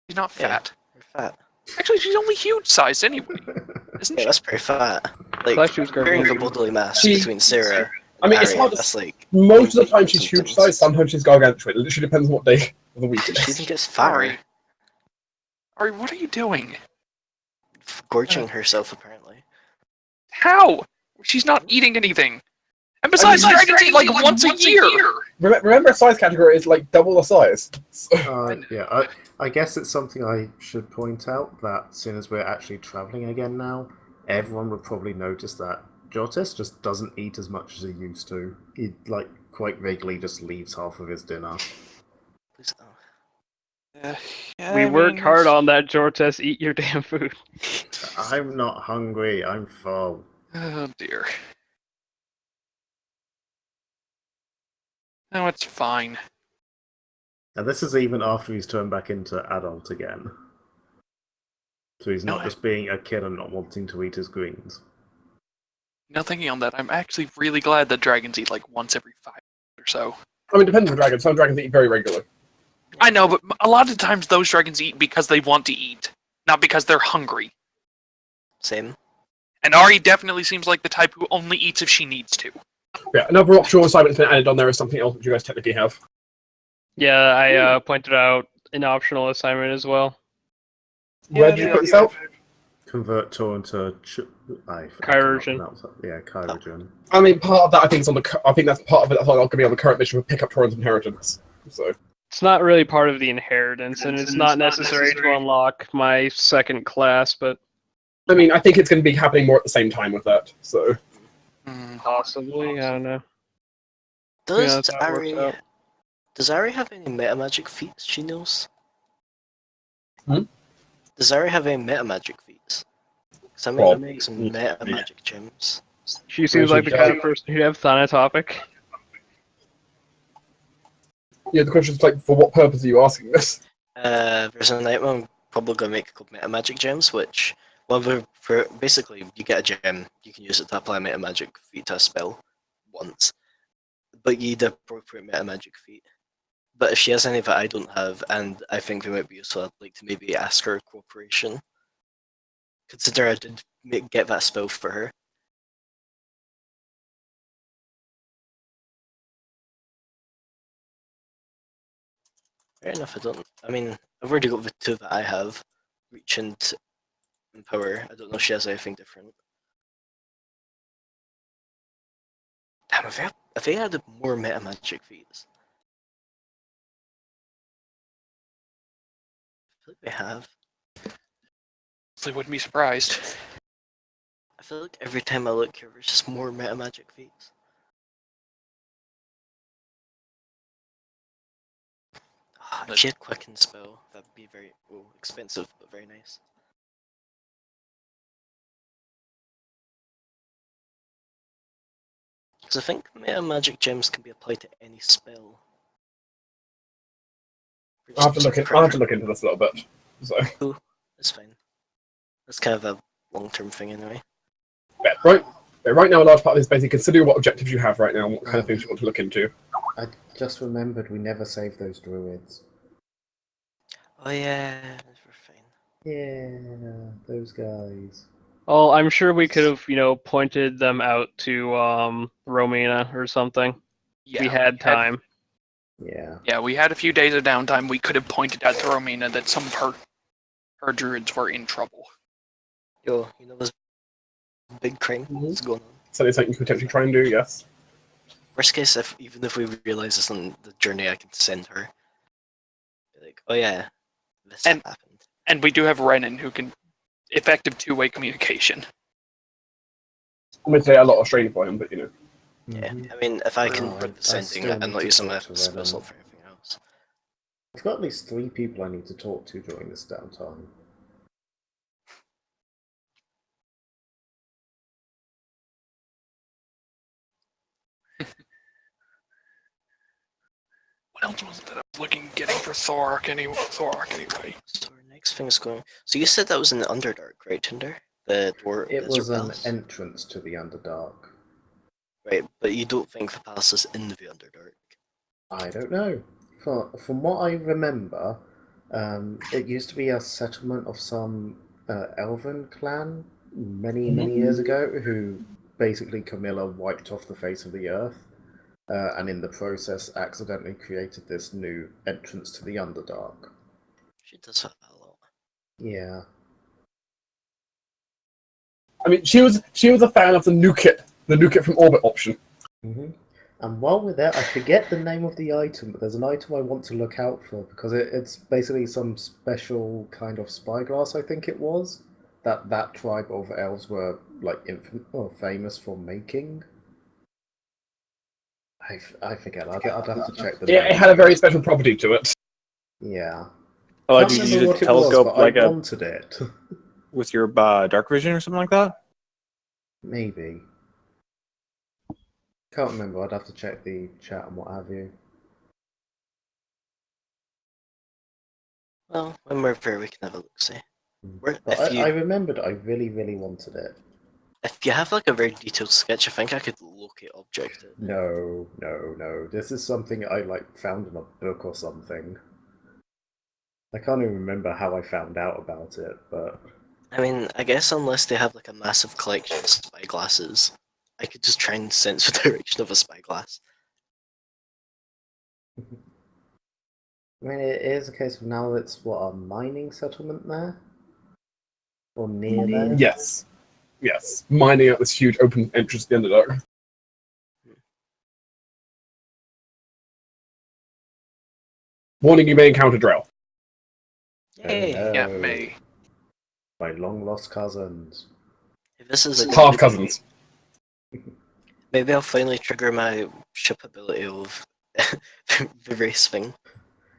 E: She's not
A: Yeah.
E: fat.
A: You're fat.
E: Actually, she's only huge sized anyway, isn't
A: Yeah,
E: she?
A: that's pretty fat. Like,
B: Thought she was
A: comparing the
B: gargantuan.
A: bodily mass
F: She-
A: between Sarah
F: I mean,
A: and
F: it's
A: Eyrie,
F: hard to
A: that's like...
F: Most of the time she's
A: symptoms.
F: huge size, sometimes she's gargantuan. It literally depends on what day of the week it
A: She
F: is.
A: even gets fatter,
E: Eyrie. Eyrie, what are you doing?
A: gorging herself, apparently.
E: How? She's not eating anything. And besides, dragons eat like once a year.
F: Remember, a size category is like double the size. So,
C: Yeah, I guess it's something I should point out that as soon as we're actually traveling again now, everyone would probably notice that Jortis just doesn't eat as much as he used to. He, like, quite regularly just leaves half of his dinner.
A: Please,
B: We worked hard on that, Jortes. Eat your damn food.
C: I'm not hungry, I'm full.
E: Oh dear. No, it's fine.
C: And this is even after he's turned back into adult again. So he's not
E: No,
C: just being a kid and not wanting to eat his greens.
E: Now thinking on that, I'm actually really glad that dragons eat like once every 5 or so.
F: I mean, it depends on dragons. Some dragons eat very regularly.
E: I know, but a lot of times those dragons eat because they want to eat, not because they're hungry.
A: same.
E: And Eyrie definitely seems like the type who only eats if she needs to.
F: Yeah, another optional assignment that's been added on there is something else that you guys technically have.
B: Yeah, I pointed out an optional assignment as well.
F: Where did you put this out?
C: Convert Tor into
B: Chirurgeon.
C: Yeah, Chirurgeon.
F: I mean, part of that I think is on the. I think that's part of it. That's going to be on the current mission with pick up Torrent's inheritance. So
B: It's not really part of the inheritance, and it's not necessary to unlock my second class, but
F: I mean, I think it's going to be happening more at the same time with that. So
B: possibly, I don't know.
A: Does
B: that's how it works
A: Eyrie...
B: out.
A: Does Eyrie have any meta magic feats she knows?
F: Hmm?
A: Does Eyrie have any meta magic feats? Because I mean,
F: Well,
A: make some meta magic gems.
B: She seems like the kind of person who'd have Thanatopic.
F: yeah, the question is like, for what purpose are you asking this?
A: There's a night one I'm probably going to make called meta magic gems, which, well, for basically, you get a gem, you can use it to apply a meta magic feat to a spell once, but you need the appropriate meta magic feat. But if she has any that I don't have, and I think they might be useful, I'd like to maybe ask her cooperation. Consider I did get that spell for her. Fair enough, I don't... I mean, I've already got the 2 that I have. Reach and Empower. I don't know if she has anything different. Damn, if they added more meta magic feats. I feel like they have.
E: I wouldn't be surprised.
A: I feel like every time I look here, there's just more meta magic feats. If she had quicken spell, that'd be very expensive, but very nice. Because I think meta magic gems can be applied to any spell.
F: I'll have to look into this a little bit. So,
A: Cool. It's fine. That's kind of a long-term thing anyway.
F: yeah, right now, a large part of this is basically considering what objectives you have right now and what kind of things you want to look into.
C: I just remembered we never saved those druids.
A: Oh yeah, we're fine.
C: Yeah, those guys.
B: Well, I'm sure we could have, pointed them out to Romina or something.
E: Yeah,
B: We had time.
C: Yeah.
E: Yeah, we had a few days of downtime. We could have pointed out to Romina that some of her druids were in trouble.
A: Yo, this big crime that's going on.
F: So it's something you could potentially try and do, yes.
A: Worst case, even if we realize this on the journey, I can send her. Be like, oh yeah, this happened.
E: And we do have Renan, who can effective two-way communication.
F: I'm going to say a lot of strain for him, but
A: Yeah, I mean, if I can run the sending,
C: still
A: I'm
C: need
A: not
C: to
A: using my
C: talk to
A: spell
C: Renan.
A: slot for anything else.
C: I've got at least 3 people I need to talk to during this downtime.
E: What else was it that I was getting for Thorark anyway?
A: So our next thing is going. So you said that was in the Underdark, right, Tinder? The door.
C: It was an
A: palace?
C: entrance to the Underdark.
A: Right, but you don't think the palace is in the Underdark?
C: I don't know. From what I remember, it used to be a settlement of some elven clan many years ago, who basically Camilla wiped off the face of the earth, and in the process accidentally created this new entrance to the Underdark.
A: She does that a lot.
C: Yeah.
F: I mean, she was a fan of the nuke it from orbit option.
C: And while we're there, I forget the name of the item, but there's an item I want to look out for because it's basically some special kind of spyglass, I think it was, that tribe of elves were like famous for making. I forget. I'd have to check the name.
F: Yeah, it had a very special property to it.
C: Yeah.
D: Oh,
C: Can't
D: did you
C: remember
D: use a
C: what it was,
D: telescope
C: but
D: like
C: I wanted it.
D: with your dark vision or something like that?
C: Maybe. Can't remember. I'd have to check the chat and what have you.
A: Well, when we're there, we can have a look. See.
C: But I remembered I really wanted it.
A: If you have like a very detailed sketch, I think I could locate object it.
C: No. This is something I found in a book or something. I can't even remember how I found out about it, but
A: I mean, I guess unless they have like a massive collection of spyglasses, I could just try and sense the direction of a spyglass.
C: I mean, it is a case of now it's a mining settlement there? Or near there?
F: Yes. Mining out this huge open entrance to the Underdark. Warning, you may encounter drow.
A: Yay!
C: Oh, no.
E: Yeah, May.
C: My long lost cousins.
A: If this is a
F: Half cousins.
A: Maybe I'll finally trigger my ship ability of the race thing.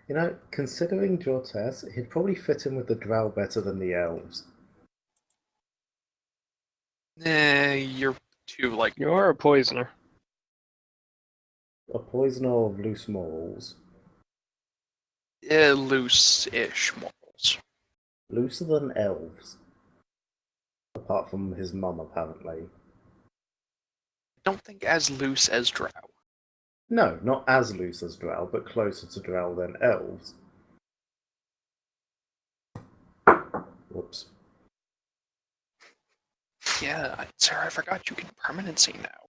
C: You know, considering Jortes, he'd probably fit in with the drow better than the elves.
E: You're too
B: You're a poisoner.
C: A poisoner of loose morals.
E: loose-ish morals.
C: Looser than elves. Apart from his mum, apparently.
E: I don't think as loose as drow.
C: No, not as loose as drow, but closer to drow than elves. Whoops.
E: Yeah, Sarah, I forgot you can permanency now.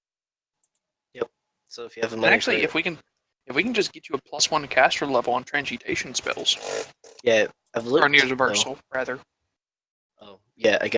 A: Yep. So if you have a
E: And
A: money
E: actually, if we can just get you a +1 caster level on transmutation spells,
A: yeah, I've looked.
E: or universal rather.
A: Oh, yeah, I